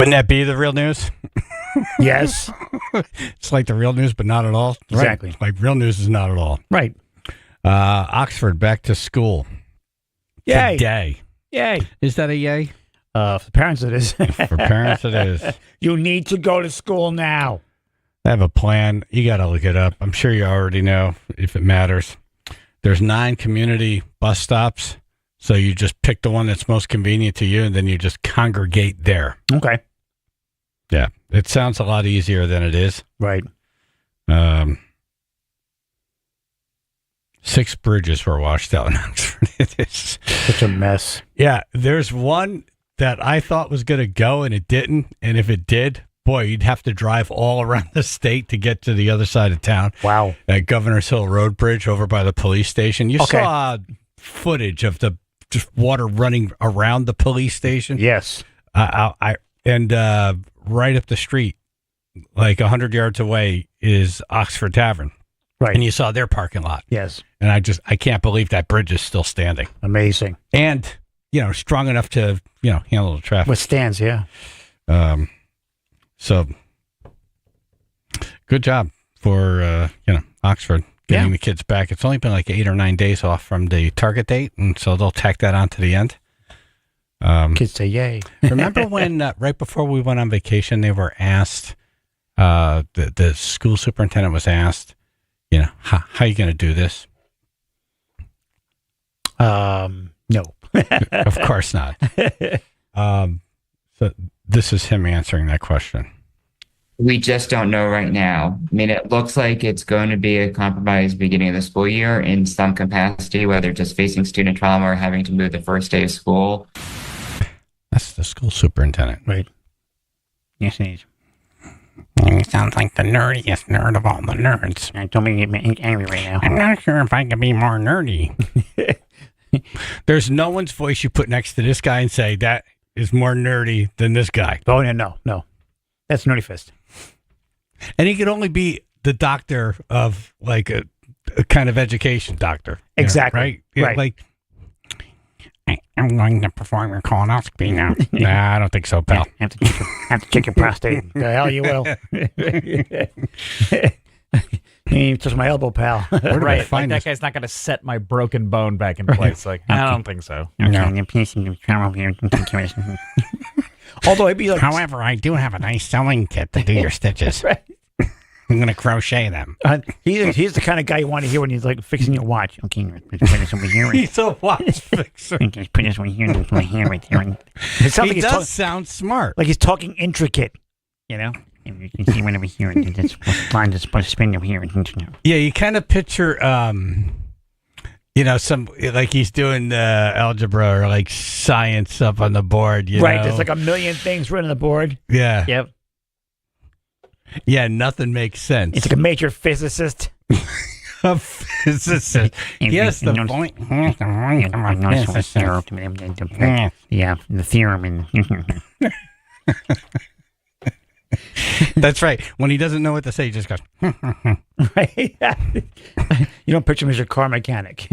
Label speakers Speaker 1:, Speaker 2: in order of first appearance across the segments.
Speaker 1: Wouldn't that be the real news?
Speaker 2: Yes.
Speaker 1: It's like the real news, but not at all.
Speaker 2: Exactly.
Speaker 1: Right? Like real news is not at all.
Speaker 2: Right.
Speaker 1: Oxford back to school.
Speaker 2: Yay.
Speaker 1: Today.
Speaker 2: Yay.
Speaker 1: Is that a yay?
Speaker 2: For parents, it is.
Speaker 1: For parents, it is.
Speaker 2: You need to go to school now.
Speaker 1: I have a plan. You got to look it up. I'm sure you already know if it matters. There's 9 community bus stops. So you just pick the one that's most convenient to you, and then you just congregate there.
Speaker 2: Okay.
Speaker 1: Yeah. It sounds a lot easier than it is.
Speaker 2: Right.
Speaker 1: 6 bridges were washed out in Oxford. It is
Speaker 2: such a mess.
Speaker 1: Yeah. There's one that I thought was going to go, and it didn't. And if it did, boy, you'd have to drive all around the state to get to the other side of town.
Speaker 2: Wow.
Speaker 1: At Governor's Hill Road Bridge over by the police station. You saw footage of the just water running around the police station.
Speaker 2: Yes.
Speaker 1: And right up the street, like 100 yards away, is Oxford Tavern.
Speaker 2: Right.
Speaker 1: And you saw their parking lot.
Speaker 2: Yes.
Speaker 1: And I can't believe that bridge is still standing.
Speaker 2: Amazing.
Speaker 1: And, strong enough to, handle the traffic.
Speaker 2: Withstands, yeah.
Speaker 1: So good job for, Oxford getting the kids back. It's only been like 8 or 9 days off from the target date. And so they'll tack that on to the end.
Speaker 2: Kids say yay.
Speaker 1: Remember when right before we went on vacation, they were asked, the school superintendent was asked, how are you going to do this?
Speaker 2: No.
Speaker 1: Of course not. So this is him answering that question.
Speaker 3: We just don't know right now. I mean, it looks like it's going to be a compromise beginning of the school year in some capacity, whether just facing student trauma or having to move the first day of school.
Speaker 1: That's the school superintendent.
Speaker 2: Right. Yes, it is.
Speaker 1: He sounds like the nerdiest nerd of all the nerds.
Speaker 2: Don't make me angry right now.
Speaker 1: I'm not sure if I can be more nerdy. There's no one's voice you put next to this guy and say, that is more nerdy than this guy.
Speaker 2: Oh, no. That's Nerdy Fist.
Speaker 1: And he could only be the doctor of like a kind of education doctor.
Speaker 2: Exactly.
Speaker 1: Right? Yeah,
Speaker 2: right.
Speaker 1: Like, I'm going to perform your colonoscopy now. Nah, I don't think so, pal.
Speaker 2: Have to check your prostate. The hell you will. You touch my elbow, pal.
Speaker 4: Right. Like that guy's not going to set my broken bone back in place. Like, I don't think so.
Speaker 2: Although it'd be like,
Speaker 1: however, I do have a nice sewing kit to do your stitches. Right. I'm going to crochet them.
Speaker 2: He's the kind of guy you want to hear when he's like fixing your watch. Okay, put this over here.
Speaker 1: He's a watch fixer.
Speaker 2: Just put this over here and put my hand right there. It sounds
Speaker 1: he
Speaker 2: like
Speaker 1: does sound smart.
Speaker 2: Like he's talking intricate, And you can see one over here, and this line is supposed to spin over here.
Speaker 1: Yeah, you kind of picture, some like he's doing algebra or like science up on the board.
Speaker 2: Right, there's like a million things written on the board.
Speaker 1: Yeah.
Speaker 2: Yep.
Speaker 1: Yeah, nothing makes sense.
Speaker 2: It's like a major physicist.
Speaker 1: A physicist. Yes, the point.
Speaker 2: Yeah, the theorem. And
Speaker 1: that's right. When he doesn't know what to say, he just goes.
Speaker 2: Right. You don't picture him as your car mechanic.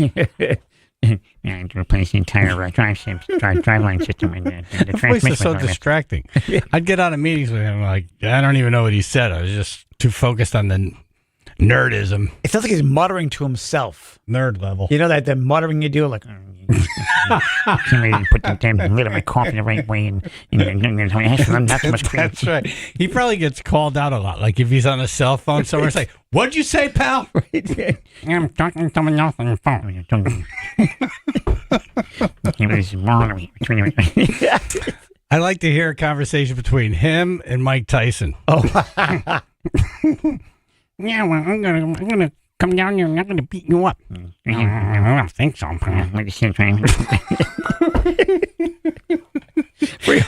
Speaker 2: Yeah, to replace the entire driveline system. And the
Speaker 1: voice is so distracting. I'd get out of meetings with him like, I don't even know what he said. I was just too focused on the nerdism.
Speaker 2: It sounds like he's muttering to himself.
Speaker 1: Nerd level.
Speaker 2: You know that the muttering you do? Like, put the damn lid on my coffee the right way. And not so much cream.
Speaker 1: That's right. He probably gets called out a lot. Like if he's on a cell phone somewhere, it's like, what'd you say, pal? I'm talking to someone else on the phone. I like to hear a conversation between him and Mike Tyson.
Speaker 2: Oh.
Speaker 1: Yeah, well, I'm gonna come down here and I'm gonna beat you up. I don't think so.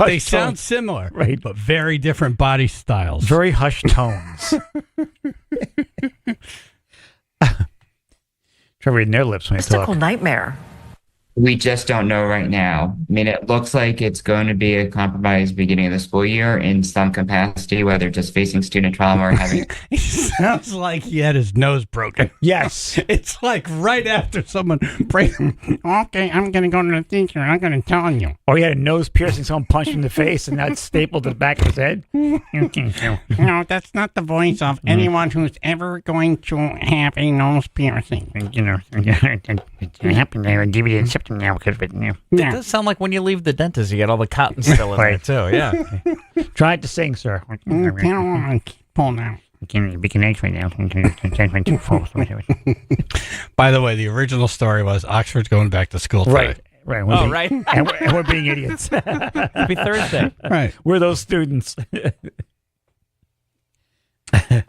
Speaker 1: They sound similar,
Speaker 2: right?
Speaker 1: But very different body styles.
Speaker 2: Very hushed tones. Try reading their lips when they talk.
Speaker 5: Mystical nightmare.
Speaker 3: We just don't know right now. I mean, it looks like it's going to be a compromise beginning of the school year in some capacity, whether just facing student trauma or having.
Speaker 1: He sounds like he had his nose broken.
Speaker 2: Yes.
Speaker 1: It's like right after someone breaks. Okay, I'm going to go to the teacher. I'm going to tell you.
Speaker 2: Or he had a nose piercing, someone punched him in the face, and that stapled to the back of his head.
Speaker 1: No, that's not the voice of anyone who's ever going to have a nose piercing.
Speaker 2: You know, it happened there. Give you a septum now because of it.
Speaker 4: It does sound like when you leave the dentist, you get all the cotton still in there, too. Yeah.
Speaker 2: Try to sing, sir.
Speaker 1: Pull now.
Speaker 2: We can X right now.
Speaker 1: By the way, the original story was Oxford's going back to school today.
Speaker 2: Right.
Speaker 4: Right.
Speaker 2: And we're being idiots.
Speaker 4: Happy Thursday.
Speaker 1: Right.
Speaker 2: We're those students.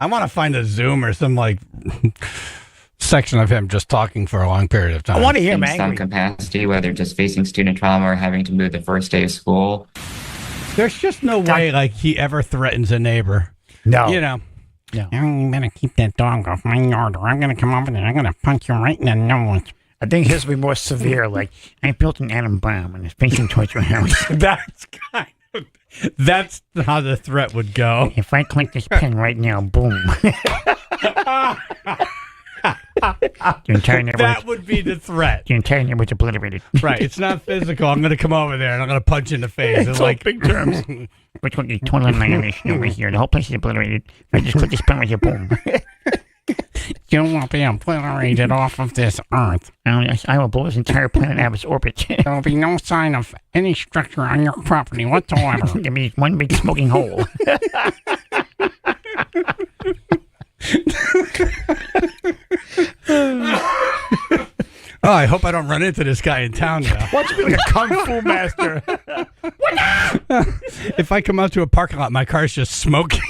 Speaker 1: I want to find a Zoom or some like section of him just talking for a long period of time.
Speaker 2: I want to hear him
Speaker 3: in some
Speaker 2: angry.
Speaker 3: capacity, whether just facing student trauma or having to move the first day of school.
Speaker 1: There's just no way like he ever threatens a neighbor.
Speaker 2: No.
Speaker 1: You know.
Speaker 2: No.
Speaker 1: You better keep that dog off my yard or I'm going to come over there. I'm going to punch you right in the nose.
Speaker 2: I think his will be more severe. Like, I built an atom bomb and it's facing towards your house.
Speaker 1: That's how the threat would go.
Speaker 2: If I click this pen right now, boom. Your entire neighborhood.
Speaker 1: That would be the threat.
Speaker 2: Your entire neighborhood's obliterated.
Speaker 1: Right. It's not physical. I'm going to come over there and I'm going to punch you in the face. It's like
Speaker 2: big terms. Which one? 21 annihilation over here. The whole place is obliterated. If I just click this pen right here, boom.
Speaker 1: You won't be obliterated off of this earth.
Speaker 2: I will blow this entire planet out of its orbit.
Speaker 1: There will be no sign of any structure on your property whatsoever.
Speaker 2: There'll be one big smoking hole.
Speaker 1: Oh, I hope I don't run into this guy in town now.
Speaker 2: Why don't you be like a kung fu master?
Speaker 1: If I come out to a parking lot, my car's just smoking.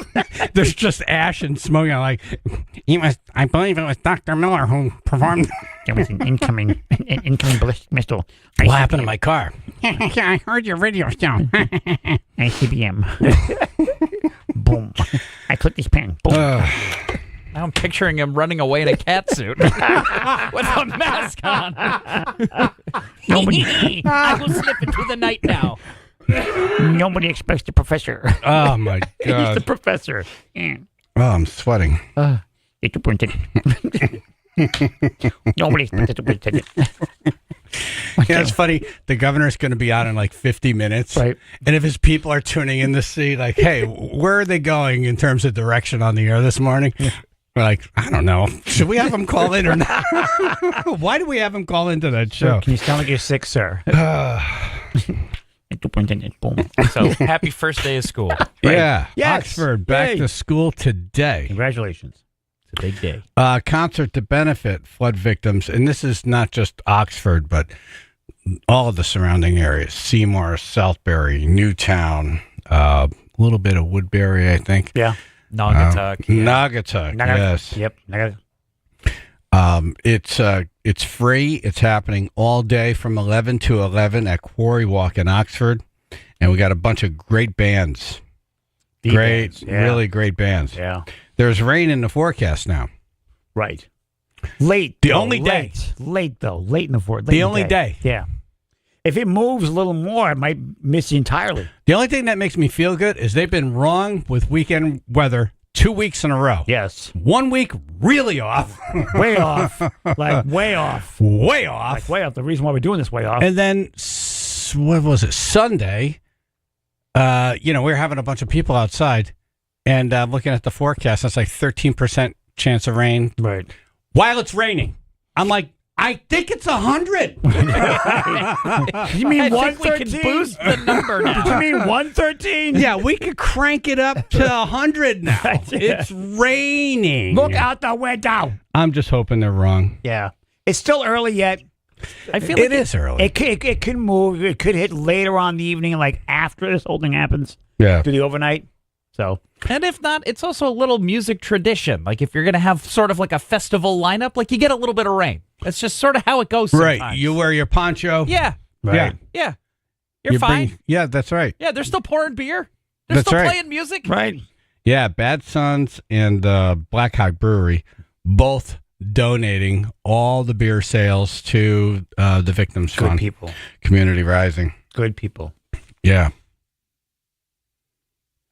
Speaker 1: There's just ash and smoke. I'm like, I believe it was Dr. Miller who performed.
Speaker 2: There was an incoming ballistic missile.
Speaker 1: What happened to my car? I heard your radio show.
Speaker 2: ICBM. Boom. I click this pen. Boom.
Speaker 4: Now I'm picturing him running away in a cat suit with a mask on.
Speaker 2: Nobody.
Speaker 4: I will slip into the night now.
Speaker 2: Nobody expects the professor.
Speaker 1: Oh, my
Speaker 2: He's
Speaker 1: God.
Speaker 2: the professor. Yeah.
Speaker 1: Oh, I'm sweating.
Speaker 2: The superintendent. Nobody expects the superintendent.
Speaker 1: Yeah, it's funny. The governor's going to be out in like 50 minutes.
Speaker 2: Right.
Speaker 1: And if his people are tuning in to see, like, hey, where are they going in terms of direction on the air this morning? Yeah. We're like, I don't know. Should we have him call in or not? Why do we have him call into that show?
Speaker 2: Can you sound like you're sick, sir? Superintendent. Boom.
Speaker 4: So happy first day of school.
Speaker 1: Right. Yeah.
Speaker 2: Yes.
Speaker 1: Oxford back to school today.
Speaker 2: Congratulations.
Speaker 4: It's a big day.
Speaker 1: Concert to benefit flood victims. And this is not just Oxford, but all of the surrounding areas. Seymour, Southbury, Newtown, a little bit of Woodbury, I think.
Speaker 2: Yeah.
Speaker 4: Naugatuck.
Speaker 1: Naugatuck, yes.
Speaker 2: Yep.
Speaker 1: It's free. It's happening all day from 11 to 11 at Quarry Walk in Oxford. And we got a bunch of great bands. Really great bands.
Speaker 2: Yeah.
Speaker 1: There's rain in the forecast now.
Speaker 2: Right. Late in the fourth.
Speaker 1: The only day.
Speaker 2: Yeah. If it moves a little more, it might miss you entirely.
Speaker 1: The only thing that makes me feel good is they've been wrong with weekend weather 2 weeks in a row.
Speaker 2: Yes.
Speaker 1: 1 week really off.
Speaker 2: Way off. Like way off.
Speaker 1: Way off.
Speaker 2: Like way off. The reason why we're doing this way off.
Speaker 1: And then, what was it, Sunday, we were having a bunch of people outside and looking at the forecast. It's like 13% chance of rain.
Speaker 2: Right.
Speaker 1: While it's raining. I'm like, I think it's 100.
Speaker 2: You mean
Speaker 4: I think
Speaker 2: 113?
Speaker 4: we can boost the number now.
Speaker 2: Did you mean 113?
Speaker 1: Yeah, we could crank it up to 100 now. It's raining.
Speaker 2: Look out the window.
Speaker 1: I'm just hoping they're wrong.
Speaker 2: Yeah. It's still early yet.
Speaker 4: I feel like
Speaker 1: It is early.
Speaker 2: It could move. It could hit later on in the evening, like after this whole thing happens.
Speaker 1: Yeah.
Speaker 2: To the overnight. So.
Speaker 4: And if not, it's also a little music tradition. Like if you're going to have sort of like a festival lineup, like you get a little bit of rain. That's just sort of how it goes sometimes.
Speaker 1: Right. You wear your poncho.
Speaker 4: Yeah.
Speaker 1: Right.
Speaker 4: Yeah. You're fine.
Speaker 1: Yeah, that's right.
Speaker 4: Yeah, they're still pouring beer. They're
Speaker 1: That's
Speaker 4: still
Speaker 1: right.
Speaker 4: playing music.
Speaker 2: Right.
Speaker 1: Yeah, Bad Sons and Black Hawk Brewery both donating all the beer sales to the Victims
Speaker 2: Good
Speaker 1: Fund.
Speaker 2: people.
Speaker 1: Community Rising.
Speaker 2: Good people.
Speaker 1: Yeah.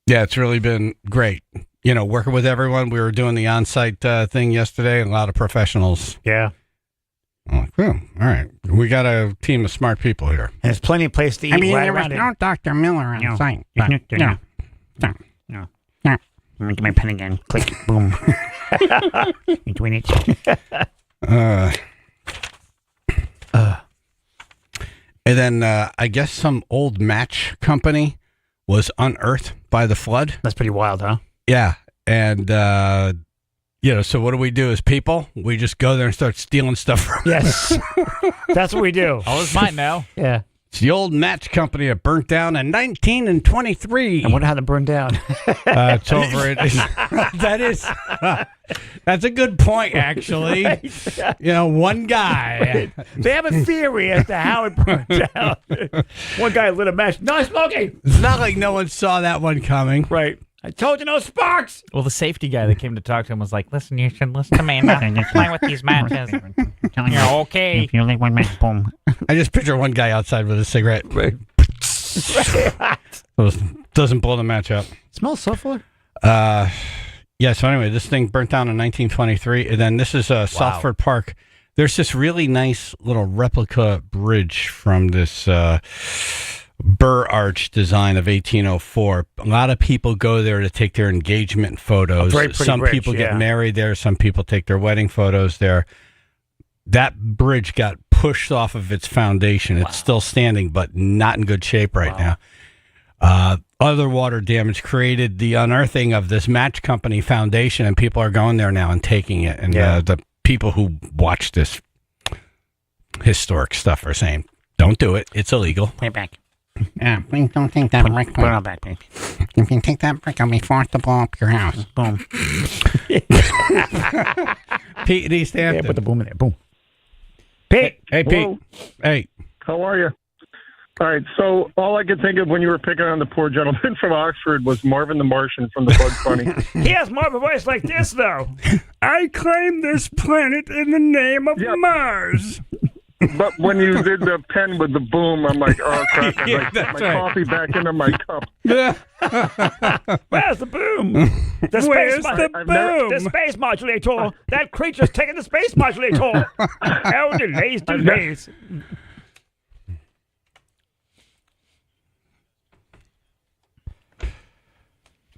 Speaker 1: Yeah, it's really been great. You know, working with everyone. We were doing the on-site thing yesterday, and a lot of professionals.
Speaker 2: Yeah.
Speaker 1: I'm like, oh, all right. We got a team of smart people here.
Speaker 2: And there's plenty of place to eat right
Speaker 5: there was
Speaker 2: around it.
Speaker 5: no Dr. Miller on
Speaker 2: No.
Speaker 5: site.
Speaker 2: No.
Speaker 5: No.
Speaker 2: No.
Speaker 5: No.
Speaker 2: Let me get my pen again. Click. Boom. You doing it?
Speaker 1: And then I guess some old match company was unearthed by the flood.
Speaker 2: That's pretty wild, huh?
Speaker 1: Yeah. And, you know, so what do we do as people? We just go there and start stealing stuff from
Speaker 2: Yes. That's what we do.
Speaker 4: All is mine now.
Speaker 2: Yeah.
Speaker 1: It's the old match company that burnt down in 1923.
Speaker 2: I wonder how to burn down.
Speaker 1: It's over it. That is, that's a good point, actually. You know, one guy.
Speaker 2: They have a theory as to how it burned down. One guy lit a match. No smoking.
Speaker 1: It's not like no one saw that one coming.
Speaker 2: Right. I told you no sparks.
Speaker 4: Well, the safety guy that came to talk to him was like, listen, you should listen to me. Not play with these matches. You're okay.
Speaker 5: If you like one match, boom.
Speaker 1: I just picture one guy outside with a cigarette.
Speaker 2: Right.
Speaker 1: Doesn't blow the match up.
Speaker 2: Smells sulfur.
Speaker 1: Yeah, so anyway, this thing burnt down in 1923. And then this is Southford Park. There's this really nice little replica bridge from this Burr Arch design of 1804. A lot of people go there to take their engagement photos.
Speaker 2: Very pretty
Speaker 1: Some
Speaker 2: bridge,
Speaker 1: people
Speaker 2: yeah.
Speaker 1: get married there. Some people take their wedding photos there. That bridge got pushed off of its foundation. It's still standing, but not in good shape right now. Other water damage created the unearthing of this match company foundation, and people are going there now and taking it. And the people who watch this historic stuff are saying, don't do it. It's illegal.
Speaker 5: Way back. Yeah, please don't take that brick.
Speaker 2: Put it on back, baby.
Speaker 5: If you take that brick, I'll be forced to blow up your house.
Speaker 2: Boom.
Speaker 1: Pete in East
Speaker 2: Yeah,
Speaker 1: Hampton.
Speaker 2: put the boom in there. Boom. Pete.
Speaker 1: Hey, Pete.
Speaker 6: Hello.
Speaker 1: Hey.
Speaker 6: How are you? All right, so all I could think of when you were picking on the poor gentleman from Oxford was Marvin the Martian from the Bugs Bunny.
Speaker 2: He has more of a voice like this, though.
Speaker 1: I claim this planet in the name of Mars.
Speaker 6: But when you did the pen with the boom, I'm like, oh, crap. I
Speaker 1: Yeah,
Speaker 6: put
Speaker 1: that's
Speaker 6: my
Speaker 1: right.
Speaker 6: coffee back into my cup.
Speaker 2: Where's the boom? The
Speaker 1: Where's
Speaker 2: space
Speaker 1: the
Speaker 6: I've never-
Speaker 1: boom?
Speaker 2: The space modulator. That creature's taking the space modulator. Oh, delays, delays.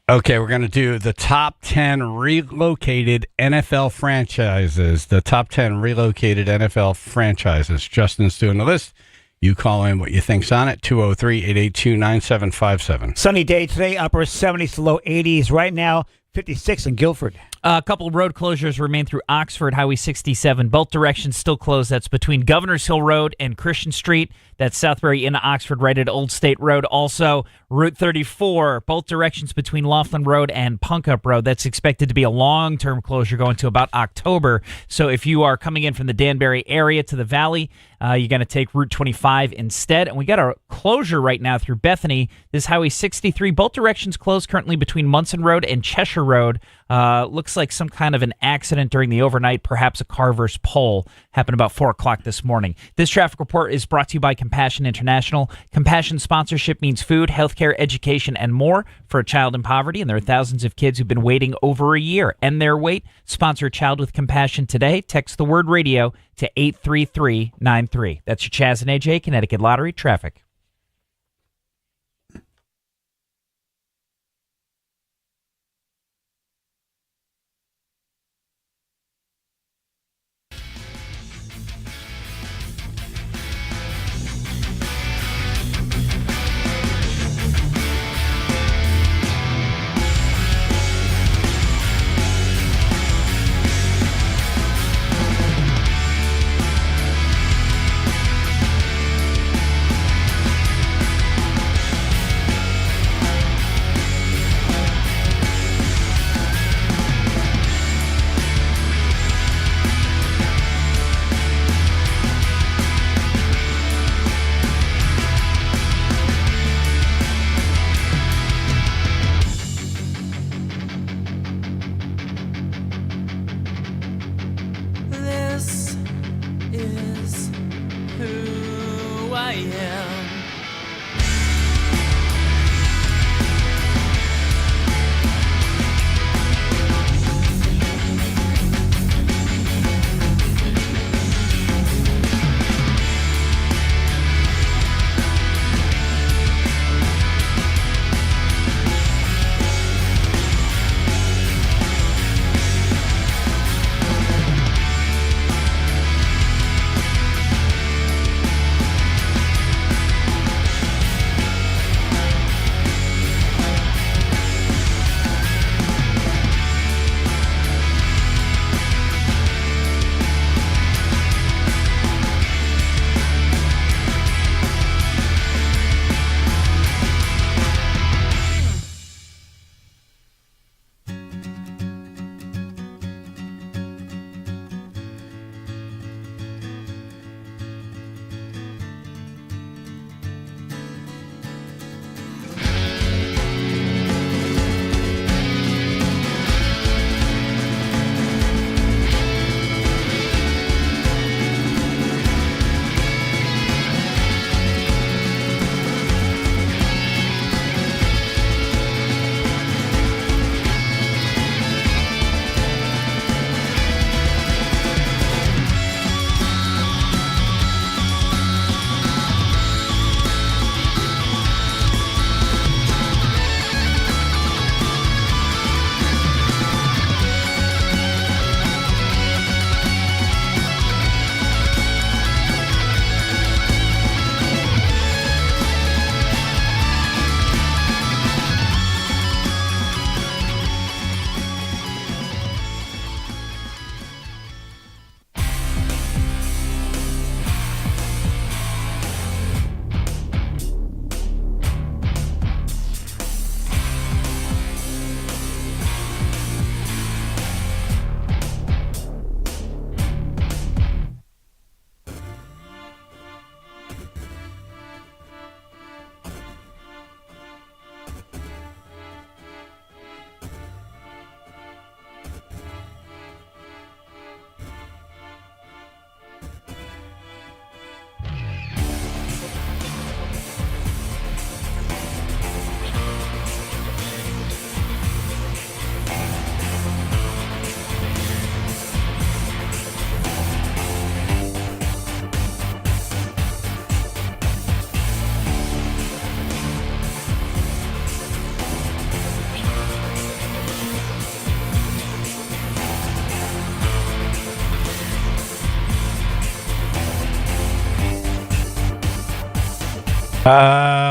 Speaker 1: Okay, we're going to do the top 10 relocated NFL franchises. The top 10 relocated NFL franchises. Justin's doing the list. You call in what you think's on it, 203-882-9757.
Speaker 2: Sunny day today, upper 70s to low 80s. Right now, 56 in Guilford.
Speaker 4: A couple of road closures remain through Oxford, Highway 67. Both directions still closed. That's between Governors Hill Road and Christian Street. That's Southbury into Oxford, right at Old State Road. Also, Route 34, both directions between Laughlin Road and Punkup Road. That's expected to be a long-term closure going to about October. So if you are coming in from the Danbury area to the valley, you're going to take Route 25 instead. And we got a closure right now through Bethany. This Highway 63, both directions closed currently between Munson Road and Cheshire Road. Looks like some kind of an accident during the overnight, perhaps a car versus pole, happened about 4 o'clock this morning. This traffic report is brought to you by Compassion International. Compassion sponsorship means food, healthcare, education, and more for a child in poverty, and there are thousands of kids who've been waiting over a year. End their wait. Sponsor a child with compassion today. Text the word radio to 83393. That's your Chaz and AJ Connecticut Lottery traffic.
Speaker 7: who I am.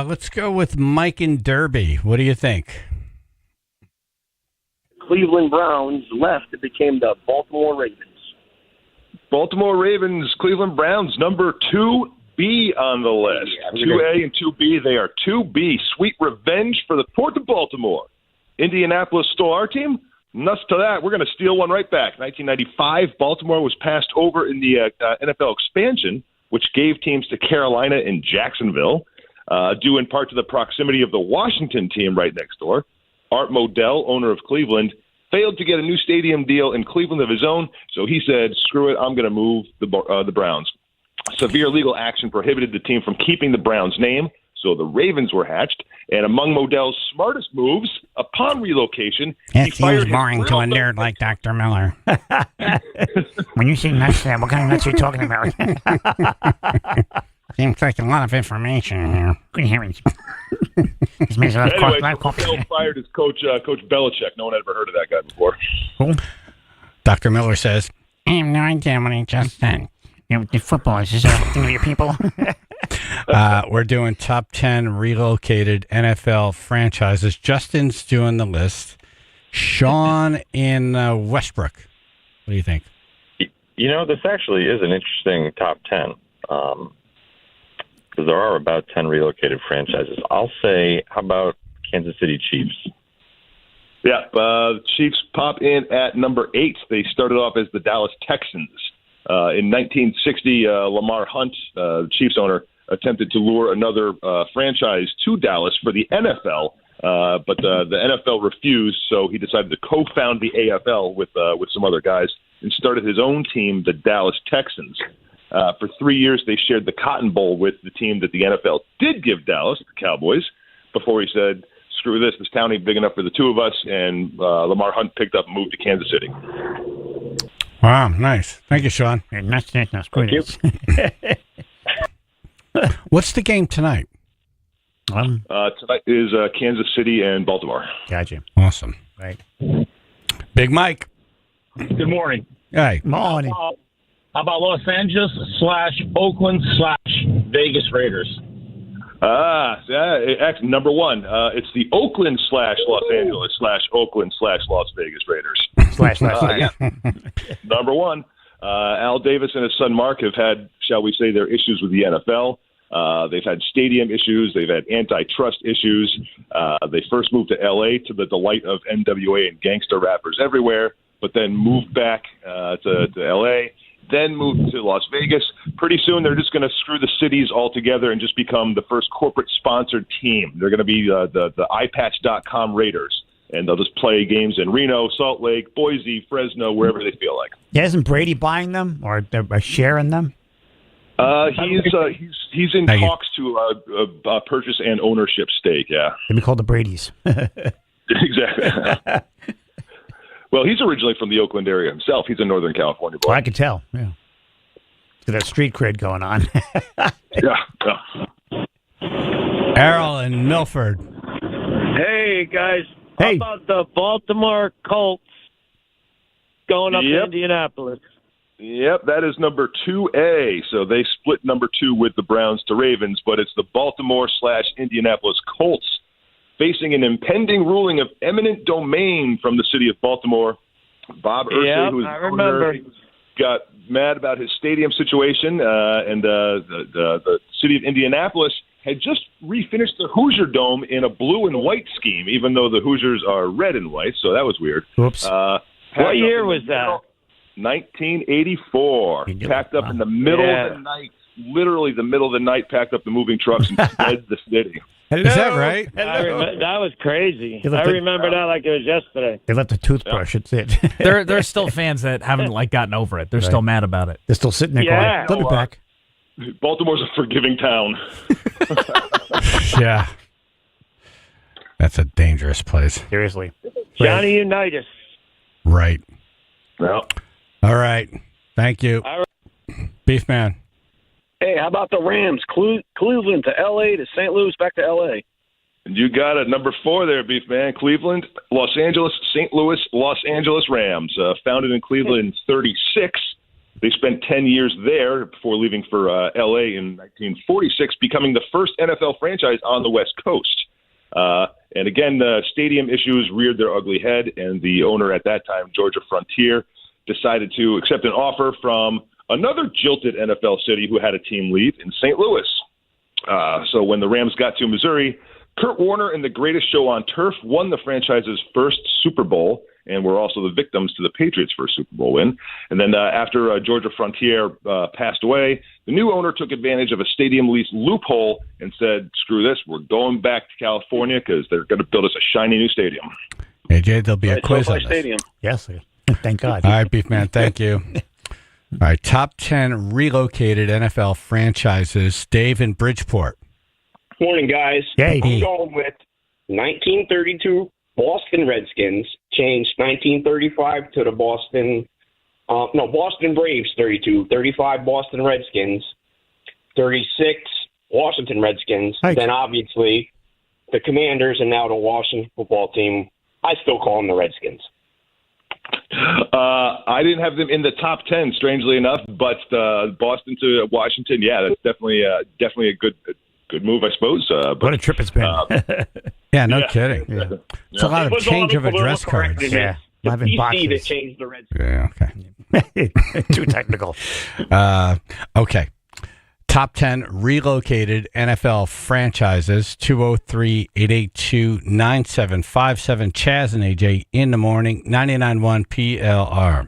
Speaker 1: Let's go with Mike in Derby. What do you think?
Speaker 8: Cleveland Browns left, it became the Baltimore Ravens.
Speaker 9: Baltimore Ravens, Cleveland Browns, number 2B on the list. 2A and 2B, they are 2B. Sweet revenge for the Port of Baltimore. Indianapolis stole our team. Nuts to that. We're going to steal one right back. 1995, Baltimore was passed over in the NFL expansion, which gave teams to Carolina and Jacksonville, due in part to the proximity of the Washington team right next door. Art Modell, owner of Cleveland, failed to get a new stadium deal in Cleveland of his own, so he said, screw it, I'm going to move the Browns. Severe legal action prohibited the team from keeping the Browns' name, so the Ravens were hatched. And among Modell's smartest moves, upon relocation,
Speaker 5: It seems boring to a nerd like Dr. Miller.
Speaker 2: When you say nuts, what kind of nuts are you talking about?
Speaker 5: Seems like a lot of information here.
Speaker 2: Good heavens. This makes a lot of
Speaker 9: Anyway, Modell fired his coach, Coach Belichick. No one had ever heard of that guy before.
Speaker 2: Who?
Speaker 1: Dr. Miller says,
Speaker 5: I have no idea what he just said.
Speaker 2: You know, the football is this thing with your people?
Speaker 1: we're doing top 10 relocated NFL franchises. Justin's doing the list. Sean in Westbrook. What do you think?
Speaker 10: You know, this actually is an interesting top 10. Because there are about 10 relocated franchises. I'll say, how about Kansas City Chiefs?
Speaker 9: Yeah, the Chiefs pop in at number 8. They started off as the Dallas Texans. In 1960, Lamar Hunt, the Chiefs owner, attempted to lure another franchise to Dallas for the NFL, but the NFL refused, so he decided to co-found the AFL with some other guys and started his own team, the Dallas Texans. For 3 years, they shared the Cotton Bowl with the team that the NFL did give Dallas, the Cowboys, before he said, screw this town ain't big enough for the two of us, and Lamar Hunt picked up and moved to Kansas City.
Speaker 1: Wow, nice. Thank you, Sean. What's the game tonight?
Speaker 9: Tonight is Kansas City and Baltimore.
Speaker 2: Gotcha.
Speaker 1: Awesome.
Speaker 2: Right.
Speaker 1: Big Mike.
Speaker 7: Good morning.
Speaker 1: Hey.
Speaker 2: Morning.
Speaker 7: How about Los Angeles / Oakland / Vegas Raiders?
Speaker 9: Actually, number one. It's the Oakland / Los Angeles / Oakland / Las Vegas Raiders. Number one. Al Davis and his son Mark have had, shall we say, their issues with the NFL. They've had stadium issues. They've had antitrust issues. They first moved to L.A. to the delight of NWA and gangster rappers everywhere, but then moved back to L.A., then moved to Las Vegas. Pretty soon they're just going to screw the cities all together and just become the first corporate-sponsored team. They're going to be the iPatch.com Raiders, and they'll just play games in Reno, Salt Lake, Boise, Fresno, wherever they feel like.
Speaker 2: Yeah, isn't Brady buying them or sharing them?
Speaker 9: He's in talks to purchase an ownership stake. Yeah,
Speaker 2: They'd be called the Bradys.
Speaker 9: Exactly. Well, he's originally from the Oakland area himself. He's a Northern California boy.
Speaker 2: Well, I could tell. Yeah, got that street cred going on.
Speaker 9: Yeah.
Speaker 1: Errol in Milford.
Speaker 8: Hey, guys.
Speaker 2: Hey.
Speaker 8: How about the Baltimore Colts going up to Indianapolis?
Speaker 9: Yep, that is number 2A. So they split number 2 with the Browns to Ravens, but it's the Baltimore / Indianapolis Colts facing an impending ruling of eminent domain from the city of Baltimore. Bob Irsay, who is the owner, got mad about his stadium situation, and the city of Indianapolis had just refinished the Hoosier Dome in a blue and white scheme, even though the Hoosiers are red and white, so that was weird.
Speaker 2: Oops.
Speaker 8: What year was that?
Speaker 9: 1984. Packed up in the middle of the night, literally the middle of the night, packed up the moving trucks and fled the city.
Speaker 2: Hello?
Speaker 1: Is that right?
Speaker 8: That was crazy. I remember that like it was yesterday.
Speaker 2: They left the toothbrush. That's it.
Speaker 4: There's still fans that haven't gotten over it. They're still mad about it.
Speaker 2: They're still sitting there going, "Flip it back."
Speaker 9: Baltimore's a forgiving town.
Speaker 1: Yeah. That's a dangerous place.
Speaker 2: Seriously.
Speaker 8: Johnny Unitas.
Speaker 1: Right.
Speaker 9: Well.
Speaker 1: All right. Thank you. Beef Man.
Speaker 8: Hey, how about the Rams? Cleveland to L.A. to St. Louis, back to L.A.
Speaker 9: You got it. Number 4 there, Beef Man. Cleveland, Los Angeles, St. Louis, Los Angeles Rams. Founded in Cleveland in 1936. They spent 10 years there before leaving for L.A. in 1946, becoming the first NFL franchise on the West Coast. And again, the stadium issues reared their ugly head, and the owner at that time, Georgia Frontier, decided to accept an offer from another jilted NFL city who had a team leave in St. Louis. So when the Rams got to Missouri, Kurt Warner and the Greatest Show on Turf won the franchise's first Super Bowl and were also the victims to the Patriots' first Super Bowl win. And then after Georgia Frontier passed away, the new owner took advantage of a stadium lease loophole and said, screw this, we're going back to California because they're going to build us a shiny new stadium.
Speaker 1: Hey, Jay, there'll be a quiz on this.
Speaker 8: Stadium.
Speaker 2: Yes. Thank God.
Speaker 1: All right, Beef Man, thank you. All right, top 10 relocated NFL franchises. Dave in Bridgeport.
Speaker 11: Morning, guys.
Speaker 2: Hey.
Speaker 11: I'm going with 1932 Boston Redskins, changed 1935 to the Boston Braves 32, 35 Boston Redskins, 36 Washington Redskins, then obviously the Commanders and now the Washington football team. I still call them the Redskins.
Speaker 9: I didn't have them in the top 10, strangely enough, but Boston to Washington, yeah, that's definitely a good move, I suppose.
Speaker 2: What a trip it's been.
Speaker 1: Yeah, no kidding. Yeah. It's a lot of change of address cards.
Speaker 2: Yeah.
Speaker 11: It's DC
Speaker 2: boxes.
Speaker 11: that changed the Redskins.
Speaker 1: Yeah, okay.
Speaker 2: Too technical.
Speaker 1: Okay. Top 10 relocated NFL franchises, 203-882-9757. Chaz and AJ in the morning, 99.1 PLR.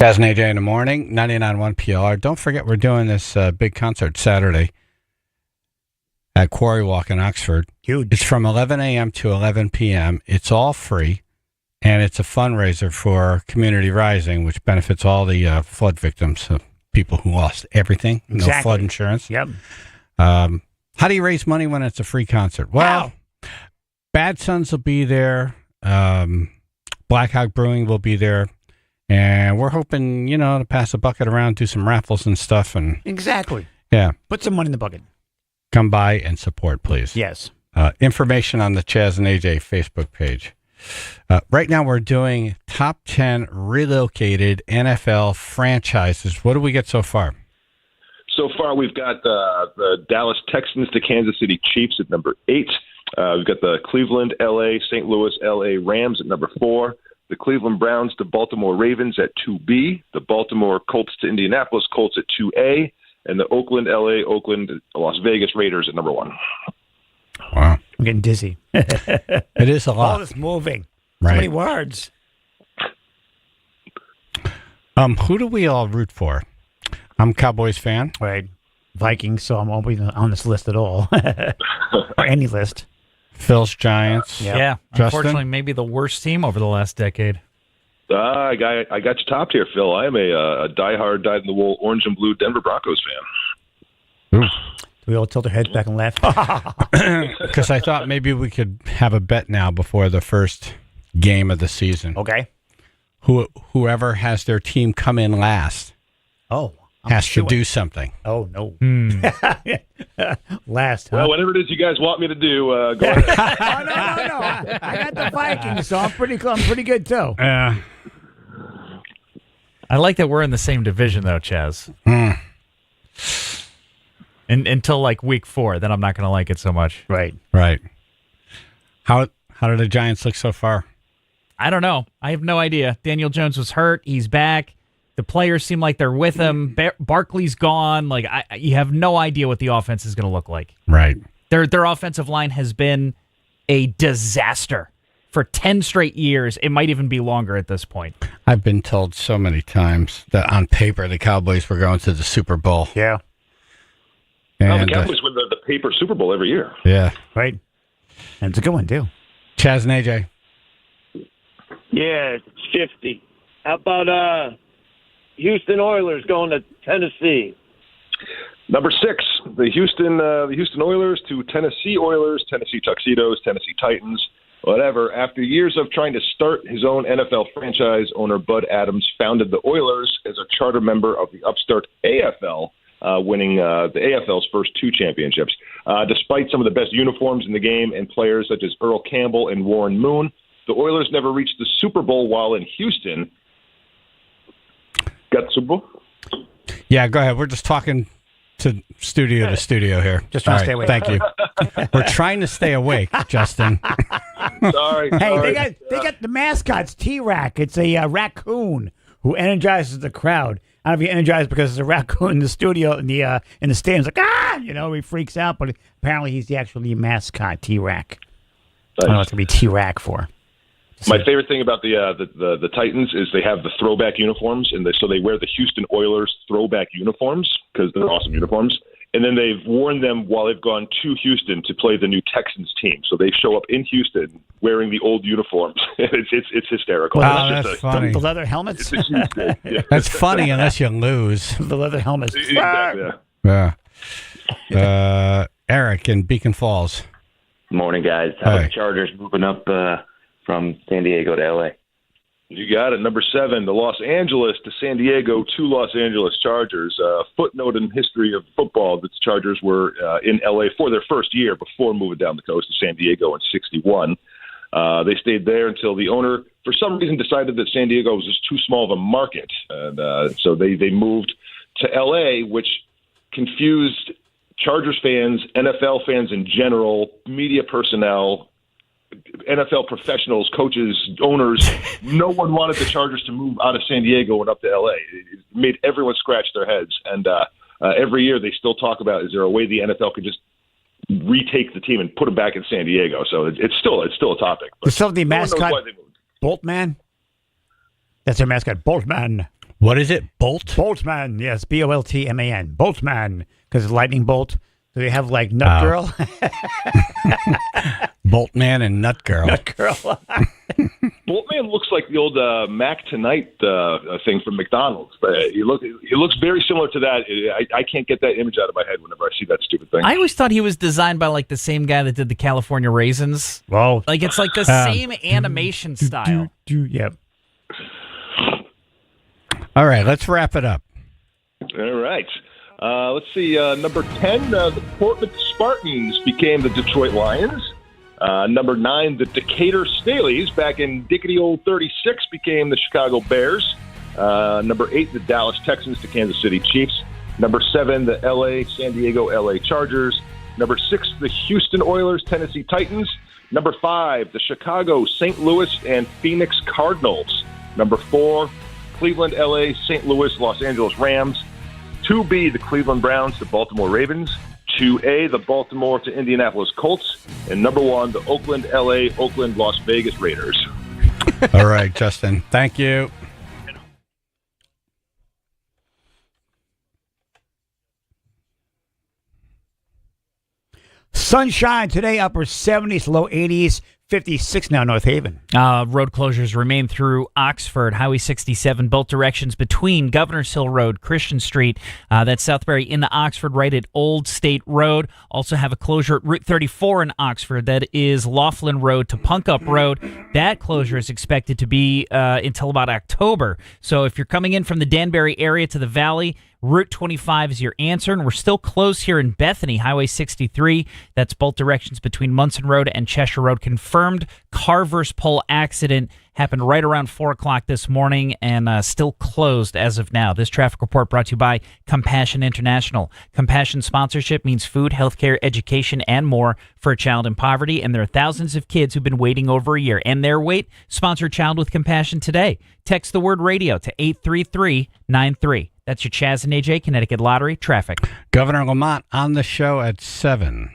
Speaker 1: Chaz and AJ in the morning, 99.1 PR. Don't forget, we're doing this big concert Saturday at Quarry Walk in Oxford.
Speaker 2: Huge.
Speaker 1: It's from 11 a.m. to 11 p.m. It's all free, and it's a fundraiser for Community Rising, which benefits all the flood victims, people who lost everything, no flood insurance.
Speaker 2: Yep.
Speaker 1: How do you raise money when it's a free concert? Well, Bad Sons will be there. Black Hawk Brewing will be there. And we're hoping, to pass a bucket around, do some raffles and stuff. And
Speaker 2: Exactly.
Speaker 1: yeah,
Speaker 2: Put some money in the bucket.
Speaker 1: come by and support, please.
Speaker 2: Yes.
Speaker 1: Information on the Chaz and AJ Facebook page. Right now, we're doing top 10 relocated NFL franchises. What do we get so far?
Speaker 9: So far, we've got the Dallas Texans to Kansas City Chiefs at number 8. We've got the Cleveland, L.A., St. Louis, L.A. Rams at number 4. The Cleveland Browns to Baltimore Ravens at 2B. The Baltimore Colts to Indianapolis Colts at 2A. And the Oakland, L.A., Oakland, Las Vegas Raiders at number 1.
Speaker 1: Wow.
Speaker 2: I'm getting dizzy.
Speaker 1: It is a lot.
Speaker 2: All this moving.
Speaker 1: Right.
Speaker 2: So many words.
Speaker 1: Who do we all root for? I'm a Cowboys fan.
Speaker 2: Right. Vikings, so I won't be on this list at all. Or any list.
Speaker 1: Phil's Giants.
Speaker 4: Yeah.
Speaker 1: Justin?
Speaker 4: Unfortunately, maybe the worst team over the last decade.
Speaker 9: I got you topped here, Phil. I am a diehard, dyed-in-the-wool orange and blue Denver Broncos fan.
Speaker 1: Ooh.
Speaker 2: We all tilt our heads back and laugh.
Speaker 1: Because I thought maybe we could have a bet now before the first game of the season.
Speaker 2: Okay.
Speaker 1: Whoever has their team come in last has to do something.
Speaker 2: Oh, no. Last, huh?
Speaker 9: Well, whatever it is you guys want me to do, go ahead.
Speaker 2: No. I got the Vikings, so I'm pretty good, too.
Speaker 4: I like that we're in the same division, though, Chaz. Until like week 4, then I'm not going to like it so much.
Speaker 2: Right.
Speaker 1: How do the Giants look so far?
Speaker 4: I don't know. I have no idea. Daniel Jones was hurt. He's back. The players seem like they're with him. Barkley's gone. Like you have no idea what the offense is going to look like.
Speaker 1: Right.
Speaker 4: Their offensive line has been a disaster for 10 straight years. It might even be longer at this point.
Speaker 1: I've been told so many times that on paper the Cowboys were going to the Super Bowl.
Speaker 2: Yeah.
Speaker 9: Well,
Speaker 1: And,
Speaker 9: the Cowboys win the paper Super Bowl every year.
Speaker 1: Yeah.
Speaker 2: Right. And it's a good one, too.
Speaker 1: Chaz and AJ.
Speaker 8: Yeah, it's 50. How about Houston Oilers going to Tennessee?
Speaker 9: Number 6, the Houston Oilers to Tennessee Oilers, Tennessee Tuxedos, Tennessee Titans, whatever. After years of trying to start his own NFL franchise, owner Bud Adams founded the Oilers as a charter member of the upstart AFL, winning the AFL's first 2 championships. Despite some of the best uniforms in the game and players such as Earl Campbell and Warren Moon, the Oilers never reached the Super Bowl while in Houston. Got the Super Bowl?
Speaker 1: Yeah, go ahead. We're just talking to studio here.
Speaker 2: Just trying to stay awake.
Speaker 1: Thank you. We're trying to stay awake, Justin.
Speaker 9: Sorry.
Speaker 2: Hey, they got the mascots, T-Rack. It's a raccoon who energizes the crowd. I don't know if he energized because there's a raccoon in the studio in the stands, like he freaks out. But apparently he's the actually mascot, T-Rack. I don't know what to be T-Rack for.
Speaker 9: My favorite thing about the Titans is they have the throwback uniforms, and so they wear the Houston Oilers throwback uniforms because they're awesome uniforms. And then they've worn them while they've gone to Houston to play the new Texans team. So they show up in Houston wearing the old uniforms. It's hysterical.
Speaker 1: Wow,
Speaker 9: It's
Speaker 1: that's funny.
Speaker 2: The leather helmets.
Speaker 9: It's a huge thing. Yeah.
Speaker 1: That's funny unless you lose.
Speaker 2: The leather helmets.
Speaker 9: Exactly, yeah.
Speaker 1: Yeah. Eric in Beacon Falls.
Speaker 10: Morning, guys. How
Speaker 1: Hi.
Speaker 10: about the Chargers moving up from San Diego to L.A.?
Speaker 9: You got it. Number 7, the Los Angeles to San Diego to Los Angeles Chargers. Footnote in history of football that the Chargers were in L.A. for their first year before moving down the coast to San Diego in '61. They stayed there until the owner, for some reason, decided that San Diego was just too small of a market. And so they moved to L.A., which confused Chargers fans, NFL fans in general, media personnel, NFL professionals, coaches, owners. No one wanted the Chargers to move out of San Diego and up to L.A. It made everyone scratch their heads. And every year they still talk about, is there a way the NFL could just retake the team and put them back in San Diego? So it's still a topic.
Speaker 2: There's still the mascot, Boltman. That's their mascot, Boltman.
Speaker 1: What is it? Bolt?
Speaker 2: Boltman, yes, Boltman. Boltman, because it's lightning bolt. Do they have like Nut Girl?
Speaker 1: Boltman and Nut Girl.
Speaker 2: Nut Girl.
Speaker 9: Boltman looks like the old Mac Tonight thing from McDonald's. He looks very similar to that. I can't get that image out of my head whenever I see that stupid thing.
Speaker 4: I always thought he was designed by like the same guy that did the California Raisins.
Speaker 2: Well,
Speaker 4: Like it's like the same animation style.
Speaker 2: Yep.
Speaker 1: All right, let's wrap it up.
Speaker 9: All right. Let's see. Number 10, the Portland Spartans became the Detroit Lions. Number 9, the Decatur Staleys, back in Dickety Old 36, became the Chicago Bears. Number 8, the Dallas Texans, the Kansas City Chiefs. Number 7, the San Diego LA Chargers. Number 6, the Houston Oilers, Tennessee Titans. Number 5, the Chicago, St. Louis, and Phoenix Cardinals. Number 4, Cleveland, LA, St. Louis, Los Angeles Rams. 2B, the Cleveland Browns, the Baltimore Ravens. 2A, the Baltimore to Indianapolis Colts. And number 1, the Oakland, LA, Oakland, Las Vegas Raiders.
Speaker 1: All right, Justin. Thank you.
Speaker 2: Sunshine today, upper 70s, low 80s, 56 now, North Haven.
Speaker 4: Road closures remain through Oxford. Highway 67, both directions between Governors Hill Road, Christian Street. That's Southbury into Oxford, right at Old State Road. Also have a closure at Route 34 in Oxford. That is Laughlin Road to Punkup Road. That closure is expected to be until about October. So if you're coming in from the Danbury area to the Valley, Route 25 is your answer, and we're still closed here in Bethany, Highway 63. That's both directions between Munson Road and Cheshire Road. Confirmed car versus pole accident happened right around 4 o'clock this morning and still closed as of now. This traffic report brought to you by Compassion International. Compassion sponsorship means food, healthcare, education, and more for a child in poverty, and there are thousands of kids who've been waiting over a year. And their wait, sponsor a child with compassion today. Text the word radio to 83393. That's your Chaz and AJ Connecticut Lottery traffic.
Speaker 1: Governor Lamont on the show at 7.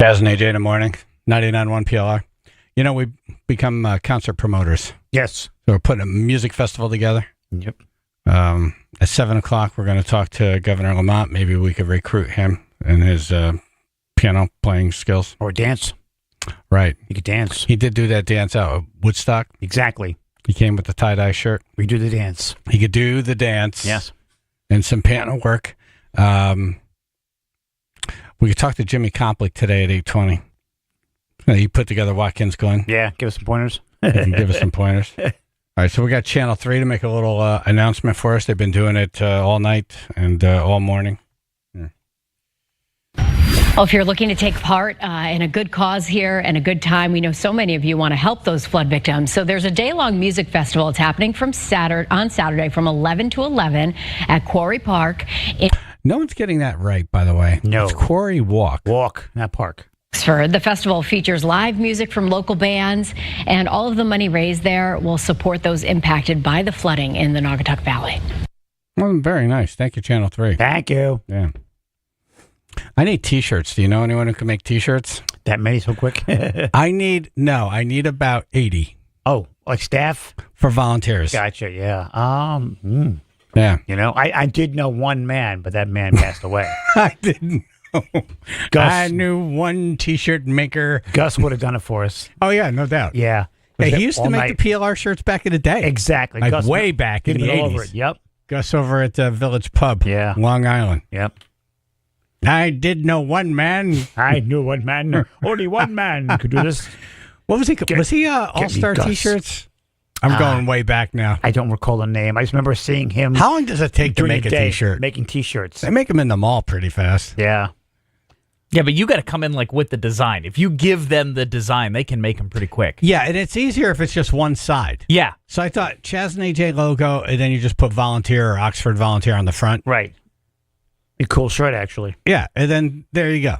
Speaker 1: Chaz and AJ in the morning, 99.1 PLR. You know, we've become concert promoters.
Speaker 2: Yes.
Speaker 1: So we're putting a music festival together.
Speaker 2: Yep.
Speaker 1: At 7 o'clock, we're going to talk to Governor Lamont. Maybe we could recruit him and his piano playing skills.
Speaker 2: Or dance.
Speaker 1: Right.
Speaker 2: You could dance.
Speaker 1: He did do that dance out at Woodstock.
Speaker 2: Exactly.
Speaker 1: He came with the tie-dye shirt.
Speaker 2: We do the dance.
Speaker 1: He could do the dance.
Speaker 2: Yes.
Speaker 1: And some piano work. We could talk to Jimmy Komplick today at 8:20. He put together Watkins Glen.
Speaker 2: Yeah, give us some pointers.
Speaker 1: He can give us some pointers. All right, so we got Channel 3 to make a little announcement for us. They've been doing it all night and all morning.
Speaker 12: Well, if you're looking to take part in a good cause here and a good time, we know so many of you want to help those flood victims. So there's a day-long music festival. It's happening on Saturday from 11 to 11 at Quarry Park.
Speaker 1: No one's getting that right, by the way.
Speaker 2: No.
Speaker 1: It's Quarry Walk.
Speaker 2: Walk, not park.
Speaker 12: Oxford. The festival features live music from local bands, and all of the money raised there will support those impacted by the flooding in the Naugatuck Valley.
Speaker 1: Well, very nice. Thank you, Channel 3.
Speaker 2: Thank you.
Speaker 1: Yeah. I need T-shirts. Do you know anyone who can make T-shirts?
Speaker 2: That many so quick?
Speaker 1: I need about 80.
Speaker 2: Oh, like staff?
Speaker 1: For volunteers.
Speaker 2: Gotcha, yeah.
Speaker 1: Yeah.
Speaker 2: You know, I did know one man, but that man passed away.
Speaker 1: I didn't know.
Speaker 2: Gus.
Speaker 1: I knew one T-shirt maker.
Speaker 2: Gus would have done it for us.
Speaker 1: Oh, yeah, no doubt.
Speaker 2: Yeah.
Speaker 1: Hey, he used to make the PLR shirts back in the day.
Speaker 2: Exactly.
Speaker 1: Like
Speaker 2: Gus
Speaker 1: way back in the 80s.
Speaker 2: Over it. Yep.
Speaker 1: Gus over at Village Pub.
Speaker 2: Yeah.
Speaker 1: Long Island.
Speaker 2: Yep.
Speaker 1: I did know one man.
Speaker 2: I knew one man. Only one man could do this.
Speaker 1: What was he? Was he All-Star
Speaker 2: Gus.
Speaker 1: T-shirts? I'm going way back now.
Speaker 2: I don't recall the name. I just remember seeing him.
Speaker 1: How long does it take to make a T-shirt?
Speaker 2: Making T-shirts.
Speaker 1: They make them in the mall pretty fast.
Speaker 2: Yeah.
Speaker 4: Yeah, but you got to come in like with the design. If you give them the design, they can make them pretty quick.
Speaker 1: Yeah, and it's easier if it's just one side.
Speaker 4: Yeah.
Speaker 1: So I thought Chaz and AJ logo, and then you just put volunteer or Oxford volunteer on the front.
Speaker 2: Right. A cool shirt, actually.
Speaker 1: Yeah, and then there you go.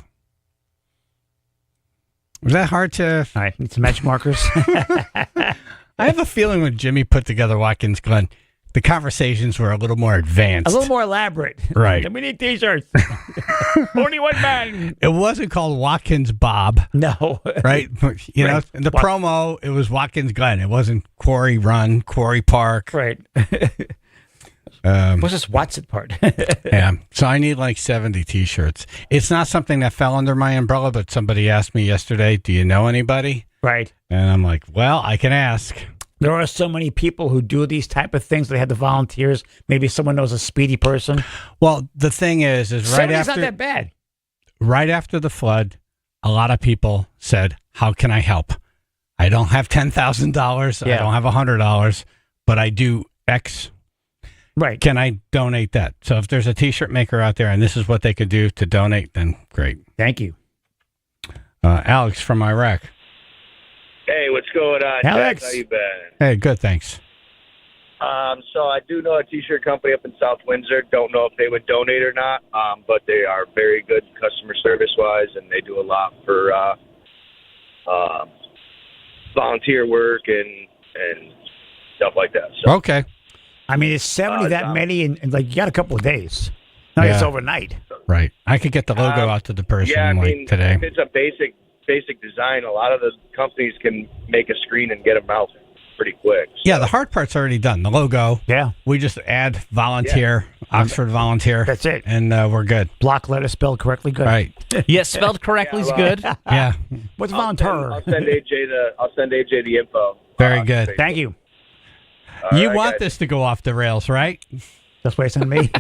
Speaker 1: Was that hard to...
Speaker 2: All right, need some match markers.
Speaker 1: I have a feeling when Jimmy put together Watkins Glen, the conversations were a little more advanced.
Speaker 2: A little more elaborate.
Speaker 1: Right.
Speaker 2: And we need T-shirts. Only one man.
Speaker 1: It wasn't called Watkins Bob.
Speaker 2: No.
Speaker 1: Right? You know, in the promo, it was Watkins Glen. It wasn't Quarry Run, Quarry Park.
Speaker 2: Right. What's this Watson part?
Speaker 1: Yeah. So I need like 70 T-shirts. It's not something that fell under my umbrella, but somebody asked me yesterday, do you know anybody?
Speaker 2: Right.
Speaker 1: And I'm like, well, I can ask.
Speaker 2: There are so many people who do these type of things. They have the volunteers. Maybe someone knows a speedy person.
Speaker 1: Well, the thing is right
Speaker 2: 70's
Speaker 1: after...
Speaker 2: not that bad.
Speaker 1: Right after the flood, a lot of people said, how can I help? I don't have $10,000.
Speaker 2: Yeah.
Speaker 1: I don't have $100, but I do X.
Speaker 2: Right.
Speaker 1: Can I donate that? So if there's a T-shirt maker out there and this is what they could do to donate, then great.
Speaker 2: Thank you.
Speaker 1: Alex from Iraq.
Speaker 8: Hey, what's going on,
Speaker 2: Alex?
Speaker 8: Chaz? How you been?
Speaker 1: Hey, good, thanks.
Speaker 8: So I do know a T-shirt company up in South Windsor. Don't know if they would donate or not, but they are very good customer service-wise, and they do a lot for volunteer work and stuff like that. So,
Speaker 1: Okay.
Speaker 2: I mean, it's 70 that many, and like you got a couple of days. No, it's overnight.
Speaker 1: Right. I could get the logo out to the person
Speaker 8: yeah, I mean,
Speaker 1: today.
Speaker 8: if it's a basic design, a lot of the companies can make a screen and get them out pretty quick. So.
Speaker 1: Yeah, the hard part's already done. The logo.
Speaker 2: Yeah.
Speaker 1: We just add volunteer, Oxford volunteer.
Speaker 2: That's it.
Speaker 1: And we're good.
Speaker 2: Block letter spelled correctly. Good.
Speaker 1: Right.
Speaker 4: Yes, spelled correctly is good.
Speaker 1: Yeah.
Speaker 2: What's volunteer?
Speaker 8: I'll send AJ the info.
Speaker 1: Very good.
Speaker 2: Thank you.
Speaker 1: You
Speaker 8: right,
Speaker 1: want
Speaker 8: guys.
Speaker 1: this to go off the rails, right?
Speaker 2: That's why you send me.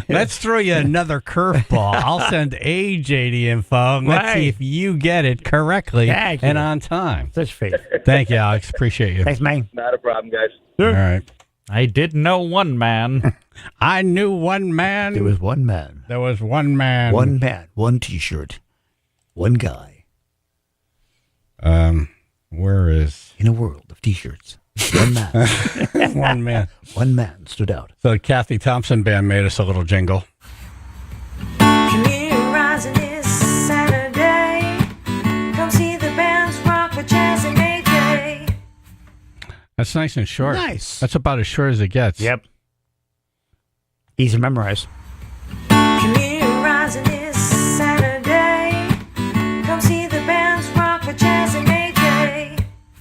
Speaker 1: Let's throw you another curveball. I'll send AJ the info. And let's see if you get it correctly
Speaker 2: Thank you.
Speaker 1: and on time.
Speaker 2: Such faith.
Speaker 1: Thank you, Alex. Appreciate you.
Speaker 2: Thanks, man.
Speaker 8: Not a problem, guys.
Speaker 1: All right.
Speaker 4: I did know one man.
Speaker 1: I knew one man.
Speaker 2: There was one man.
Speaker 1: There was one man.
Speaker 2: One man. One T-shirt. One guy.
Speaker 1: Where is
Speaker 2: In a world of T-shirts. One man.
Speaker 1: one man?
Speaker 2: One man stood out.
Speaker 1: So the Kathy Thompson band made us a little jingle.
Speaker 13: Community Rising is Saturday. Come see the bands rock with Chaz and AJ.
Speaker 1: That's nice and short.
Speaker 2: Nice.
Speaker 1: That's about as short as it gets.
Speaker 2: Yep. Easy to memorize.
Speaker 13: Community Rising is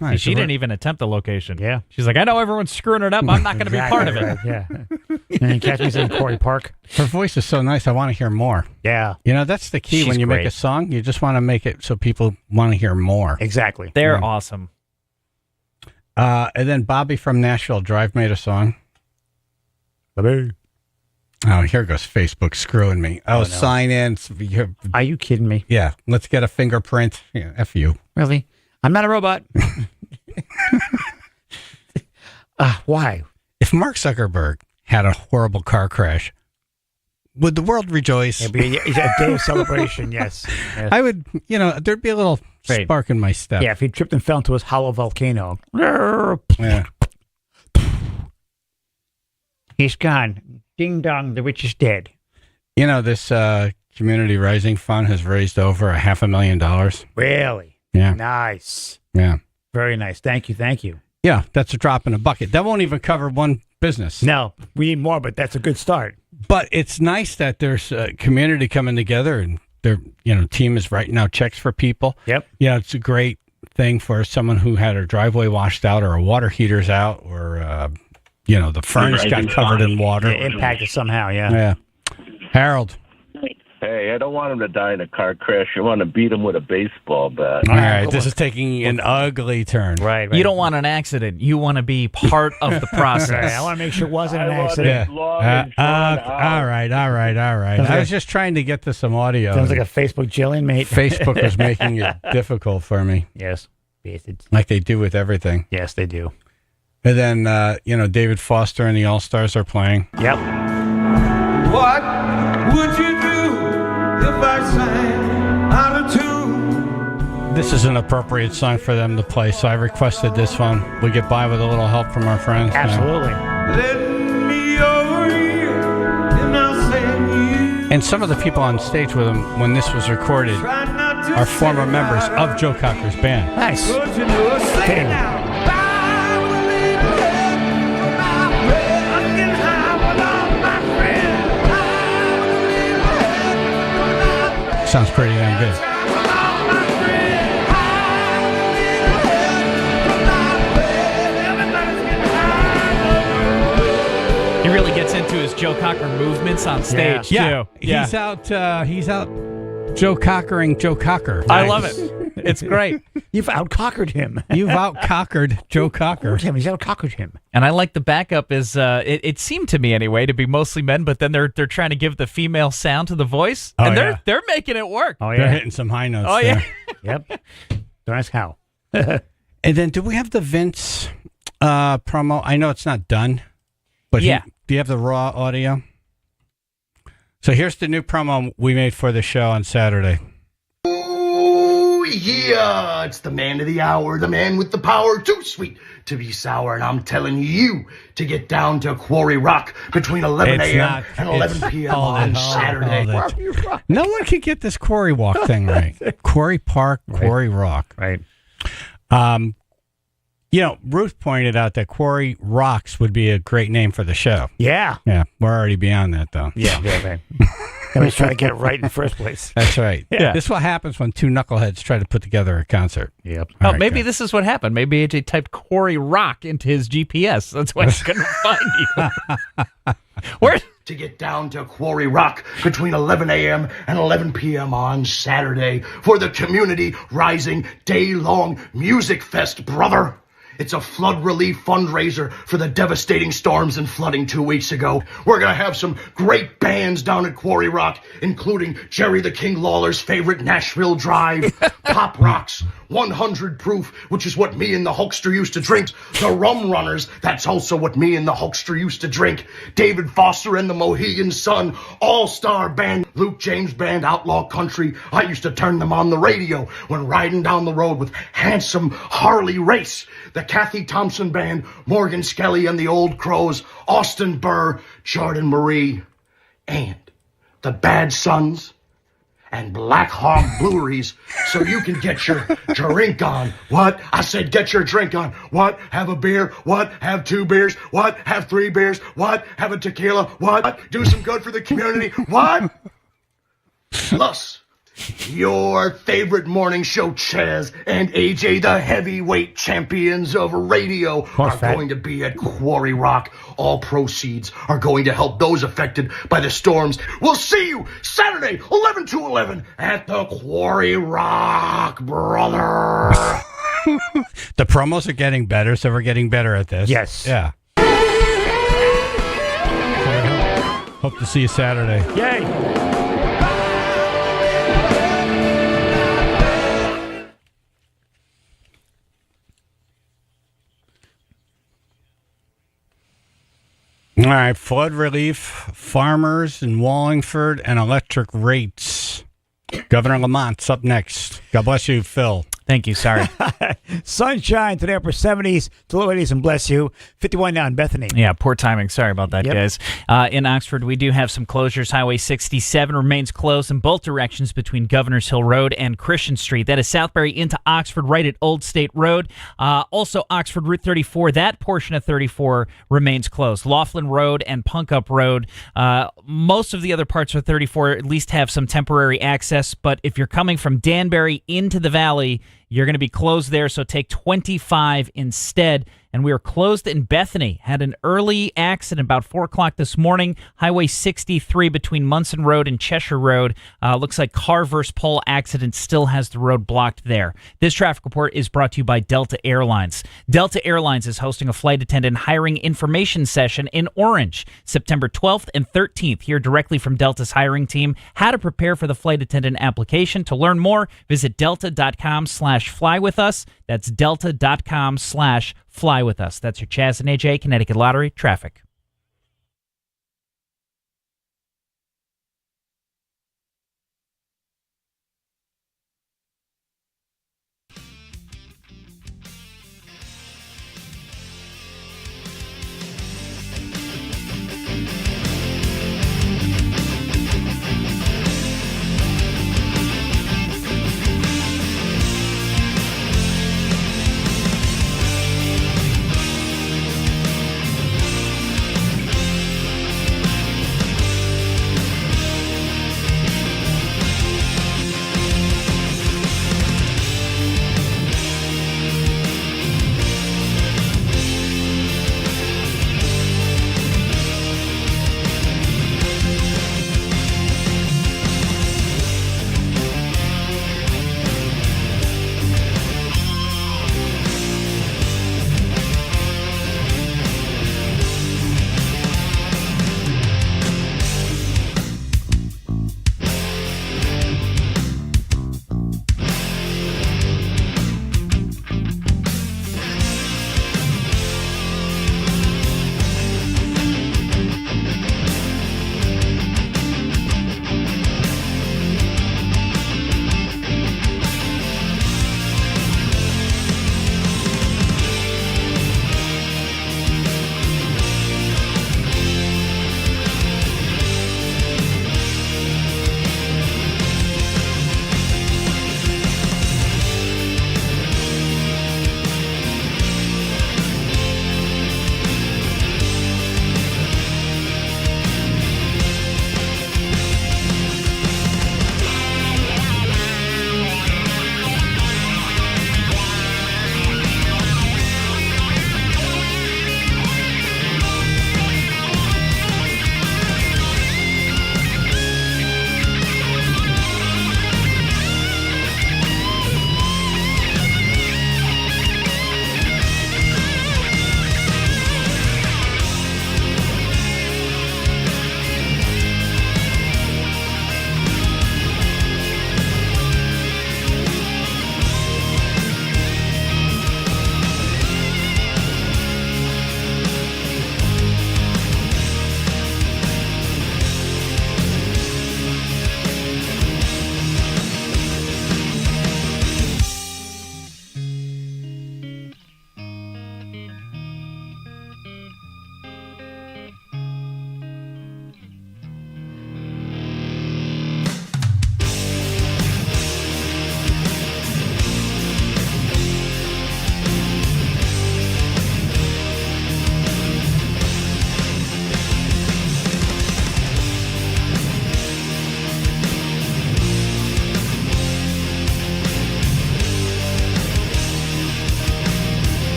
Speaker 1: Nice.
Speaker 4: She didn't even attempt the location.
Speaker 2: Yeah.
Speaker 4: She's like, I know everyone's screwing it up. I'm not going to be part of it.
Speaker 2: Right, yeah. And you catch me in Quarry Park.
Speaker 1: Her voice is so nice. I want to hear more.
Speaker 2: Yeah.
Speaker 1: You know, that's the key
Speaker 2: She's
Speaker 1: when you make
Speaker 2: great.
Speaker 1: a song. You just want to make it so people want to hear more.
Speaker 2: Exactly.
Speaker 4: They're awesome.
Speaker 1: And then Bobby from Nashville Drive made a song.
Speaker 2: Bobby.
Speaker 1: Oh, here goes Facebook screwing me. Oh,
Speaker 2: no.
Speaker 1: sign in.
Speaker 2: Are you kidding me?
Speaker 1: Yeah, let's get a fingerprint. Yeah, F you.
Speaker 2: Really? I'm not a robot. Why?
Speaker 1: If Mark Zuckerberg had a horrible car crash, would the world rejoice?
Speaker 2: It'd be a day of celebration, yes.
Speaker 1: I would, there'd be a little spark in my step.
Speaker 2: Yeah, if he tripped and fell into his hollow volcano.
Speaker 1: Yeah.
Speaker 2: He's gone. Ding dong, the witch is dead.
Speaker 1: You know, this Community Rising Fund has raised over $500,000.
Speaker 2: Really?
Speaker 1: Yeah.
Speaker 2: Nice.
Speaker 1: Yeah.
Speaker 2: Very nice. Thank you.
Speaker 1: Yeah, that's a drop in a bucket. That won't even cover one business.
Speaker 2: No, we need more, but that's a good start.
Speaker 1: But it's nice that there's a community coming together and their team is writing out checks for people.
Speaker 2: Yep.
Speaker 1: Yeah, it's a great thing for someone who had her driveway washed out or a water heater's out or the furnace got covered in water.
Speaker 2: It impacted somehow, yeah.
Speaker 1: Yeah. Harold.
Speaker 14: Hey, I don't want him to die in a car crash. I want to beat him with a baseball bat.
Speaker 1: All right, this is taking an ugly turn.
Speaker 2: Right.
Speaker 4: You don't want an accident. You want to be part of the process.
Speaker 2: Right, I want to make sure it wasn't an
Speaker 14: I want
Speaker 2: accident.
Speaker 14: it long and drawn out.
Speaker 1: All right. I was just trying to get to some audio.
Speaker 2: Sounds like a Facebook jillian, mate.
Speaker 1: Facebook was making it difficult for me.
Speaker 2: Yes.
Speaker 1: Like they do with everything.
Speaker 2: Yes, they do.
Speaker 1: And then, David Foster and the All-Stars are playing.
Speaker 2: Yep.
Speaker 15: What would you do if I sang out of tune?
Speaker 1: This is an appropriate song for them to play, so I requested this one. We get by with a little help from our friends.
Speaker 2: Absolutely.
Speaker 15: Lend me your ear and I'll sing you.
Speaker 1: And some of the people on stage with him when this was recorded are former members of Joe Cocker's band.
Speaker 2: Nice.
Speaker 15: Don't you know, sing it now.
Speaker 1: Sounds pretty damn good.
Speaker 4: He really gets into his Joe Cocker movements on stage, too.
Speaker 1: He's out Joe Cockering Joe Cocker.
Speaker 4: I love it. It's great.
Speaker 2: You've out-cockered him.
Speaker 1: You've out-cockered Joe Cocker.
Speaker 2: He's out-cockered him.
Speaker 4: And I like the backup is, it seemed to me anyway, to be mostly men, but then they're trying to give the female sound to the voice.
Speaker 1: Oh,
Speaker 4: and
Speaker 1: yeah.
Speaker 4: they're making it work.
Speaker 2: Oh,
Speaker 1: They're
Speaker 2: yeah.
Speaker 1: hitting some high notes
Speaker 4: Oh,
Speaker 1: there.
Speaker 4: yeah.
Speaker 2: Yep. Don't ask how.
Speaker 1: And then do we have the Vince promo? I know it's not done, but
Speaker 4: Yeah.
Speaker 1: do you have the raw audio? So here's the new promo we made for the show on Saturday.
Speaker 16: Oh, yeah, it's the man of the hour, the man with the power, too sweet to be sour, and I'm telling you to get down to Quarry Rock between 11 a.m. and 11 p.m. on Saturday.
Speaker 1: No one could get this Quarry Walk thing right. Quarry Park, Quarry Rock.
Speaker 2: Right.
Speaker 1: Ruth pointed out that Quarry Rocks would be a great name for the show.
Speaker 2: Yeah.
Speaker 1: Yeah, we're already beyond that, though.
Speaker 2: Yeah, right. I was trying to get it right in the first place.
Speaker 1: That's right.
Speaker 2: Yeah.
Speaker 1: This is what happens when two knuckleheads try to put together a concert.
Speaker 2: Yep.
Speaker 1: All
Speaker 4: Oh,
Speaker 1: right,
Speaker 4: maybe
Speaker 1: good.
Speaker 4: this is what happened. Maybe AJ typed Quarry Rock into his GPS. That's why he couldn't find you. Where?
Speaker 16: To get down to Quarry Rock between 11 a.m. and 11 p.m. on Saturday for the Community Rising Day-Long Music Fest, brother. It's a flood relief fundraiser for the devastating storms and flooding 2 weeks ago. We're going to have some great bands down at Quarry Rock, including Jerry the King Lawler's favorite Nashville Drive, Pop Rocks, 100 Proof, which is what me and the Hulkster used to drink, the Rum Runners, that's also what me and the Hulkster used to drink, David Foster and the Mohegan Sun, All-Star Band, Luke James Band, Outlaw Country. I used to turn them on the radio when riding down the road with Handsome Harley Race, the Kathy Thompson Band, Morgan Skelly and the Old Crows, Austin Burr, Jordan Marie, and the Bad Sons and Black Hog Breweries, so you can get your drink on. What? I said get your drink on. What? Have a beer. What? Have 2 beers. What? Have 3 beers. What? Have a tequila. What? Do some good for the community. What? Plus, Your favorite morning show, Chaz and AJ, the heavyweight champions of radio, are going to be at Quarry Rock. All proceeds are going to help those affected by the storms. We'll see you Saturday, 11 to 11 at the Quarry Rock, brother.
Speaker 1: The promos are getting better, so we're getting better at this.
Speaker 2: Yes.
Speaker 1: Yeah. Hope to see you Saturday.
Speaker 2: Yay.
Speaker 1: All right, flood relief, farmers in Wallingford, and electric rates. Governor Lamont's up next. God bless you, Phil.
Speaker 4: Thank you. Sorry.
Speaker 2: Sunshine today, upper 70s to low 80s, and bless you. 51 now in Bethany.
Speaker 4: Yeah, poor timing. Sorry about that,
Speaker 2: Yep.
Speaker 4: guys. In Oxford, we do have some closures. Highway 67 remains closed in both directions between Governors Hill Road and Christian Street. That is Southbury into Oxford, right at Old State Road. Also, Oxford Route 34, that portion of 34 remains closed. Laughlin Road and Punk Up Road. Most of the other parts of 34 at least have some temporary access, but if you're coming from Danbury into the valley, you're going to be closed there, so take 25 instead. And we are closed in Bethany. Had an early accident about 4 o'clock this morning. Highway 63 between Munson Road and Cheshire Road. Looks like car versus pole accident still has the road blocked there. This traffic report is brought to you by Delta Airlines. Delta Airlines is hosting a flight attendant hiring information session in Orange, September 12th and 13th. Hear directly from Delta's hiring team how to prepare for the flight attendant application. To learn more, visit delta.com/flywithus. That's delta.com/flywithus. That's your Chaz and AJ Connecticut Lottery traffic.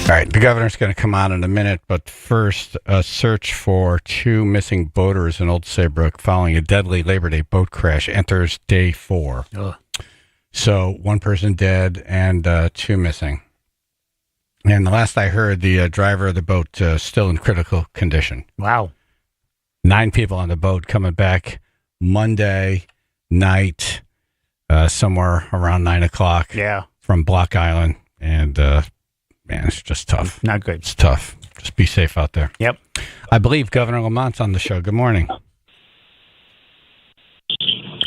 Speaker 1: All right, the governor's going to come on in a minute, but first, a search for 2 missing boaters in Old Saybrook following a deadly Labor Day boat crash enters day 4.
Speaker 2: Ugh.
Speaker 1: So 1 person dead and 2 missing. And the last I heard, the driver of the boat still in critical condition.
Speaker 2: Wow.
Speaker 1: 9 people on the boat coming back Monday night, somewhere around 9 o'clock.
Speaker 2: Yeah.
Speaker 1: From Block Island. And, man, it's just tough.
Speaker 2: Not good.
Speaker 1: It's tough. Just be safe out there.
Speaker 2: Yep.
Speaker 1: I believe Governor Lamont's on the show. Good morning.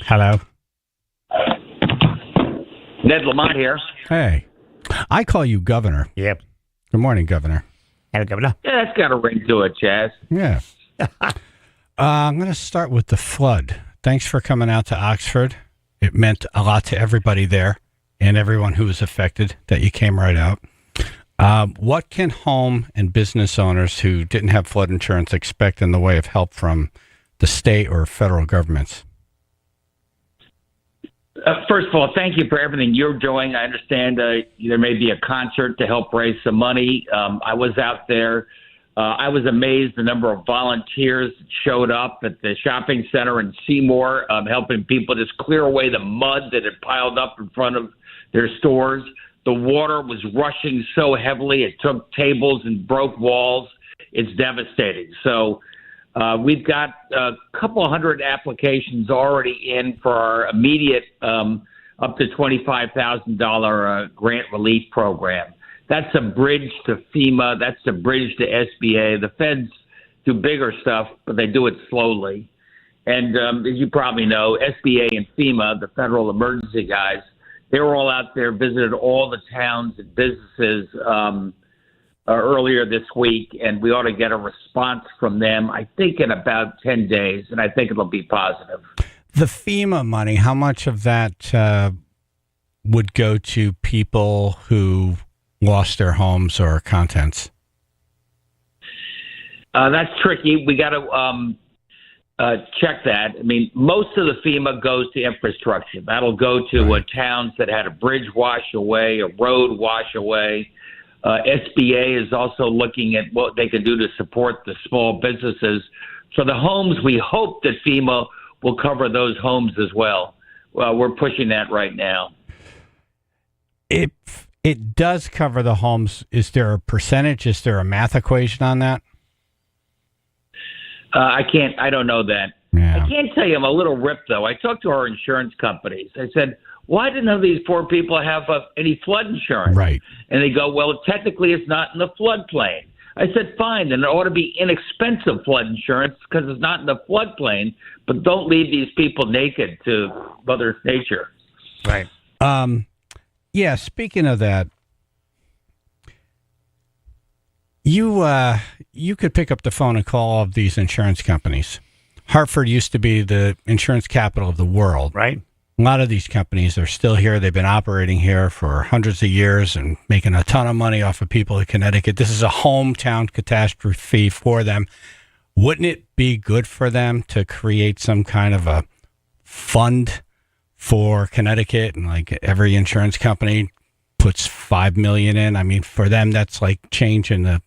Speaker 1: Hello.
Speaker 17: Ned Lamont here.
Speaker 1: Hey. I call you Governor.
Speaker 2: Yep.
Speaker 1: Good morning, Governor.
Speaker 2: Hello, Governor.
Speaker 17: Yeah, that's got a ring to it, Chaz.
Speaker 1: Yeah. I'm going to start with the flood. Thanks for coming out to Oxford. It meant a lot to everybody there and everyone who was affected that you came right out. What can home and business owners who didn't have flood insurance expect in the way of help from the state or federal governments?
Speaker 17: First of all, thank you for everything you're doing. I understand there may be a concert to help raise some money. I was out there. I was amazed the number of volunteers that showed up at the shopping center in Seymour, helping people just clear away the mud that had piled up in front of their stores. The water was rushing so heavily, it took tables and broke walls. It's devastating. So we've got a couple hundred applications already in for our immediate up to $25,000 grant relief program. That's a bridge to FEMA. That's a bridge to SBA. The feds do bigger stuff, but they do it slowly. And as you probably know, SBA and FEMA, the federal emergency guys, they were all out there, visited all the towns and businesses earlier this week, and we ought to get a response from them, I think, in about 10 days, and I think it'll be positive.
Speaker 1: The FEMA money, how much of that would go to people who lost their homes or contents?
Speaker 17: That's tricky. We got to check that. I mean, most of the FEMA goes to infrastructure. That'll go to towns that had a bridge wash away, a road wash away. SBA is also looking at what they can do to support the small businesses. For the homes, we hope that FEMA will cover those homes as well. Well, we're pushing that right now.
Speaker 1: If it does cover the homes, is there a percentage? Is there a math equation on that?
Speaker 17: I don't know that.
Speaker 1: Yeah.
Speaker 17: I can't tell you. I'm a little ripped, though. I talked to our insurance companies. I said, why do none of these poor people have any flood insurance?
Speaker 1: Right.
Speaker 17: And they go, well, technically it's not in the floodplain. I said, fine, then it ought to be inexpensive flood insurance because it's not in the floodplain, but don't leave these people naked to Mother Nature.
Speaker 2: Right.
Speaker 1: Yeah, speaking of that, you could pick up the phone and call all of these insurance companies. Hartford used to be the insurance capital of the world.
Speaker 2: Right.
Speaker 1: A lot of these companies are still here. They've been operating here for hundreds of years and making a ton of money off of people in Connecticut. This is a hometown catastrophe for them. Wouldn't it be good for them to create some kind of a fund for Connecticut, and like every insurance company puts $5 million in? I mean, for them, that's like change in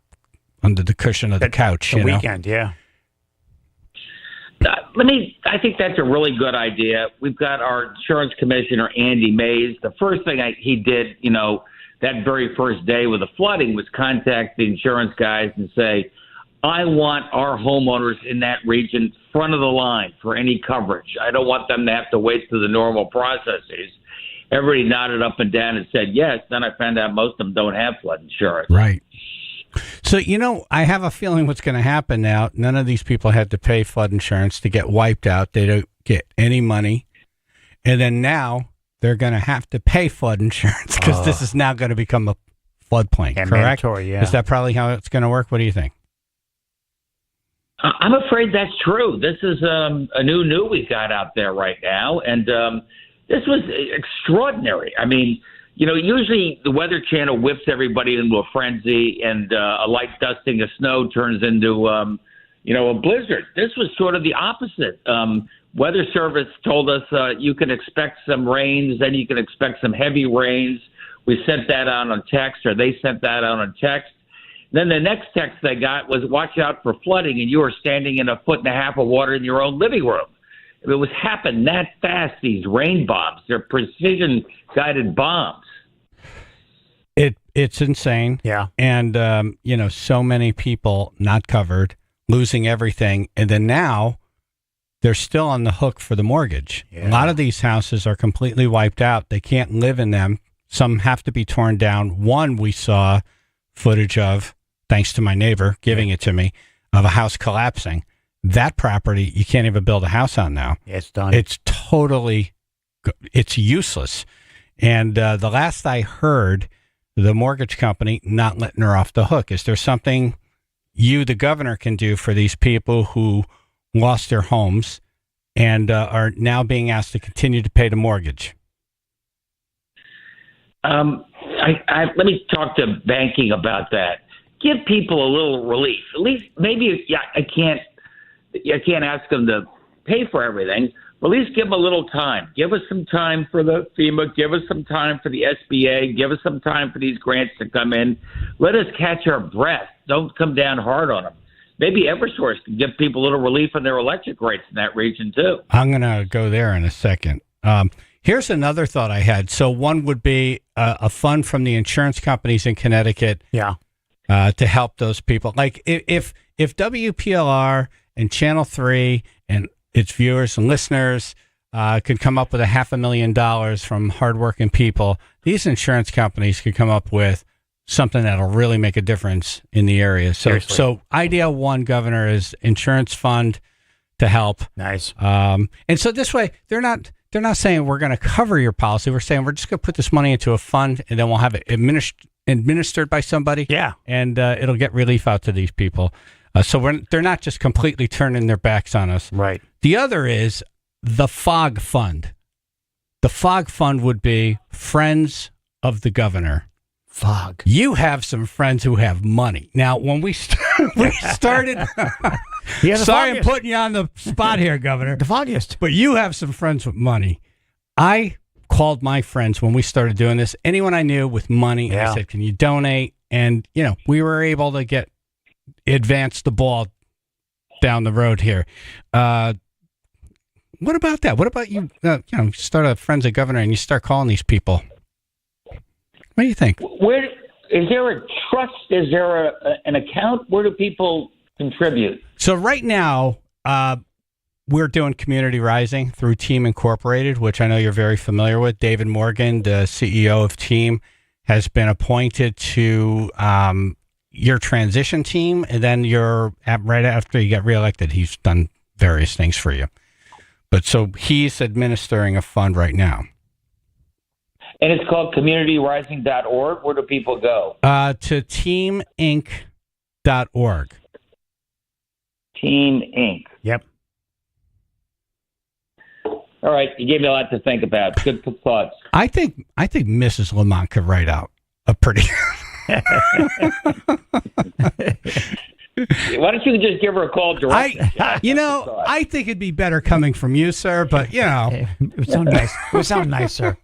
Speaker 1: under the cushion of the couch.
Speaker 2: The weekend, yeah.
Speaker 17: I think that's a really good idea. We've got our insurance commissioner, Andy Mays. The first thing he did, that very first day with the flooding was contact the insurance guys and say, I want our homeowners in that region front of the line for any coverage. I don't want them to have to wait through the normal processes. Everybody nodded up and down and said yes. Then I found out most of them don't have flood insurance.
Speaker 1: Right. So, I have a feeling what's going to happen now. None of these people had to pay flood insurance to get wiped out. They don't get any money. And then now they're going to have to pay flood insurance because this is now going to become a floodplain,
Speaker 2: Yeah,
Speaker 1: correct?
Speaker 2: mandatory, yeah.
Speaker 1: Is that probably how it's going to work? What do you think?
Speaker 17: I'm afraid that's true. This is a new we've got out there right now. And this was extraordinary. I mean, usually the Weather Channel whips everybody into a frenzy, and a light dusting of snow turns into, a blizzard. This was sort of the opposite. Weather Service told us you can expect some rains, then you can expect some heavy rains. We sent that out on text, or they sent that out on text. Then the next text they got was, watch out for flooding, and you were standing in 1.5 feet of water in your own living room. It was happened that fast, these rain bombs. They're precision-guided bombs.
Speaker 1: It's insane.
Speaker 2: Yeah.
Speaker 1: And, so many people not covered, losing everything. And then now they're still on the hook for the mortgage.
Speaker 2: Yeah.
Speaker 1: A lot of these houses are completely wiped out. They can't live in them. Some have to be torn down. One we saw footage of, thanks to my neighbor giving it to me, of a house collapsing. That property, you can't even build a house on now.
Speaker 2: Yeah, it's done.
Speaker 1: It's useless. And the last I heard, the mortgage company not letting her off the hook. Is there something you, the governor, can do for these people who lost their homes and are now being asked to continue to pay the mortgage?
Speaker 17: Let me talk to banking about that. Give people a little relief. At least, maybe I can't ask them to pay for everything, but at least give them a little time. Give us some time for the FEMA. Give us some time for the SBA. Give us some time for these grants to come in. Let us catch our breath. Don't come down hard on them. Maybe Eversource can give people a little relief on their electric rates in that region, too.
Speaker 1: I'm going to go there in a second. Here's another thought I had. So one would be a fund from the insurance companies in Connecticut to help those people. Like if WPLR and Channel 3 and its viewers and listeners could come up with $500,000 from hardworking people, these insurance companies could come up with something that'll really make a difference in the area. So idea one, Governor, is insurance fund to help.
Speaker 2: Nice.
Speaker 1: And so this way, they're not saying we're going to cover your policy. We're saying we're just going to put this money into a fund, and then we'll have it administered by somebody.
Speaker 2: Yeah.
Speaker 1: And it'll get relief out to these people. So they're not just completely turning their backs on us.
Speaker 2: Right.
Speaker 1: The other is the FOG Fund. The FOG Fund would be Friends of the Governor.
Speaker 2: FOG.
Speaker 1: You have some friends who have money. Now, when we started... Sorry, I'm putting you on the spot here, Governor.
Speaker 2: The foggiest.
Speaker 1: But you have some friends with money. I called my friends when we started doing this. Anyone I knew with money, and I said, can you donate? And, we were able to advance the ball down the road here. What about that? What about you? Start a Friends of Governor and you start calling these people. What do you think?
Speaker 17: Where is there a trust? Is there an account? Where do people contribute?
Speaker 1: So right now, we're doing Community Rising through Team Incorporated, which I know you're very familiar with. David Morgan, the CEO of Team, has been appointed to your transition team, and then right after you get reelected, he's done various things for you. But so he's administering a fund right now.
Speaker 17: And it's called communityrising.org. Where do people go?
Speaker 1: To teaminc.org.
Speaker 17: Team Inc.
Speaker 2: Yep.
Speaker 17: All right, you gave me a lot to think about. Good thoughts.
Speaker 1: I think Mrs. Lamont could write out a pretty.
Speaker 17: Why don't you just give her a call directly?
Speaker 1: I think it'd be better coming from you, sir. But
Speaker 2: it would sound nice. It would sound nicer.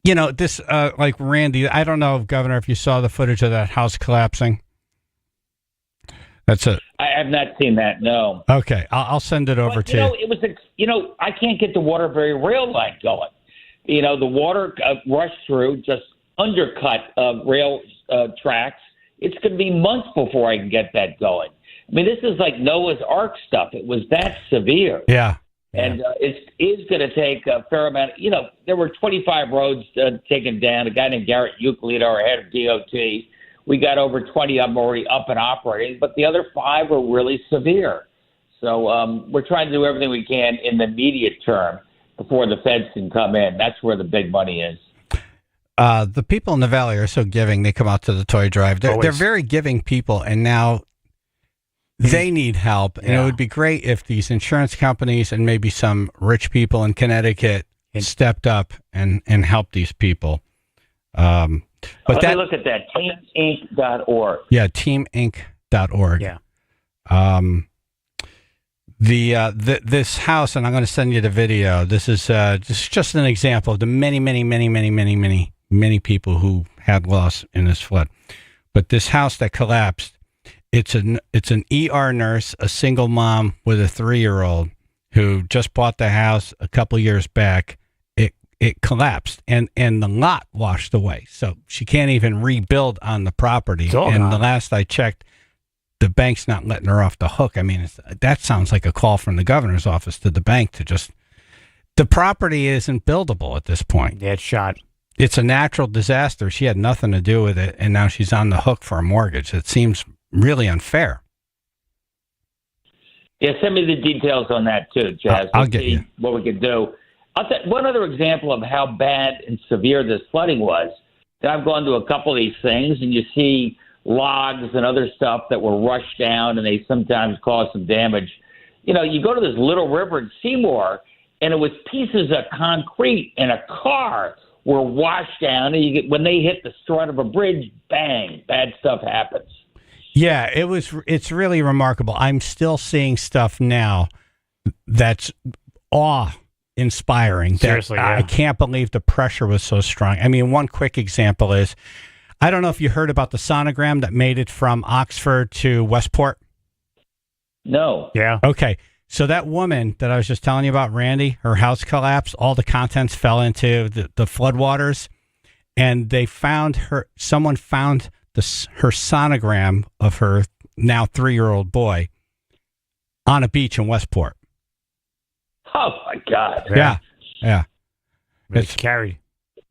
Speaker 1: This like Randy. I don't know, Governor, if you saw the footage of that house collapsing. That's it.
Speaker 17: I have not seen that. No.
Speaker 1: Okay, I'll send it over to you.
Speaker 17: It was. I can't get the Waterbury rail line going. The water rushed through, just undercut rail tracks. It's going to be months before I can get that going. I mean, this is like Noah's Ark stuff. It was that severe.
Speaker 1: Yeah.
Speaker 17: And it is going to take a fair amount. There were 25 roads taken down. A guy named Garrett Euclid, our head of DOT, we got over 20 of them already up and operating, but the other 5 were really severe. So we're trying to do everything we can in the immediate term before the feds can come in. That's where the big money is.
Speaker 1: The people in the Valley are so giving. They come out to the toy drive. They're very giving people, and now they need help. And it would be great if these insurance companies and maybe some rich people in Connecticut stepped up and helped these people.
Speaker 17: Let me look at that. Teaminc.org.
Speaker 1: Yeah, teaminc.org.
Speaker 2: Yeah.
Speaker 1: This house, and I'm going to send you the video. This is just an example of the many people who had loss in this flood. But this house that collapsed, it's an ER nurse, a single mom with a 3-year-old who just bought the house a couple years back. It collapsed and the lot washed away. So she can't even rebuild on the property. And the last I checked, the bank's not letting her off the hook. I mean, that sounds like a call from the governor's office to the bank to just, the property isn't buildable at this point.
Speaker 2: Yeah, it's shot.
Speaker 1: It's a natural disaster. She had nothing to do with it. And now she's on the hook for a mortgage. It seems really unfair.
Speaker 17: Yeah, send me the details on that too, Chaz.
Speaker 1: I'll get you
Speaker 17: what we could do. I'll one other example of how bad and severe this flooding was. I've gone to a couple of these things, and you see logs and other stuff that were rushed down, and they sometimes cause some damage. You know, you go to this little river in Seymour, and it was pieces of concrete and a car were washed down, and when they hit the strut of a bridge, bang, bad stuff happens.
Speaker 1: Yeah, it's really remarkable. I'm still seeing stuff now that's awe-inspiring.
Speaker 2: Seriously, yeah.
Speaker 1: I can't believe the pressure was so strong. I mean, one quick example is, I don't know if you heard about the sonogram that made it from Oxford to Westport.
Speaker 17: No.
Speaker 2: Yeah.
Speaker 1: Okay. So that woman that I was just telling you about, Randy, her house collapsed. All the contents fell into the floodwaters, and they found her. Someone found her sonogram of her now 3-year-old boy on a beach in Westport.
Speaker 17: Oh my God!
Speaker 1: Yeah.
Speaker 2: It's carried.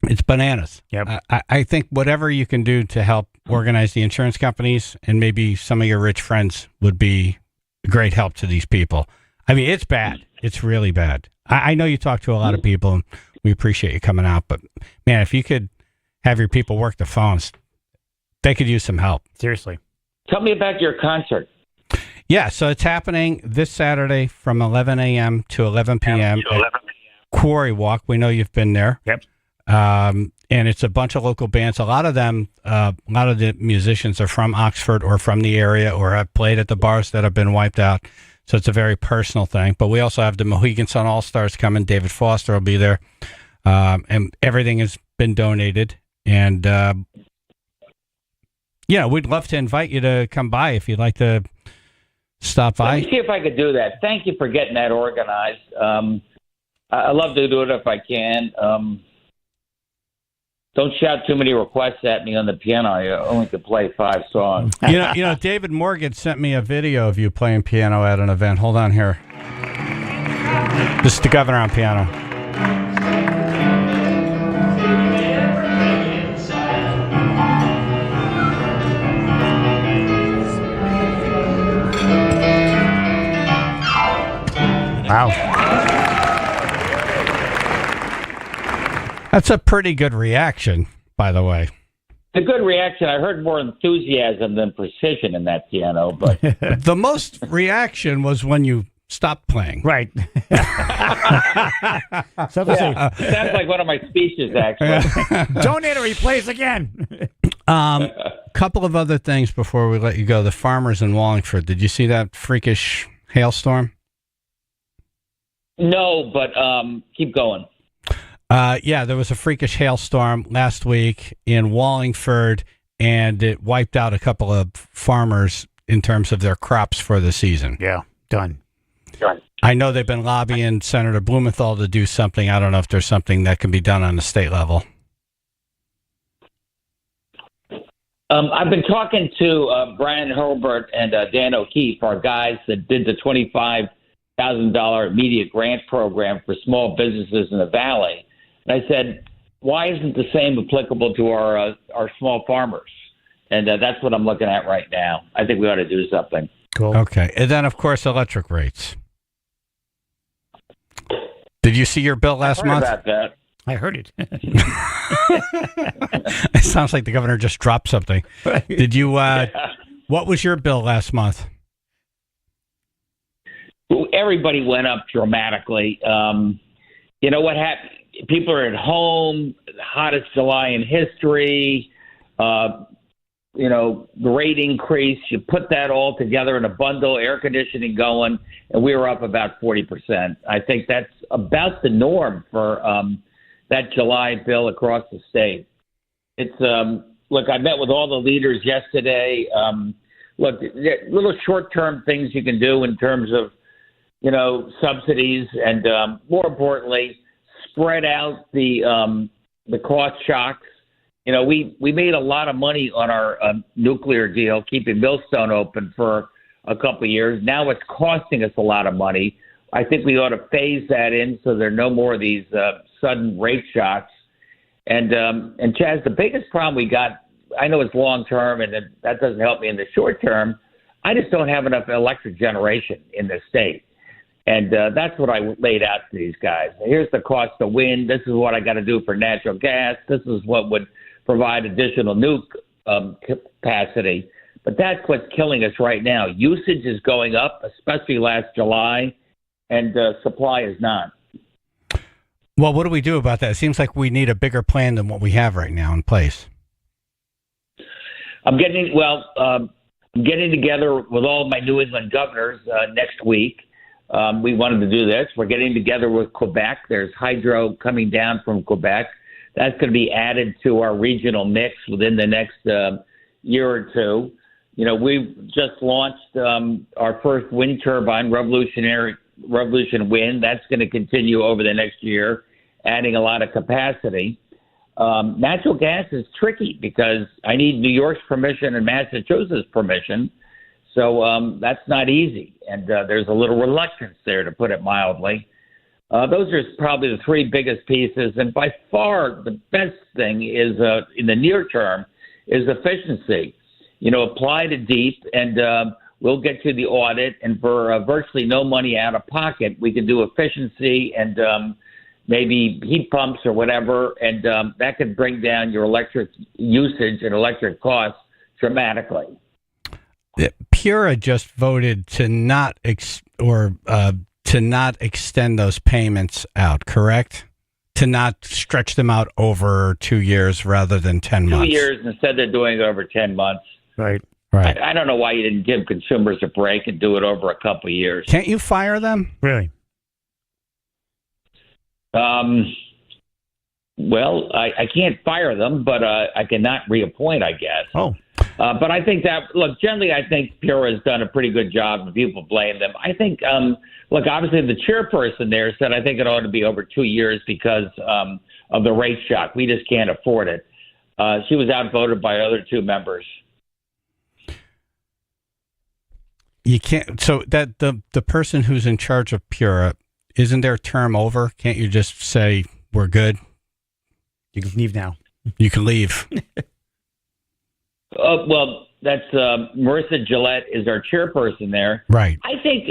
Speaker 1: It's bananas.
Speaker 2: Yep.
Speaker 1: I think whatever you can do to help organize the insurance companies and maybe some of your rich friends would be a great help to these people. I mean, it's bad. It's really bad. I know you talk to a lot of people, and we appreciate you coming out. But, man, if you could have your people work the phones, they could use some help.
Speaker 2: Seriously.
Speaker 17: Tell me about your concert.
Speaker 1: Yeah, so it's happening this Saturday from 11 a.m. to 11 p.m. at Quarry Walk. We know you've been there.
Speaker 2: Yep.
Speaker 1: And it's a bunch of local bands. A lot of them, a lot of the musicians are from Oxford or from the area or have played at the bars that have been wiped out. So it's a very personal thing. But we also have the Mohegan Sun All-Stars coming. David Foster will be there. And everything has been donated. And, yeah, we'd love to invite you to come by if you'd like to stop by.
Speaker 17: Let me see if I could do that. Thank you for getting that organized. I love to do it if I can. Don't shout too many requests at me on the piano. I only could play 5 songs.
Speaker 1: You know, David Morgan sent me a video of you playing piano at an event. Hold on here. This is the governor on piano. Wow. That's a pretty good reaction, by the way.
Speaker 17: A good reaction. I heard more enthusiasm than precision in that piano, but
Speaker 1: the most reaction was when you stopped playing.
Speaker 2: Right.
Speaker 17: Sounds like one of my speeches, actually.
Speaker 2: Donate or replace again.
Speaker 1: Couple of other things before we let you go. The farmers in Wallingford. Did you see that freakish hailstorm?
Speaker 17: No, but keep going.
Speaker 1: Yeah, there was a freakish hailstorm last week in Wallingford, and it wiped out a couple of farmers in terms of their crops for the season.
Speaker 2: Yeah, done.
Speaker 1: I know they've been lobbying Senator Blumenthal to do something. I don't know if there's something that can be done on the state level.
Speaker 17: I've been talking to Brian Hurlbert and Dan O'Keefe, our guys that did the $25,000 immediate grant program for small businesses in the Valley. And I said, why isn't the same applicable to our small farmers? And that's what I'm looking at right now. I think we ought to do something.
Speaker 2: Cool.
Speaker 1: Okay. And then, of course, electric rates. Did you see your bill last month?
Speaker 17: About that.
Speaker 2: I heard it.
Speaker 1: It sounds like the governor just dropped something. Did you? What was your bill last month?
Speaker 17: Everybody went up dramatically. You know what happened? People are at home, the hottest July in history, the rate increase. You put that all together in a bundle, air conditioning going, and we were up about 40%. I think that's about the norm for that July bill across the state. It's look, I met with all the leaders yesterday. Look, there are little short-term things you can do in terms of, subsidies, and more importantly, spread out the cost shocks. We made a lot of money on our nuclear deal, keeping Millstone open for a couple of years. Now it's costing us a lot of money. I think we ought to phase that in so there are no more of these sudden rate shocks. And Chaz, the biggest problem we got, I know it's long term, and that doesn't help me in the short term. I just don't have enough electric generation in this state. And that's what I laid out to these guys. Here's the cost of wind. This is what I got to do for natural gas. This is what would provide additional nuke capacity. But that's what's killing us right now. Usage is going up, especially last July, and supply is not.
Speaker 1: Well, what do we do about that? It seems like we need a bigger plan than what we have right now in place.
Speaker 17: I'm getting together with all of my New England governors next week. We wanted to do this. We're getting together with Quebec. There's hydro coming down from Quebec. That's going to be added to our regional mix within the next year or two. We've just launched our first wind turbine, Revolution Wind. That's going to continue over the next year, adding a lot of capacity. Natural gas is tricky because I need New York's permission and Massachusetts' permission. So that's not easy. And there's a little reluctance there, to put it mildly. Those are probably the three biggest pieces. And by far, the best thing is, in the near term, is efficiency. Apply to DEEP, and we'll get to the audit. And for virtually no money out of pocket, we can do efficiency and maybe heat pumps or whatever. And that could bring down your electric usage and electric costs dramatically.
Speaker 1: Pura just voted to not extend those payments out, correct? To not stretch them out over 2 years rather than 10 months.
Speaker 17: 2 years instead they're doing it over 10 months.
Speaker 2: Right.
Speaker 17: I don't know why you didn't give consumers a break and do it over a couple of years.
Speaker 1: Can't you fire them?
Speaker 2: Really?
Speaker 17: Well, I can't fire them, but I cannot reappoint, I guess.
Speaker 2: Oh.
Speaker 17: But I think generally, I think Pura has done a pretty good job, and people blame them. I think, obviously the chairperson there said I think it ought to be over 2 years because of the rate shock. We just can't afford it. She was outvoted by other two members.
Speaker 1: You can't. So that the person who's in charge of Pura, isn't their term over? Can't you just say we're good?
Speaker 2: You can leave now.
Speaker 1: You can leave.
Speaker 17: Well, that's Marissa Gillette is our chairperson there.
Speaker 1: Right.
Speaker 17: I think,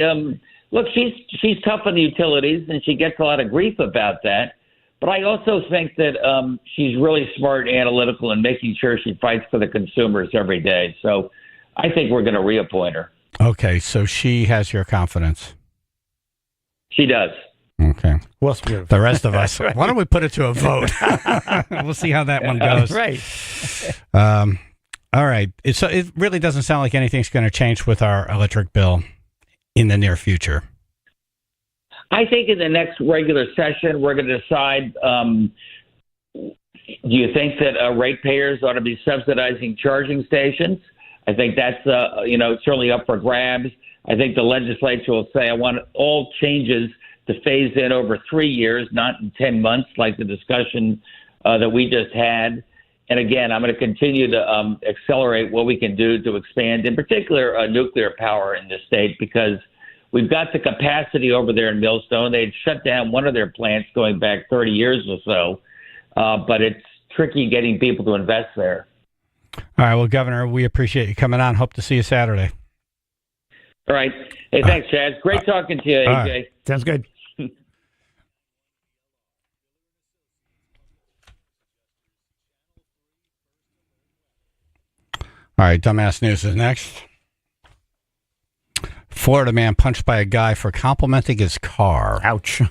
Speaker 17: she's tough on the utilities, and she gets a lot of grief about that. But I also think that she's really smart and analytical in making sure she fights for the consumers every day. So I think we're going to reappoint her.
Speaker 1: Okay, so she has your confidence.
Speaker 17: She does.
Speaker 1: Okay.
Speaker 2: Who else? The
Speaker 1: rest of us. Right. Why don't we put it to a vote? We'll see how that one goes.
Speaker 2: Right.
Speaker 1: All right. So it really doesn't sound like anything's going to change with our electric bill in the near future.
Speaker 17: I think in the next regular session, we're going to decide, do you think that ratepayers ought to be subsidizing charging stations? I think that's, certainly up for grabs. I think the legislature will say, I want all changes to phase in over 3 years, not in 10 months, like the discussion that we just had. And again, I'm going to continue to accelerate what we can do to expand, in particular, nuclear power in this state, because we've got the capacity over there in Millstone. They had shut down one of their plants going back 30 years or so, but it's tricky getting people to invest there.
Speaker 1: All right. Well, Governor, we appreciate you coming on. Hope to see you Saturday.
Speaker 17: All right. Hey, thanks, Chaz. Great talking to you, AJ.
Speaker 2: Right. Sounds good.
Speaker 1: All right, Dumbass News is next. Florida man punched by a guy for complimenting his car.
Speaker 2: Ouch.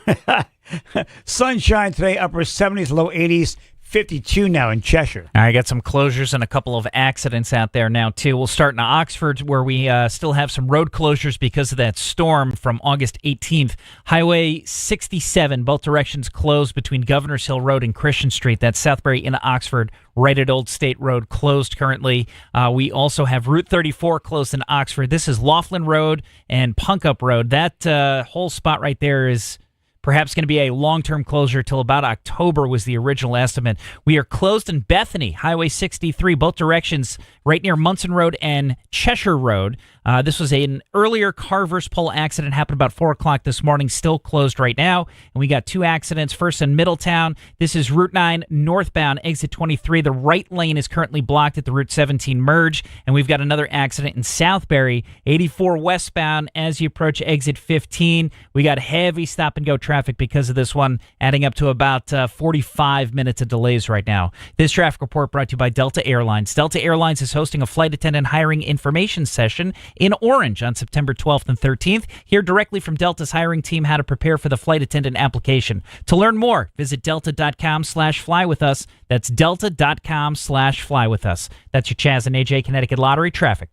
Speaker 2: Sunshine today, upper 70s, low 80s. 52 now in Cheshire.
Speaker 4: I got some closures and a couple of accidents out there now, too. We'll start in Oxford, where we still have some road closures because of that storm from August 18th. Highway 67, both directions closed between Governors Hill Road and Christian Street. That's Southbury into Oxford, right at Old State Road, closed currently. We also have Route 34 closed in Oxford. This is Laughlin Road and Punkup Road. That whole spot right there is perhaps going to be a long-term closure till about October was the original estimate. We are closed in Bethany, Highway 63, both directions, right near Munson Road and Cheshire Road. This was an earlier car versus pole accident, happened about 4 o'clock this morning, still closed right now. And we got 2 accidents, first in Middletown. This is Route 9 northbound, exit 23. The right lane is currently blocked at the Route 17 merge. And we've got another accident in Southbury, 84 westbound as you approach exit 15. We got heavy stop-and-go traffic because of this one, adding up to about 45 minutes of delays right now. This traffic report brought to you by Delta Airlines. Delta Airlines is hosting a flight attendant hiring information session in Orange on September 12th and 13th. Hear directly from Delta's hiring team how to prepare for the flight attendant application. To learn more, visit delta.com/flywithus. That's delta.com/flywithus. That's your Chaz and AJ Connecticut Lottery traffic.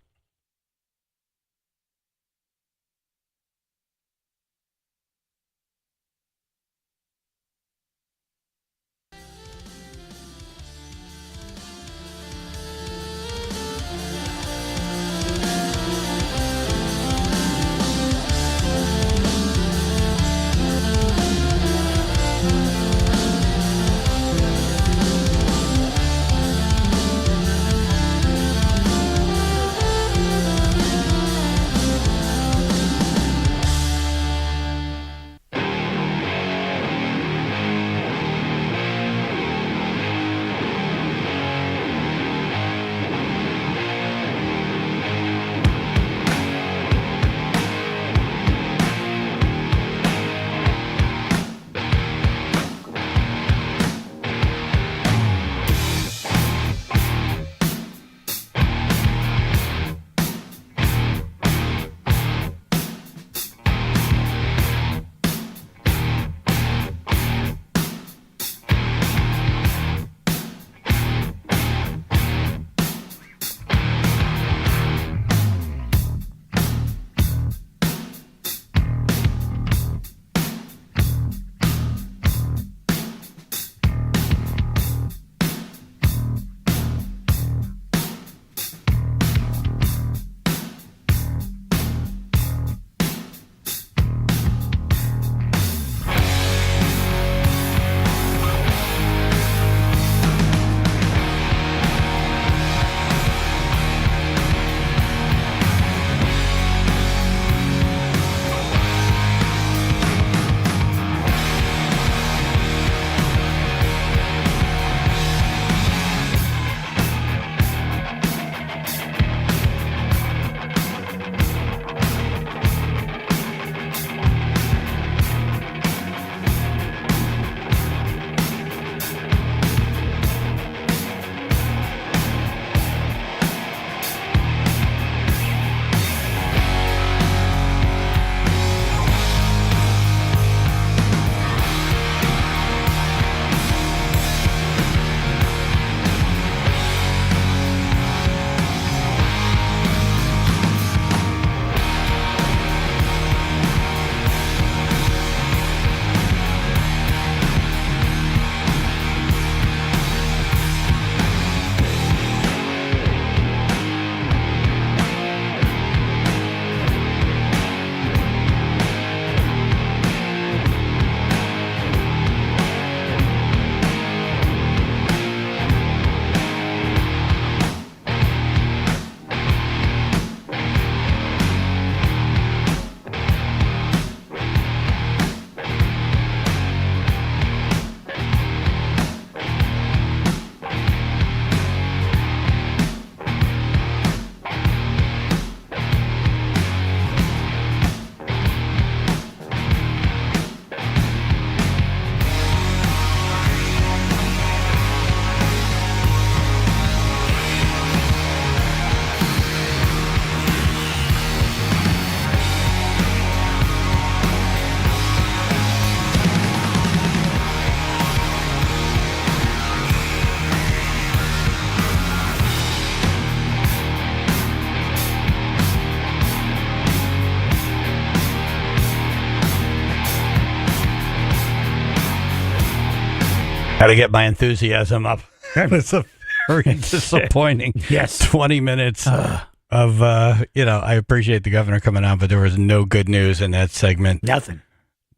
Speaker 1: How to get my enthusiasm up. It's a very disappointing 20 minutes of, I appreciate the governor coming on, but there was no good news in that segment.
Speaker 2: Nothing.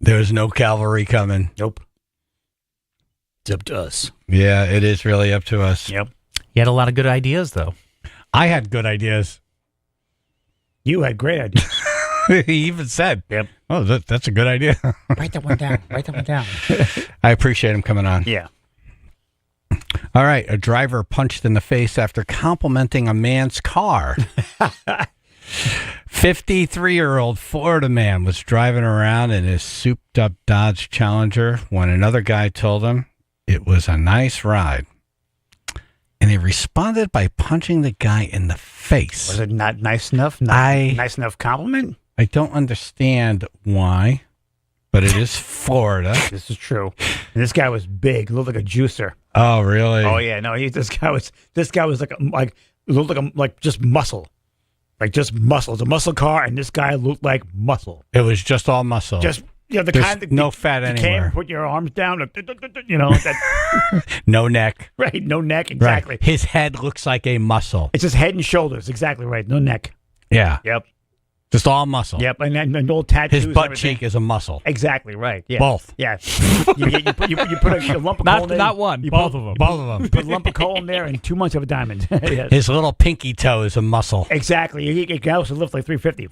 Speaker 1: There was no cavalry coming.
Speaker 2: Nope. It's up to us.
Speaker 1: Yeah, it is really up to us.
Speaker 2: Yep.
Speaker 4: You had a lot of good ideas, though.
Speaker 1: I had good ideas.
Speaker 2: You had great ideas.
Speaker 1: He even said,
Speaker 2: "Yep,
Speaker 1: oh, that's a good idea."
Speaker 2: Write that one down. Write that one down.
Speaker 1: I appreciate him coming on.
Speaker 2: Yeah.
Speaker 1: All right. A driver punched in the face after complimenting a man's car. 53-year-old Florida man was driving around in his souped-up Dodge Challenger when another guy told him it was a nice ride. And he responded by punching the guy in the face.
Speaker 2: Was it not nice enough? Nice enough compliment?
Speaker 1: I don't understand why, but it is Florida.
Speaker 2: This is true. And this guy was big. Looked like a juicer.
Speaker 1: Oh, really?
Speaker 2: Oh yeah. No, this guy was like just muscle. Like just muscle. It's a muscle car, and this guy looked like muscle.
Speaker 1: It was just all muscle.
Speaker 2: Just the
Speaker 1: There's
Speaker 2: kind that
Speaker 1: no fat
Speaker 2: you
Speaker 1: anywhere.
Speaker 2: can't put your arms down. That
Speaker 1: No neck.
Speaker 2: right. No neck. Exactly.
Speaker 1: Right. His head looks like a muscle.
Speaker 2: It's just head and shoulders. Exactly right. No neck.
Speaker 1: Yeah.
Speaker 2: Yep.
Speaker 1: Just all muscle.
Speaker 2: Yep. And old tattoos.
Speaker 1: His butt
Speaker 2: and everything.
Speaker 1: cheek is a muscle.
Speaker 2: Exactly right. Yeah.
Speaker 1: Both.
Speaker 2: Yeah. You put a lump of coal in there.
Speaker 4: Not one. Both of them.
Speaker 1: Both of them.
Speaker 2: Put a lump of coal in there, and 2 months of a diamond. Yes.
Speaker 1: His little pinky toe is a muscle.
Speaker 2: Exactly. He can also lift like 350.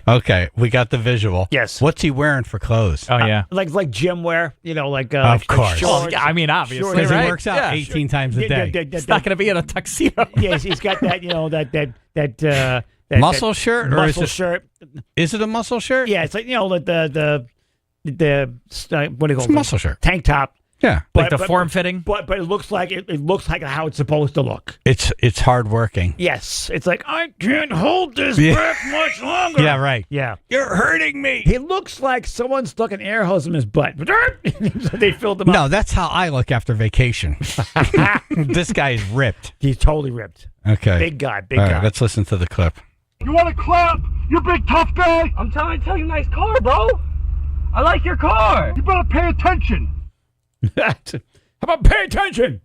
Speaker 1: Okay, we got the visual.
Speaker 2: Yes.
Speaker 1: What's he wearing for clothes?
Speaker 4: Oh, yeah.
Speaker 2: Like gym wear, like
Speaker 1: Of course.
Speaker 2: shorts.
Speaker 4: I mean, obviously,
Speaker 2: Shorts.
Speaker 1: Because
Speaker 4: right?
Speaker 1: he works out 18 times a day.
Speaker 4: It's not going to be in a tuxedo.
Speaker 2: Yes, he's got that, that
Speaker 1: Muscle shirt? Or
Speaker 2: muscle
Speaker 1: is it,
Speaker 2: shirt.
Speaker 1: is it a muscle shirt?
Speaker 2: Yeah, it's like the what do you call
Speaker 1: It's
Speaker 2: it?
Speaker 1: a muscle shirt.
Speaker 2: Tank top.
Speaker 1: Yeah.
Speaker 4: Like the form fitting?
Speaker 2: But it looks like it looks like how it's supposed to look.
Speaker 1: It's hard working.
Speaker 2: Yes, it's like I can't hold this
Speaker 1: Yeah.
Speaker 2: back much longer.
Speaker 1: Yeah, right.
Speaker 2: Yeah,
Speaker 1: You're hurting me.
Speaker 2: he looks like someone stuck an air hose in his butt. They filled him up.
Speaker 1: No, that's how I look after vacation. This guy is ripped.
Speaker 2: He's totally ripped.
Speaker 1: Okay.
Speaker 2: Big guy.
Speaker 1: All right,
Speaker 2: Guy.
Speaker 1: let's listen to the clip.
Speaker 15: You want to clap? You big tough guy?
Speaker 18: I'm trying to tell you, nice car, bro. I like your car.
Speaker 15: You better pay attention.
Speaker 2: How about pay attention?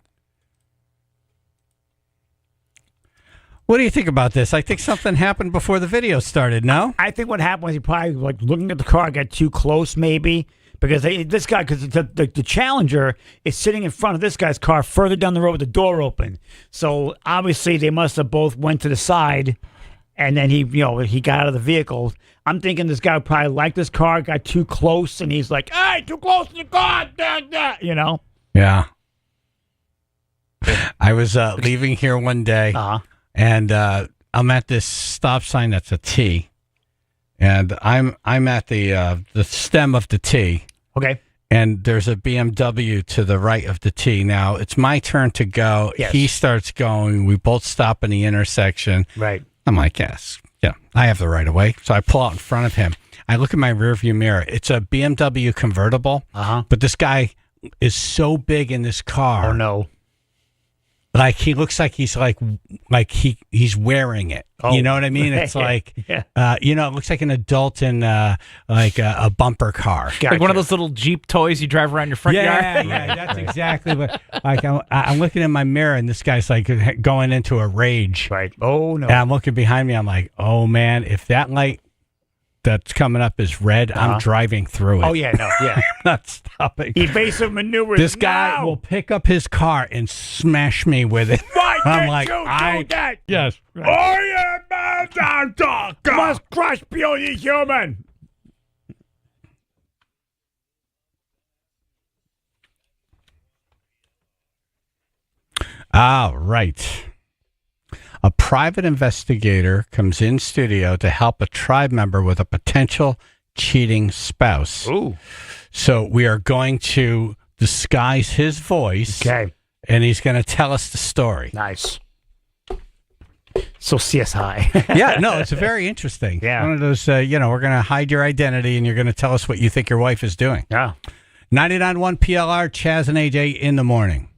Speaker 1: What do you think about this? I think something happened before the video started, no?
Speaker 2: I think what happened was he probably looking at the car, got too close, maybe. Because the Challenger is sitting in front of this guy's car further down the road with the door open. So obviously they must have both went to the side, and then he got out of the vehicle. I'm thinking this guy probably liked this car, got too close, and he's like, "Hey, too close to the car!"
Speaker 1: Yeah. I was leaving here one day, and I'm at this stop sign that's a T, and I'm at the stem of the T.
Speaker 2: Okay.
Speaker 1: And there's a BMW to the right of the T. Now, it's my turn to go.
Speaker 2: Yes.
Speaker 1: He starts going. We both stop in the intersection.
Speaker 2: Right.
Speaker 1: I'm like, yes, yeah, I have the right of way. So I pull out in front of him. I look in my rearview mirror. It's a BMW convertible. But this guy is so big in this car.
Speaker 2: Oh, no.
Speaker 1: Like, he looks like he's he's wearing it.
Speaker 2: Oh.
Speaker 1: You know what I mean? It's like,
Speaker 2: Yeah.
Speaker 1: it looks like an adult in like a bumper car.
Speaker 2: Gotcha.
Speaker 4: Like one of those little Jeep toys you drive around your front yard?
Speaker 1: Yeah, that's exactly what. Like, I'm looking in my mirror, and this guy's like going into a rage.
Speaker 2: Right. Oh, no.
Speaker 1: And I'm looking behind me. I'm like, oh, man, if that light that's coming up is red, I'm driving through it.
Speaker 2: Oh, yeah, no, yeah.
Speaker 1: I'm not stopping.
Speaker 2: Evasive maneuvers.
Speaker 1: This guy will pick up his car and smash me with it.
Speaker 2: Why
Speaker 1: I'm
Speaker 2: did
Speaker 1: like,
Speaker 2: you do that?
Speaker 1: Yes.
Speaker 2: Right.
Speaker 15: I am a
Speaker 2: Must crush beauty human.
Speaker 1: All right. A private investigator comes in studio to help a tribe member with a potential cheating spouse.
Speaker 2: Ooh.
Speaker 1: So we are going to disguise his voice.
Speaker 2: Okay.
Speaker 1: And he's going to tell us the story.
Speaker 2: Nice. So CSI.
Speaker 1: Yeah, no, it's very interesting.
Speaker 2: Yeah.
Speaker 1: One of those, we're going to hide your identity and you're going to tell us what you think your wife is doing.
Speaker 2: Yeah.
Speaker 1: 99.1 PLR, Chaz and AJ in the morning.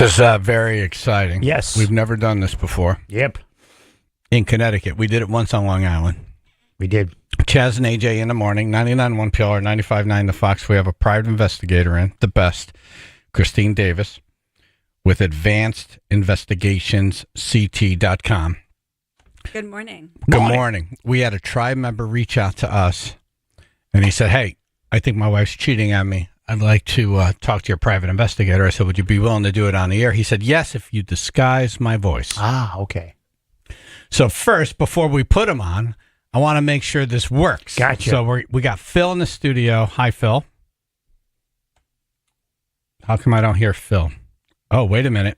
Speaker 1: This is very exciting.
Speaker 2: Yes.
Speaker 1: We've never done this before.
Speaker 2: Yep.
Speaker 1: In Connecticut. We did it once on Long Island.
Speaker 2: We did.
Speaker 1: Chaz and AJ in the morning, 99.1 PLR, 95.9 The Fox. We have a private investigator in, the best, Christine Davis, with advancedinvestigationsct.com.
Speaker 19: Good morning.
Speaker 1: Good morning. We had a tribe member reach out to us, and he said, hey, I think my wife's cheating on me. I'd like to talk to your private investigator. I said, would you be willing to do it on the air? He said, yes, if you disguise my voice.
Speaker 2: Ah, okay.
Speaker 1: So first, before we put him on, I want to make sure this works.
Speaker 2: Gotcha.
Speaker 1: So we got Phil in the studio. Hi, Phil. How come I don't hear Phil? Oh, wait a minute.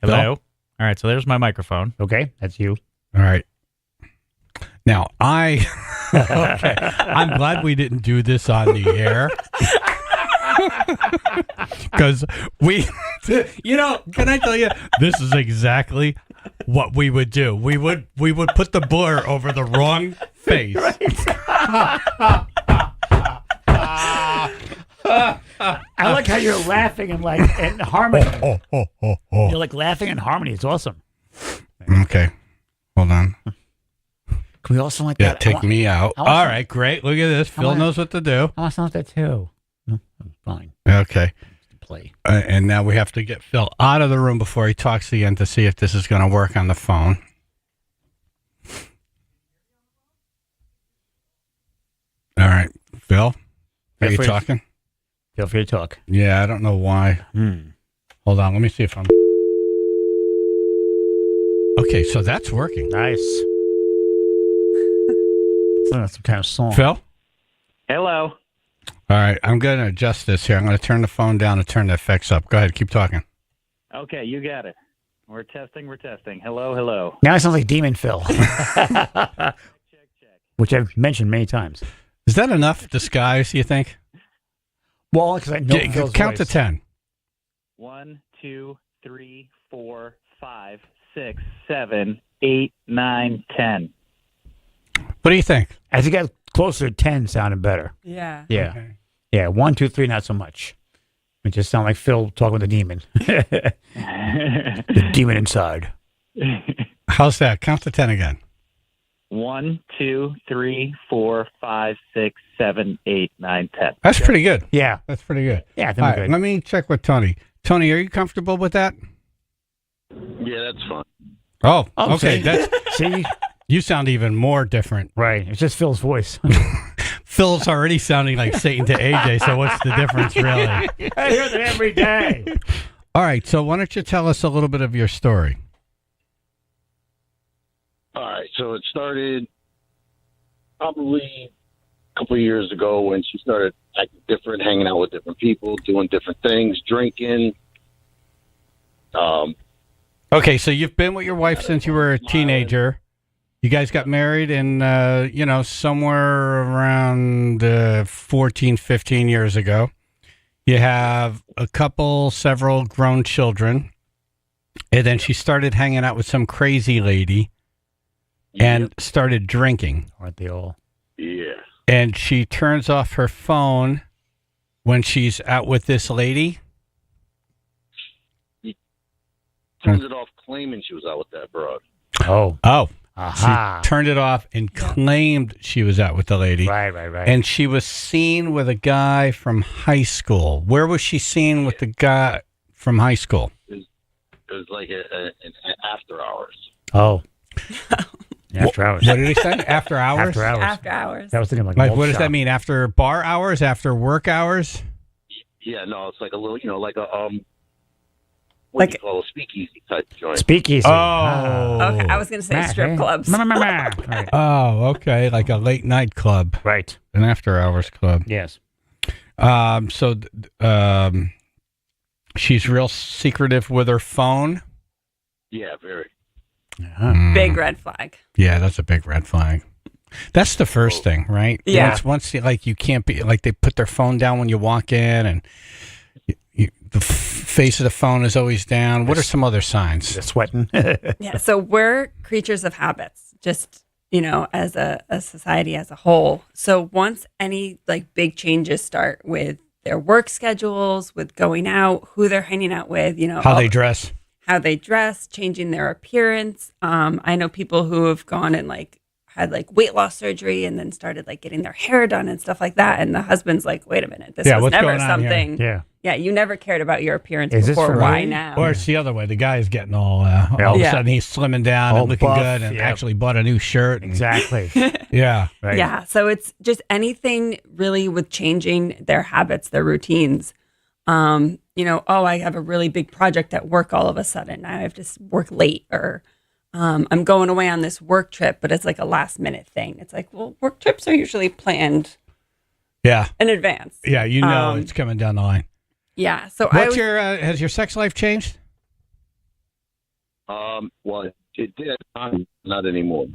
Speaker 4: Hello.
Speaker 1: Phil?
Speaker 4: All right, so there's my microphone.
Speaker 2: Okay, that's you.
Speaker 1: All right. Now, okay. I'm glad we didn't do this on the air. Because can I tell you, this is exactly what we would do. We would put the blur over the wrong face.
Speaker 2: I like how you're laughing in harmony. You're like laughing in harmony. It's awesome.
Speaker 1: Okay. Hold on.
Speaker 2: Can we also like
Speaker 1: Yeah,
Speaker 2: that?
Speaker 1: take me out. All right, great. Look at this. Phil knows what to do.
Speaker 2: I want something like that too. No, I'm fine.
Speaker 1: Okay.
Speaker 2: Play.
Speaker 1: And now we have to get Phil out of the room before he talks again to see if this is going to work on the phone. All right, Phil, are you talking?
Speaker 2: Feel free to talk.
Speaker 1: Yeah, I don't know why. Hold on, let me see if I'm... Okay, so that's working.
Speaker 2: Nice. Some kind of song.
Speaker 1: Phil?
Speaker 17: Hello.
Speaker 1: All right, I'm going to adjust this here. I'm going to turn the phone down and turn the effects up. Go ahead, keep talking.
Speaker 17: Okay, you got it. We're testing. Hello.
Speaker 2: Now it sounds like Demon Phil. Which I've mentioned many times.
Speaker 1: Is that enough disguise, you think?
Speaker 2: Well, because I know Phil's
Speaker 1: count
Speaker 2: voice.
Speaker 1: to 10.
Speaker 17: 1, 2, 3, 4, 5, 6, 7, 8, 9, 10.
Speaker 1: What do you think?
Speaker 2: As it got closer to 10, sounded better.
Speaker 19: Yeah.
Speaker 2: Yeah.
Speaker 1: Okay.
Speaker 2: Yeah, 1, 2, 3, not so much. It just sounded like Phil talking with the demon. The demon inside.
Speaker 1: How's that? Count to 10 again.
Speaker 17: 1, 2, 3, 4, 5, 6, 7, 8, 9, 10.
Speaker 1: That's pretty good.
Speaker 2: Yeah.
Speaker 1: That's pretty good.
Speaker 2: Yeah, I think
Speaker 1: All
Speaker 2: we're
Speaker 1: right,
Speaker 2: good.
Speaker 1: let me check with Tony. Tony, are you comfortable with that?
Speaker 14: Yeah, that's fine.
Speaker 1: Oh,
Speaker 2: Oh,
Speaker 1: okay.
Speaker 2: see? See?
Speaker 1: You sound even more different.
Speaker 2: Right. It's just Phil's voice.
Speaker 1: Phil's already sounding like Satan to AJ, so what's the difference, really?
Speaker 2: I hear that every day.
Speaker 1: All right, so why don't you tell us a little bit of your story?
Speaker 14: All right, so it started probably a couple of years ago when she started acting different, hanging out with different people, doing different things, drinking.
Speaker 1: Okay, so you've been with your wife since you were a teenager. You guys got married in, somewhere around 14, 15 years ago. You have several grown children. And then she started hanging out with some crazy lady and started drinking.
Speaker 2: Aren't they all?
Speaker 14: Yeah.
Speaker 1: And she turns off her phone when she's out with this lady.
Speaker 14: Turned it off claiming she was out with that broad.
Speaker 1: Oh.
Speaker 2: Aha.
Speaker 1: She turned it off and claimed she was out with the lady.
Speaker 2: Right.
Speaker 1: And she was seen with a guy from high school. Where was she seen with the guy from high school?
Speaker 14: It was like an after hours.
Speaker 2: Oh. After hours.
Speaker 1: What did he say? After hours?
Speaker 2: After hours.
Speaker 19: After hours.
Speaker 2: That was thinking like
Speaker 1: What does that mean? After bar hours? After work hours?
Speaker 14: Yeah, no, it's like a little, like a what
Speaker 19: Like-
Speaker 14: do you call a speakeasy type joint.
Speaker 2: Speakeasy.
Speaker 1: Oh.
Speaker 19: Okay, I was going to say strip clubs.
Speaker 2: Right.
Speaker 1: Oh, okay. Like a late night club.
Speaker 2: Right.
Speaker 1: An after hours club.
Speaker 2: Yes.
Speaker 1: She's real secretive with her phone.
Speaker 14: Yeah, very.
Speaker 19: Big red flag.
Speaker 1: Yeah, that's a big red flag. That's the first thing, right?
Speaker 19: Yeah.
Speaker 1: Once you can't be like they put their phone down when you walk in, and the face of the phone is always down. What are some other signs?
Speaker 2: They're sweating.
Speaker 19: Yeah, so we're creatures of habits, just, as a society as a whole. So once any like big changes start with their work schedules, with going out, who they're hanging out with,
Speaker 1: How they dress.
Speaker 19: changing their appearance. I know people who have gone and had weight loss surgery and then started getting their hair done and stuff like that. And the husband's like, wait a minute, this was
Speaker 1: what's
Speaker 19: never
Speaker 1: going on here?
Speaker 19: something.
Speaker 2: Yeah.
Speaker 19: You never cared about your appearance
Speaker 2: Is this
Speaker 19: before.
Speaker 2: for
Speaker 19: Why
Speaker 2: me?
Speaker 19: now?
Speaker 1: Or it's the other way. The guy is getting all of a sudden he's slimming down
Speaker 2: All
Speaker 1: and looking
Speaker 2: buff,
Speaker 1: good and
Speaker 2: yeah.
Speaker 1: actually bought a new shirt. And,
Speaker 2: Exactly.
Speaker 1: yeah.
Speaker 2: Right.
Speaker 19: Yeah. So it's just anything really with changing their habits, their routines. I have a really big project at work all of a sudden. Now I have to work late, or I'm going away on this work trip, but it's a last minute thing. It's well, work trips are usually planned
Speaker 1: Yeah.
Speaker 19: in advance.
Speaker 1: Yeah, it's coming down the line.
Speaker 19: Yeah. So
Speaker 1: has your sex life changed?
Speaker 14: Well, it did at the time, not anymore.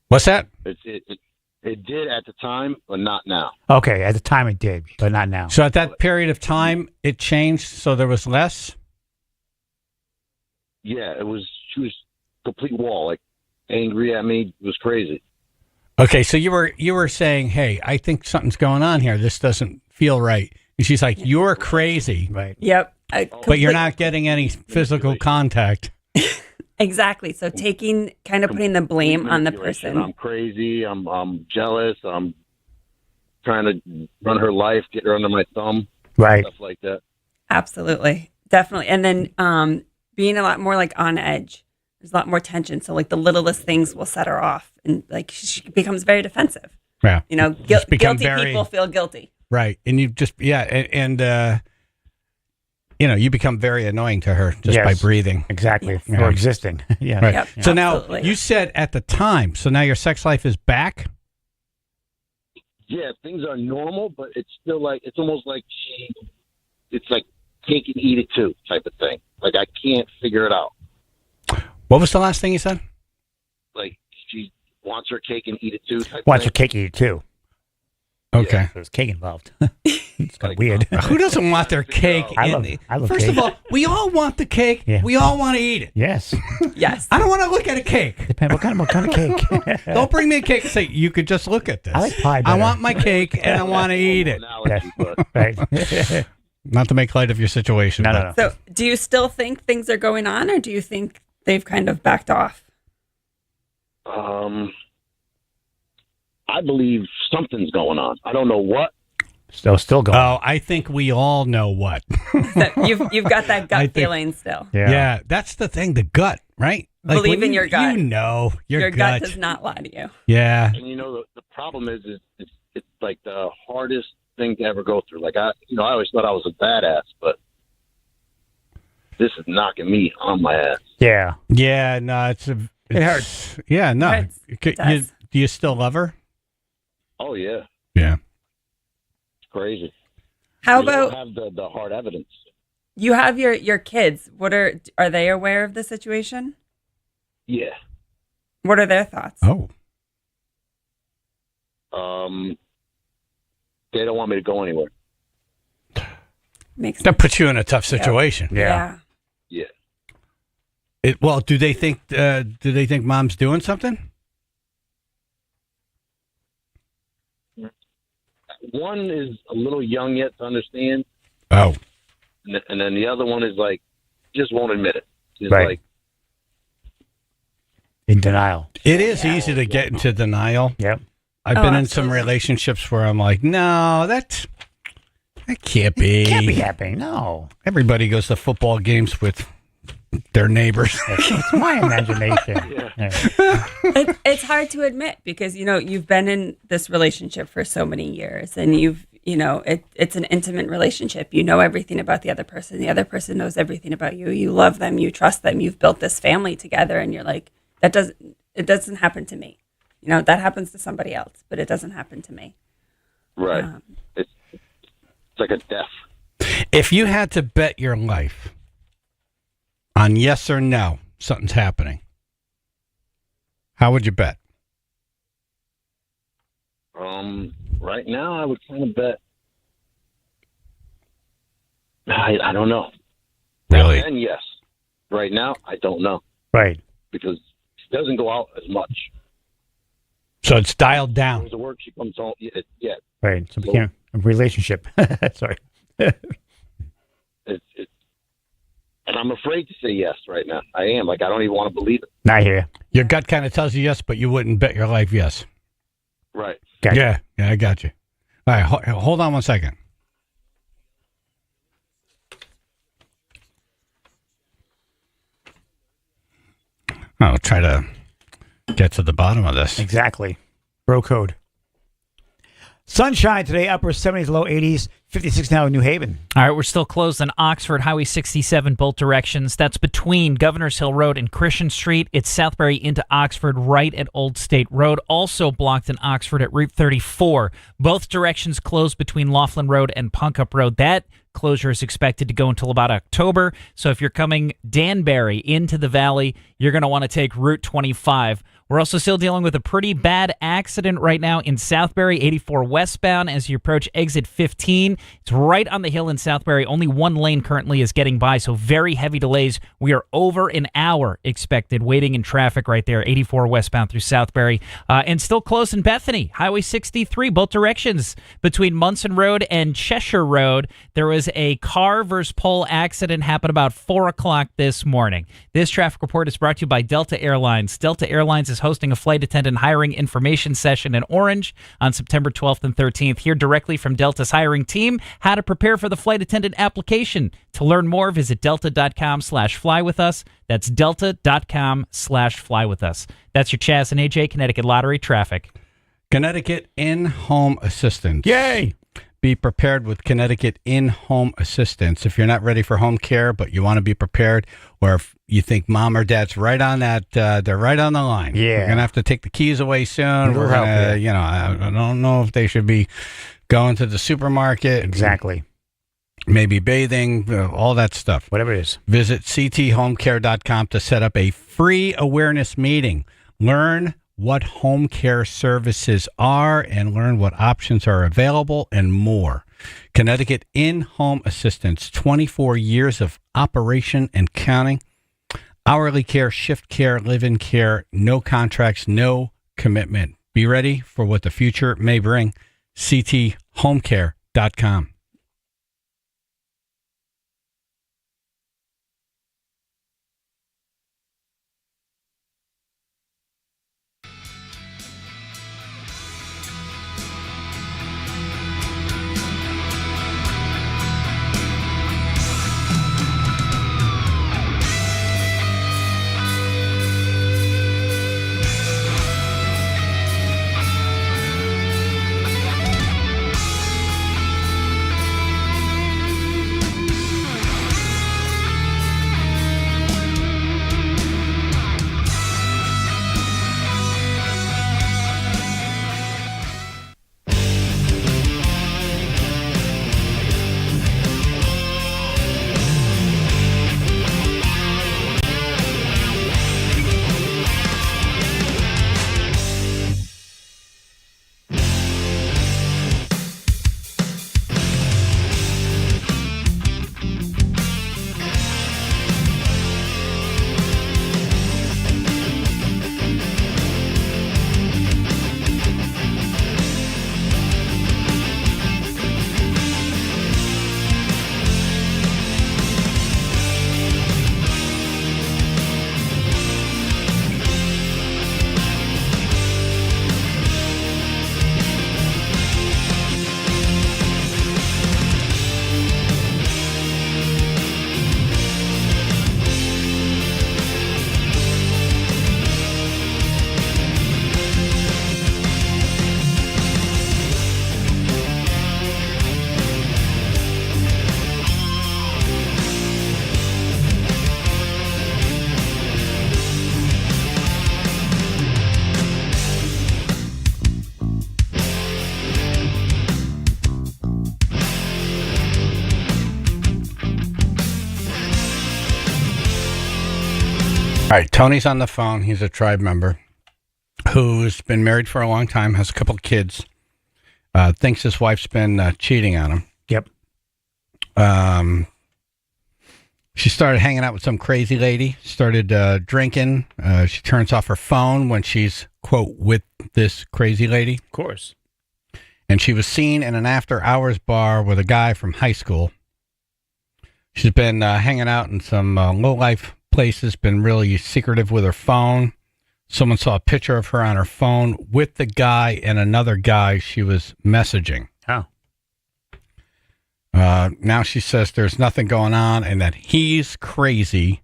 Speaker 1: What's that?
Speaker 14: It did at the time, but not now.
Speaker 2: Okay, at the time it did, but not now.
Speaker 1: So at that period of time, it changed, so there was less?
Speaker 14: Yeah, she was complete wall, angry at me. It was crazy.
Speaker 1: Okay, so you were saying, hey, I think something's going on here. This doesn't feel right. And she's like, you're crazy.
Speaker 2: Right.
Speaker 19: Yep.
Speaker 1: But you're not getting any physical contact.
Speaker 19: Exactly. So putting the blame on the person.
Speaker 14: I'm crazy. I'm jealous. I'm trying to run her life, get her under my thumb.
Speaker 2: Right.
Speaker 14: Stuff like that.
Speaker 19: Absolutely. Definitely. And then being a lot more on edge. There's a lot more tension. So the littlest things will set her off, and she becomes very defensive.
Speaker 1: Yeah.
Speaker 19: Guilty people feel guilty.
Speaker 1: Right. And you just, you become very annoying to her just by breathing.
Speaker 2: Exactly.
Speaker 19: Yes.
Speaker 2: Or existing. Yeah.
Speaker 1: Right.
Speaker 19: Yep,
Speaker 1: So
Speaker 19: absolutely.
Speaker 1: now you said at the time, so now your sex life is back?
Speaker 14: Yeah, things are normal, but it's still it's almost like it's like cake and eat it too type of thing. I can't figure it out.
Speaker 1: What was the last thing you said?
Speaker 14: She wants her cake and eat it too type
Speaker 2: Wants
Speaker 14: of
Speaker 2: your cake, eat it too.
Speaker 1: Okay.
Speaker 2: There's cake involved. It's kind of weird.
Speaker 1: Who doesn't want their cake?
Speaker 2: I love
Speaker 1: First
Speaker 2: cake.
Speaker 1: of all, we all want the cake.
Speaker 2: Yeah.
Speaker 1: We all want to eat it.
Speaker 2: Yes.
Speaker 19: Yes.
Speaker 1: I don't want to look at a cake.
Speaker 2: Depends what kind of cake.
Speaker 1: Don't bring me a cake and say, you could just look at this.
Speaker 2: I like pie
Speaker 1: I
Speaker 2: better.
Speaker 1: want my cake and I want to eat it.
Speaker 14: analogy, but
Speaker 2: Right.
Speaker 1: Not to make light of your situation.
Speaker 2: No,
Speaker 1: but
Speaker 2: no, no.
Speaker 19: So do you still think things are going on, or do you think they've kind of backed off?
Speaker 14: I believe something's going on. I don't know what.
Speaker 2: Still going.
Speaker 1: Oh, I think we all know what.
Speaker 19: You've got that
Speaker 1: I
Speaker 19: gut
Speaker 1: think-
Speaker 19: feeling still.
Speaker 1: Yeah, that's the thing, the gut, right?
Speaker 19: Believe
Speaker 1: when
Speaker 19: in your gut.
Speaker 1: You know your
Speaker 19: gut does not lie to you.
Speaker 1: Yeah.
Speaker 14: And the problem is it's the hardest thing to ever go through. I always thought I was a badass, but this is knocking me on my ass.
Speaker 2: Yeah.
Speaker 1: Yeah, no, it
Speaker 2: hurts.
Speaker 1: Yeah, no.
Speaker 19: It hurts.
Speaker 1: Do you still love her?
Speaker 14: Oh yeah,
Speaker 1: Yeah.
Speaker 14: it's crazy.
Speaker 19: How
Speaker 14: We don't
Speaker 19: about
Speaker 14: have the hard evidence?
Speaker 19: you have your kids? What are they aware of the situation?
Speaker 14: Yeah.
Speaker 19: What are their thoughts?
Speaker 1: Oh.
Speaker 14: They don't want me to go anywhere.
Speaker 19: Makes
Speaker 1: That puts you in a tough situation.
Speaker 19: Yeah.
Speaker 14: Yeah.
Speaker 1: Well, do they think mom's doing something?
Speaker 14: One is a little young yet to understand,
Speaker 1: Oh.
Speaker 14: and then the other one is just won't admit it. She's
Speaker 2: Right. In denial.
Speaker 1: It is easy to get into denial.
Speaker 2: Yep.
Speaker 1: I've been in some relationships where I'm like, no, that can't be.
Speaker 2: Can't be happening. No.
Speaker 1: Everybody goes to football games with their neighbors.
Speaker 2: It's my imagination. Yeah.
Speaker 19: It's hard to admit because you've been in this relationship for so many years, and it's an intimate relationship. You know everything about the other person. The other person knows everything about you. You love them. You trust them. You've built this family together, and you're like, it doesn't happen to me. That happens to somebody else, but it doesn't happen to me.
Speaker 14: Right. It's like a death.
Speaker 1: If you had to bet your life on yes or no, something's happening, how would you bet?
Speaker 14: Right now, I would kind of bet. I don't know.
Speaker 1: Really?
Speaker 14: And yes. Right now, I don't know
Speaker 2: Right.
Speaker 14: because she doesn't go out as much.
Speaker 1: So it's dialed
Speaker 14: She
Speaker 1: down.
Speaker 14: goes to work. She comes home. Yeah.
Speaker 2: Right. So
Speaker 14: So
Speaker 2: relationship. Sorry.
Speaker 14: It's, and I'm afraid to say yes right now. I am. Like, I don't even want to believe it.
Speaker 2: I hear you.
Speaker 1: Your gut kind of tells you yes, but you wouldn't bet your life yes.
Speaker 14: Right.
Speaker 1: Yeah, I got you. All right, hold on 1 second. I'll try to get to the bottom of this.
Speaker 2: Exactly. Bro code. Sunshine today, upper 70s, low 80s, 56 now in New Haven.
Speaker 4: All right, we're still closed on Oxford, Highway 67, both directions. That's between Governors Hill Road and Christian Street. It's Southbury into Oxford, right at Old State Road. Also blocked in Oxford at Route 34. Both directions closed between Laughlin Road and Punkup Road. That closure is expected to go until about October. So if you're coming Danbury into the valley, you're going to want to take Route 25. We're also still dealing with a pretty bad accident right now in Southbury, 84 westbound as you approach exit 15. It's right on the hill in Southbury. Only one lane currently is getting by, so very heavy delays. We are over an hour expected waiting in traffic right there, 84 westbound through Southbury. And still close in Bethany, Highway 63, both directions between Munson Road and Cheshire Road. There was a car versus pole accident happened about 4 o'clock this morning. This traffic report is brought to you by Delta Airlines. Delta Airlines is hosting a flight attendant hiring information session in Orange on September 12th and 13th. Hear directly from Delta's hiring team how to prepare for the flight attendant application. To learn more, visit delta.com/flywithus. That's delta.com/flywithus. That's your Chaz and AJ Connecticut Lottery traffic.
Speaker 1: Connecticut in-home assistance.
Speaker 2: Yay!
Speaker 1: Be prepared with Connecticut in-home assistance. If you're not ready for home care, but you want to be prepared, or if you think mom or dad's right on that, they're right on the line.
Speaker 2: Yeah.
Speaker 1: We're going to have to take the keys away soon. We're
Speaker 2: help
Speaker 1: gonna, I don't know if they should be going to the supermarket.
Speaker 2: Exactly.
Speaker 1: Maybe bathing, all that stuff.
Speaker 2: Whatever it is.
Speaker 1: Visit cthomecare.com to set up a free awareness meeting. Learn what home care services are and learn what options are available and more. Connecticut in-home assistance, 24 years of operation and counting. Hourly care, shift care, live-in care, no contracts, no commitment. Be ready for what the future may bring. cthomecare.com. All right, Tony's on the phone. He's a tribe member who's been married for a long time, has a couple of kids, thinks his wife's been cheating on him.
Speaker 2: Yep.
Speaker 1: She started hanging out with some crazy lady, started drinking. She turns off her phone when she's, quote, with this crazy lady.
Speaker 2: Of course.
Speaker 1: And she was seen in an after-hours bar with a guy from high school. She's been hanging out in some low-life places, been really secretive with her phone. Someone saw a picture of her on her phone with the guy and another guy she was messaging.
Speaker 2: Oh.
Speaker 1: Now she says there's nothing going on and that he's crazy.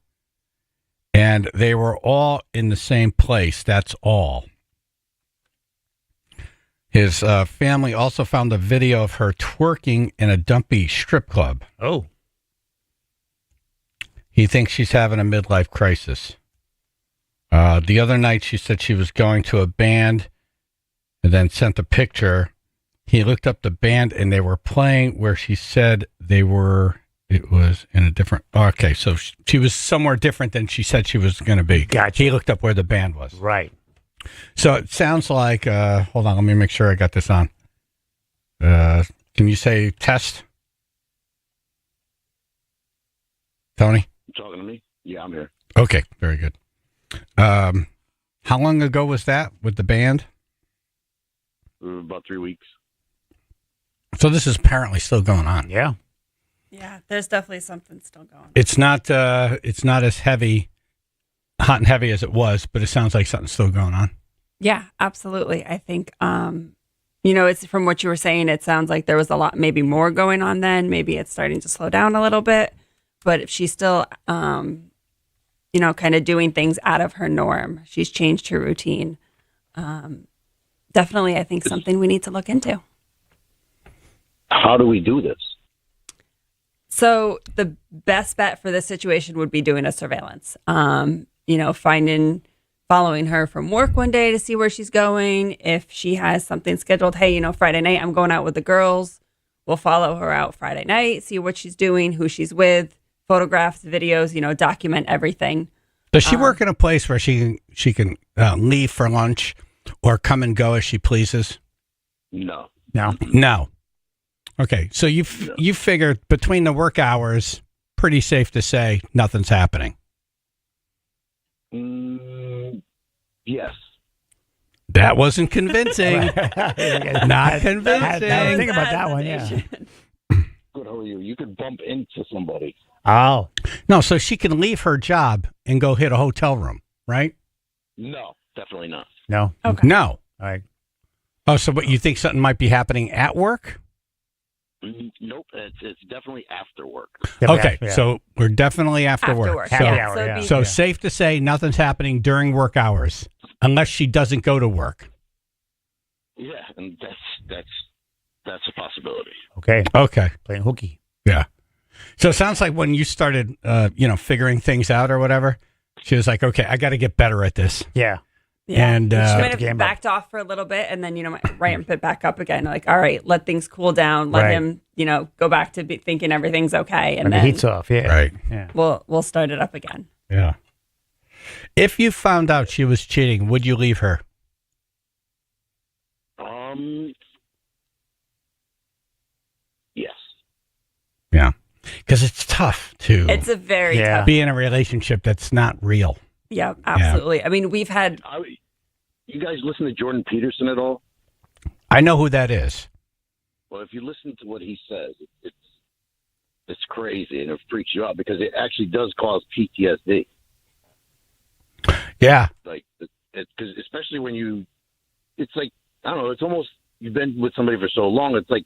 Speaker 1: And they were all in the same place. That's all. His family also found a video of her twerking in a dumpy strip club.
Speaker 2: Oh.
Speaker 1: He thinks she's having a midlife crisis. The other night she said she was going to a band and then sent a picture. He looked up the band and they were playing where she said they were. It was in a different. Okay, so she was somewhere different than she said she was going to be.
Speaker 2: Gotcha.
Speaker 1: He looked up where the band was.
Speaker 2: Right.
Speaker 1: So it sounds like. Hold on, let me make sure I got this on. Can you say test, Tony?
Speaker 14: You talking to me? Yeah, I'm here.
Speaker 1: Okay, very good. How long ago was that with the band?
Speaker 14: About 3 weeks.
Speaker 1: So this is apparently still going on.
Speaker 2: Yeah.
Speaker 19: Yeah, there's definitely something still going on.
Speaker 1: It's not as heavy, hot and heavy as it was, but it sounds like something's still going on.
Speaker 19: Yeah, absolutely. I think, it's from what you were saying, it sounds like there was a lot, maybe more going on then. Maybe it's starting to slow down a little bit. But if she's still, kind of doing things out of her norm, she's changed her routine. Definitely, I think something we need to look into.
Speaker 14: How do we do this?
Speaker 19: So the best bet for this situation would be doing a surveillance. Following her from work one day to see where she's going. If she has something scheduled, hey, Friday night I'm going out with the girls. We'll follow her out Friday night, see what she's doing, who she's with, photographs, videos, document everything.
Speaker 1: Does she work in a place where she can leave for lunch or come and go as she pleases?
Speaker 14: No.
Speaker 1: No. Okay, so you figure between the work hours, pretty safe to say nothing's happening.
Speaker 14: Yes.
Speaker 1: That wasn't convincing. Not convincing.
Speaker 2: Think about that one, yeah.
Speaker 14: Good, how are you? You could bump into somebody.
Speaker 2: Oh.
Speaker 1: No, so she can leave her job and go hit a hotel room, right?
Speaker 14: No, definitely not.
Speaker 2: No.
Speaker 19: Okay.
Speaker 1: No.
Speaker 2: All right.
Speaker 1: Oh, so what, you think something might be happening at work?
Speaker 14: Nope, it's definitely after work.
Speaker 1: Okay,
Speaker 2: Yeah.
Speaker 1: so we're definitely after work.
Speaker 19: work,
Speaker 1: So,
Speaker 19: yeah. So it'd be-
Speaker 1: so safe to say nothing's happening during work hours unless she doesn't go to work.
Speaker 14: Yeah, and that's a possibility.
Speaker 2: Okay.
Speaker 1: Okay.
Speaker 2: Playing hooky.
Speaker 1: Yeah. So it sounds like when you started, figuring things out or whatever, she was like, okay, I got to get better at this.
Speaker 2: Yeah.
Speaker 19: Yeah.
Speaker 1: And
Speaker 19: she might
Speaker 2: game
Speaker 19: have
Speaker 2: up.
Speaker 19: backed off for a little bit and then, ramp it back up again. Like, all right, let things cool down. Let
Speaker 2: Right.
Speaker 19: him, go back to thinking everything's okay. And
Speaker 2: When the
Speaker 19: then
Speaker 2: heat's off, yeah.
Speaker 1: Right.
Speaker 2: Yeah.
Speaker 19: we'll start it up again.
Speaker 1: Yeah. If you found out she was cheating, would you leave her?
Speaker 14: Yes.
Speaker 1: Yeah. Because it's tough to
Speaker 19: It's a very tough.
Speaker 1: be in a relationship that's not real.
Speaker 19: Yeah, absolutely. I mean, we've had.
Speaker 14: You guys listen to Jordan Peterson at all?
Speaker 1: I know who that is.
Speaker 14: Well, if you listen to what he says, it's crazy and it freaks you out because it actually does cause PTSD.
Speaker 1: Yeah.
Speaker 14: Like, because especially when it's like, I don't know, it's almost, you've been with somebody for so long, it's like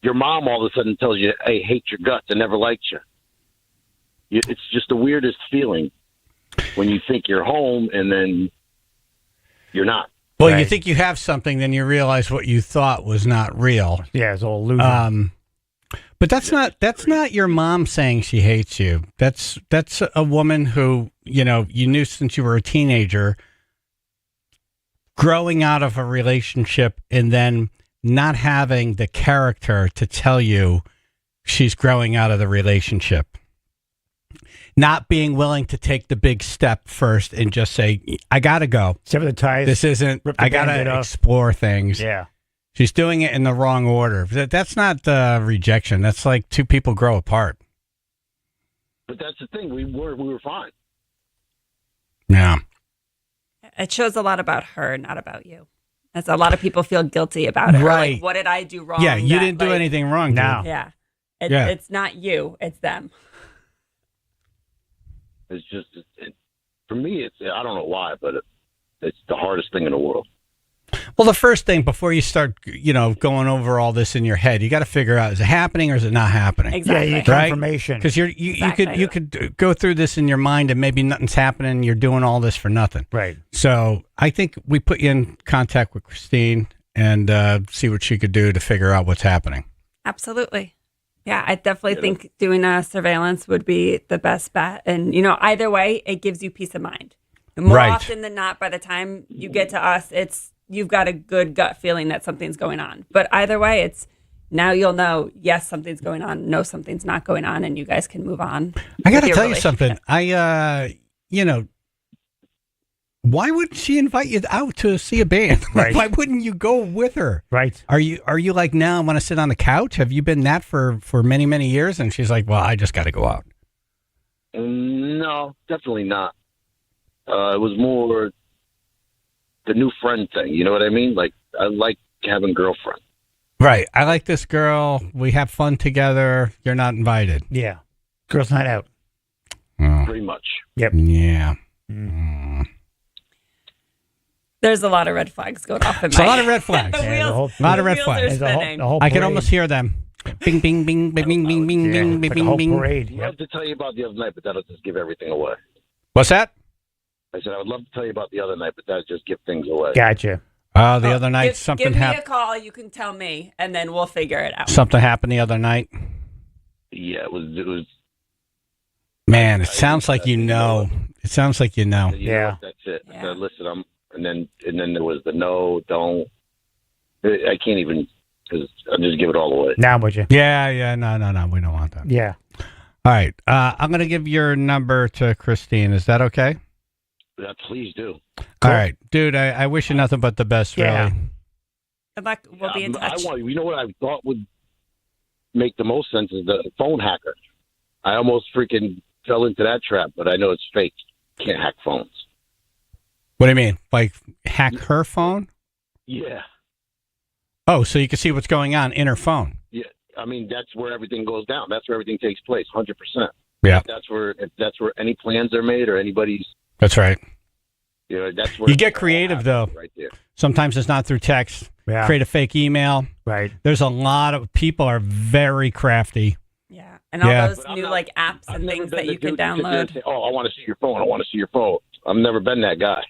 Speaker 14: your mom all of a sudden tells you, hey, hate your guts and never liked you. It's just the weirdest feeling when you think you're home and then you're not.
Speaker 1: Well,
Speaker 2: Right.
Speaker 1: you think you have something, then you realize what you thought was not real.
Speaker 2: Yeah, it's all illusion.
Speaker 1: But that's not your mom saying she hates you. That's a woman who, you knew since you were a teenager, growing out of a relationship and then not having the character to tell you she's growing out of the relationship. Not being willing to take the big step first and just say, I got to go.
Speaker 2: Sever the ties.
Speaker 1: This isn't,
Speaker 2: rip the
Speaker 1: I got
Speaker 2: Band-Aid
Speaker 1: to
Speaker 2: off.
Speaker 1: explore things.
Speaker 2: Yeah.
Speaker 1: She's doing it in the wrong order. That's not rejection. That's like two people grow apart.
Speaker 14: But that's the thing. We were fine.
Speaker 1: Yeah.
Speaker 19: It shows a lot about her, not about you. As a lot of people feel guilty about it. Or
Speaker 1: Right.
Speaker 19: like, what did I do wrong?
Speaker 1: Yeah, you
Speaker 19: that,
Speaker 1: didn't do
Speaker 19: like-
Speaker 1: anything wrong. Dude.
Speaker 2: No.
Speaker 19: Yeah.
Speaker 1: Yeah.
Speaker 19: It's not you. It's them.
Speaker 14: It's just for me. It's I don't know why, but it's the hardest thing in the world.
Speaker 1: Well, the first thing before you start, going over all this in your head, you got to figure out, is it happening or is it not happening?
Speaker 19: Exactly.
Speaker 2: Yeah, you get confirmation.
Speaker 1: Because you could go through this in your mind and maybe nothing's happening and you're doing all this for nothing.
Speaker 2: Right.
Speaker 1: So I think we put you in contact with Christine and see what she could do to figure out what's happening.
Speaker 19: Absolutely. Yeah, I definitely think doing a surveillance would be the best bet. And, either way, it gives you peace of mind. More
Speaker 1: Right.
Speaker 19: often than not, by the time you get to us, you've got a good gut feeling that something's going on. But either way, it's now you'll know, yes, something's going on. No, something's not going on. And you guys can move on.
Speaker 1: I got to
Speaker 19: with your
Speaker 1: tell you something.
Speaker 19: relationship.
Speaker 1: Why would she invite you out to see a band?
Speaker 2: Right.
Speaker 1: Why wouldn't you go with her?
Speaker 2: Right.
Speaker 1: Are you like, now I want to sit on the couch? Have you been that for many, many years? And she's like, well, I just got to go out.
Speaker 14: No, definitely not. It was more the new friend thing. You know what I mean? Like I like having girlfriend.
Speaker 1: Right. I like this girl. We have fun together. You're not invited.
Speaker 2: Yeah. Girls' night out.
Speaker 1: Oh.
Speaker 14: Pretty much.
Speaker 2: Yep.
Speaker 1: Yeah.
Speaker 19: There's a lot of red flags going off in
Speaker 1: It's a
Speaker 19: my
Speaker 1: lot of red flags.
Speaker 19: The wheels-
Speaker 1: A lot of
Speaker 19: the
Speaker 1: red
Speaker 19: wheels
Speaker 1: flags.
Speaker 19: are spinning.
Speaker 1: I can almost hear them. Bing, bing, bing, bing, bing, bing, bing, bing, bing, bing, bing.
Speaker 14: I'd love to tell you about the other night, but that'll just give everything away.
Speaker 1: What's that?
Speaker 14: I said I would love to tell you about the other night, but that'll just give things away.
Speaker 2: Gotcha.
Speaker 1: The other night,
Speaker 19: Give
Speaker 1: something
Speaker 19: me a
Speaker 1: happened.
Speaker 19: call. You can tell me, and then we'll figure it out.
Speaker 1: Something happened the other night.
Speaker 14: Yeah, it was.
Speaker 1: Man, it sounds like you know. It sounds like you know.
Speaker 14: You know what, that's it. I said, listen, and then there was the no, don't. I can't even because I'll just give it all away.
Speaker 2: Now, would you?
Speaker 1: Yeah. No. We don't want that.
Speaker 2: Yeah.
Speaker 1: All right. I'm going to give your number to Christine. Is that okay?
Speaker 14: Yeah, please do.
Speaker 1: All right, dude. I wish you nothing but the best.
Speaker 2: Yeah.
Speaker 1: Really.
Speaker 19: Good luck. We'll be in touch.
Speaker 14: You know what I thought would make the most sense is the phone hacker. I almost freaking fell into that trap, but I know it's fake. Can't hack phones.
Speaker 1: What do you mean? Like hack her phone?
Speaker 14: Yeah.
Speaker 1: Oh, so you can see what's going on in her phone.
Speaker 14: Yeah. I mean, that's where everything goes down. That's where everything takes place, 100%.
Speaker 1: Yeah.
Speaker 14: If that's where any plans are made or anybody's.
Speaker 1: That's right.
Speaker 14: That's where
Speaker 1: You get creative though.
Speaker 14: right there.
Speaker 1: Sometimes it's not through text.
Speaker 2: Yeah.
Speaker 1: Create a fake email.
Speaker 2: Right.
Speaker 1: There's a lot of people are very crafty.
Speaker 19: Yeah, and all
Speaker 1: Yeah.
Speaker 19: those new like apps
Speaker 14: I've
Speaker 19: and
Speaker 14: never
Speaker 19: things
Speaker 14: been
Speaker 19: that
Speaker 14: the
Speaker 19: you can
Speaker 14: dude that sits there and
Speaker 19: download.
Speaker 14: say, oh, I want to see your phone. I want to see your phone. I've never been that guy.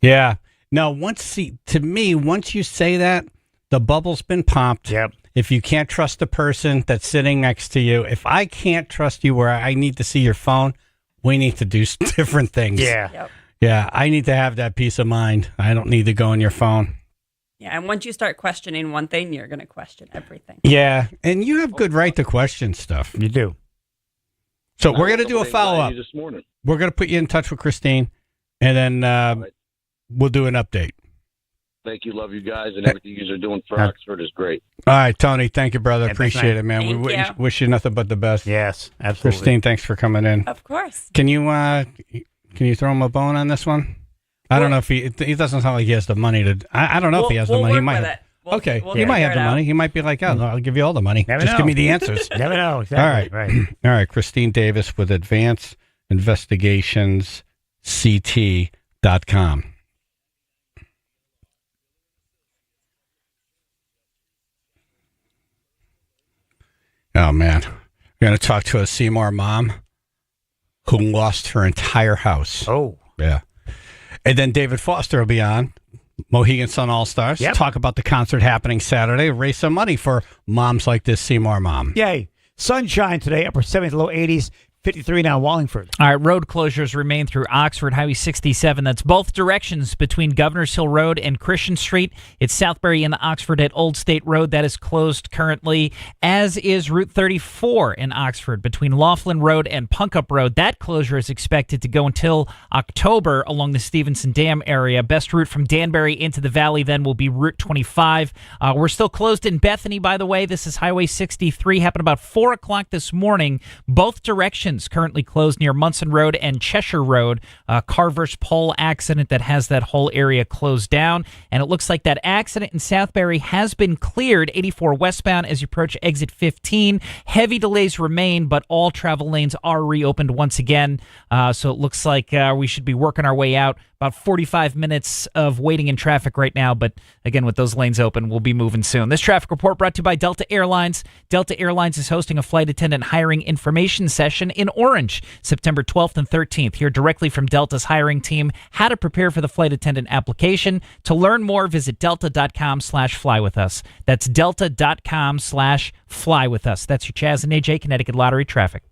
Speaker 1: Yeah. No, once you say that, the bubble's been popped.
Speaker 2: Yep.
Speaker 1: If you can't trust the person that's sitting next to you, if I can't trust you where I need to see your phone, we need to do different things.
Speaker 2: Yeah.
Speaker 19: Yep.
Speaker 1: Yeah, I need to have that peace of mind. I don't need to go on your phone.
Speaker 19: Yeah, and once you start questioning one thing, you're going to question everything.
Speaker 1: Yeah, and you have good right to question stuff.
Speaker 2: You do.
Speaker 1: So we're going to do a follow-up.
Speaker 14: This morning.
Speaker 1: We're going to put you in touch with Christine, and then we'll do an update.
Speaker 14: Thank you. Love you guys. And everything you guys are doing for Oxford is great.
Speaker 1: All right, Tony. Thank you, brother.
Speaker 2: Yeah, thanks,
Speaker 1: Appreciate
Speaker 2: man.
Speaker 1: it, man.
Speaker 19: Thank
Speaker 1: We
Speaker 19: you.
Speaker 1: wish you nothing but the best.
Speaker 2: Yes, absolutely.
Speaker 1: Christine, thanks for coming in.
Speaker 19: Of course.
Speaker 1: Can you throw him a bone on this one? I don't know if he doesn't sound like he has the money to. I don't know if he has the
Speaker 19: We'll
Speaker 1: money. He
Speaker 19: work
Speaker 1: might.
Speaker 19: with
Speaker 1: Have,
Speaker 19: it. We'll-
Speaker 1: okay,
Speaker 19: we'll
Speaker 1: he might
Speaker 19: figure
Speaker 1: have the
Speaker 19: it out.
Speaker 1: money. He might be like, oh, I'll give you all the money.
Speaker 2: Never
Speaker 1: Just
Speaker 2: know.
Speaker 1: give me the answers.
Speaker 2: Never know. Exactly.
Speaker 1: All right.
Speaker 2: Right.
Speaker 1: All right. Christine Davis with Advanced Investigations CT.com. Oh, man. We're going to talk to a Seymour mom who lost her entire house.
Speaker 2: Oh.
Speaker 1: Yeah. And then David Foster will be on, Mohegan Sun All-Stars.
Speaker 2: Yep.
Speaker 1: Talk about the concert happening Saturday. Raise some money for moms like this Seymour mom.
Speaker 2: Yay. Sunshine today, upper 70s, low 80s, 53 now Wallingford.
Speaker 4: All right, road closures remain through Oxford Highway 67. That's both directions between Governors Hill Road and Christian Street. It's Southbury in Oxford at Old State Road. That is closed currently, as is Route 34 in Oxford between Laughlin Road and Punkup Road. That closure is expected to go until October along the Stevenson Dam area. Best route from Danbury into the valley then will be Route 25. We're still closed in Bethany, by the way. This is Highway 63. Happened about 4 o'clock this morning. Both directions sections currently closed near Munson Road and Cheshire Road. Carver's pole accident that has that whole area closed down. And it looks like that accident in Southbury has been cleared. 84 westbound as you approach exit 15. Heavy delays remain, but all travel lanes are reopened once again. So it looks like we should be working our way out. About 45 minutes of waiting in traffic right now, but again, with those lanes open, we'll be moving soon. This traffic report brought to you by Delta Airlines. Delta Airlines is hosting a flight attendant hiring information session in Orange, September 12th and 13th. Hear directly from Delta's hiring team how to prepare for the flight attendant application. To learn more, visit delta.com/flywithus. That's delta.com/flywithus. That's your Chaz and AJ Connecticut Lottery traffic.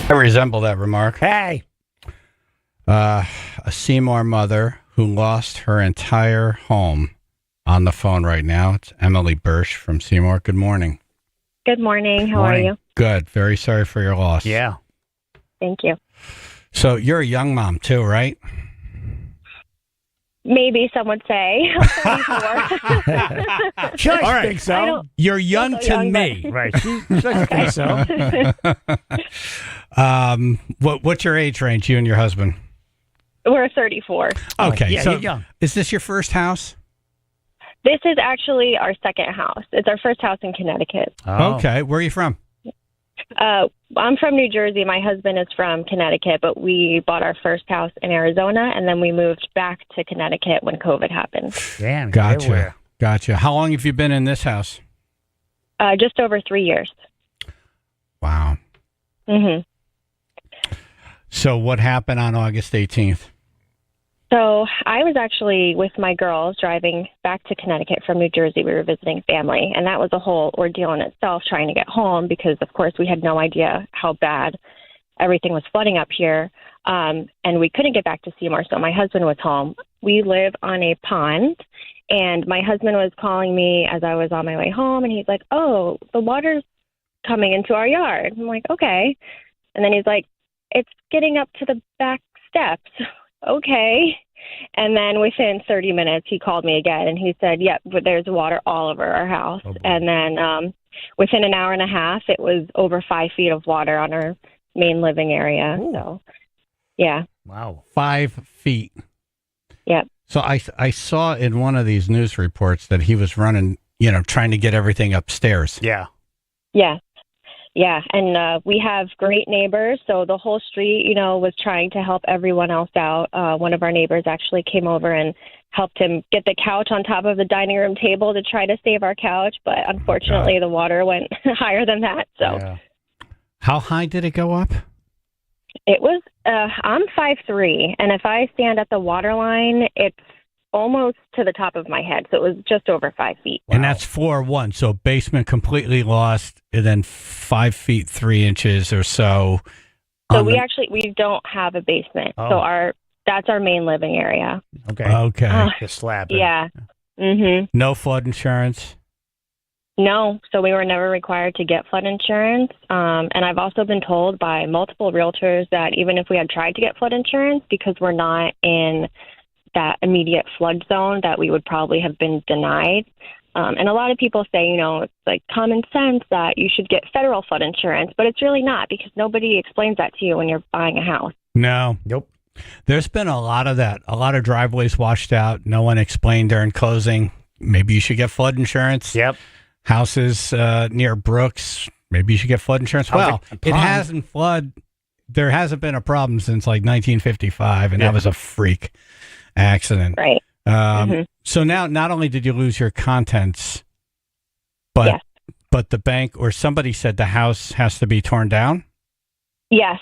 Speaker 1: I resemble that remark.
Speaker 2: Hey.
Speaker 1: A Seymour mother who lost her entire home on the phone right now. It's Emily Birch from Seymour. Good morning.
Speaker 20: Good morning. How
Speaker 1: Morning.
Speaker 20: are you?
Speaker 1: Good. Very sorry for your loss.
Speaker 2: Yeah.
Speaker 20: Thank you.
Speaker 1: So you're a young mom too, right?
Speaker 20: Maybe some would say. I'm 34.
Speaker 2: She likes
Speaker 1: All
Speaker 2: to
Speaker 1: right.
Speaker 2: think so.
Speaker 1: You're young
Speaker 20: so
Speaker 1: to
Speaker 20: young,
Speaker 1: me.
Speaker 2: Right. She likes to think so.
Speaker 1: What's your age range, you and your husband?
Speaker 20: We're 34.
Speaker 1: Okay.
Speaker 2: Yeah,
Speaker 1: so
Speaker 2: you're young.
Speaker 1: is this your first house?
Speaker 20: This is actually our second house. It's our first house in Connecticut.
Speaker 2: Oh.
Speaker 1: Okay. Where are you from?
Speaker 20: I'm from New Jersey. My husband is from Connecticut, but we bought our first house in Arizona, and then we moved back to Connecticut when COVID happened.
Speaker 2: Damn.
Speaker 1: Gotcha. Gotcha. How long have you been in this house?
Speaker 20: Just over 3 years.
Speaker 1: Wow.
Speaker 20: Mm-hmm.
Speaker 1: So what happened on August 18th?
Speaker 20: So I was actually with my girls driving back to Connecticut from New Jersey. We were visiting family, and that was a whole ordeal in itself trying to get home because, of course, we had no idea how bad everything was flooding up here. And we couldn't get back to Seymour, so my husband was home. We live on a pond, and my husband was calling me as I was on my way home, and he's like, oh, the water's coming into our yard. I'm like, okay. And then he's like, it's getting up to the back steps. Okay. And then within 30 minutes, he called me again, and he said, yep, but there's water all over our house. And then within an hour and a half, it was over 5 feet of water on our main living area. Ooh. So, yeah.
Speaker 1: Wow. 5 feet.
Speaker 20: Yep.
Speaker 1: So I saw in one of these news reports that he was running, trying to get everything upstairs.
Speaker 2: Yeah.
Speaker 20: Yeah. Yeah. And we have great neighbors. So the whole street, was trying to help everyone else out. One of our neighbors actually came over and helped him get the couch on top of the dining room table to try to save our couch. But unfortunately, the water went higher than that. So.
Speaker 1: Yeah. How high did it go up?
Speaker 20: It was, I'm 5'3", and if I stand at the water line, it's almost to the top of my head. So it was just over 5 feet.
Speaker 1: And that's floor one. So basement completely lost, and then 5 feet 3 inches or so.
Speaker 20: So we don't have a basement.
Speaker 1: Oh.
Speaker 20: So that's our main living area.
Speaker 1: Okay.
Speaker 2: The slab.
Speaker 20: Yeah. Mm-hmm.
Speaker 1: No flood insurance?
Speaker 20: No. So we were never required to get flood insurance. And I've also been told by multiple realtors that even if we had tried to get flood insurance, because we're not in that immediate flood zone, that we would probably have been denied. And a lot of people say, it's like common sense that you should get federal flood insurance, but it's really not, because nobody explains that to you when you're buying a house.
Speaker 1: No.
Speaker 2: Nope.
Speaker 1: There's been a lot of that. A lot of driveways washed out. No one explained during closing. Maybe you should get flood insurance.
Speaker 2: Yep.
Speaker 1: Houses near brooks. Maybe you should get flood insurance. Well, it hasn't flood. There hasn't been a problem since like 1955, and that was a freak accident.
Speaker 20: Right.
Speaker 1: So now, not only did you lose your contents, but the bank or somebody said the house has to be torn down?
Speaker 20: Yes.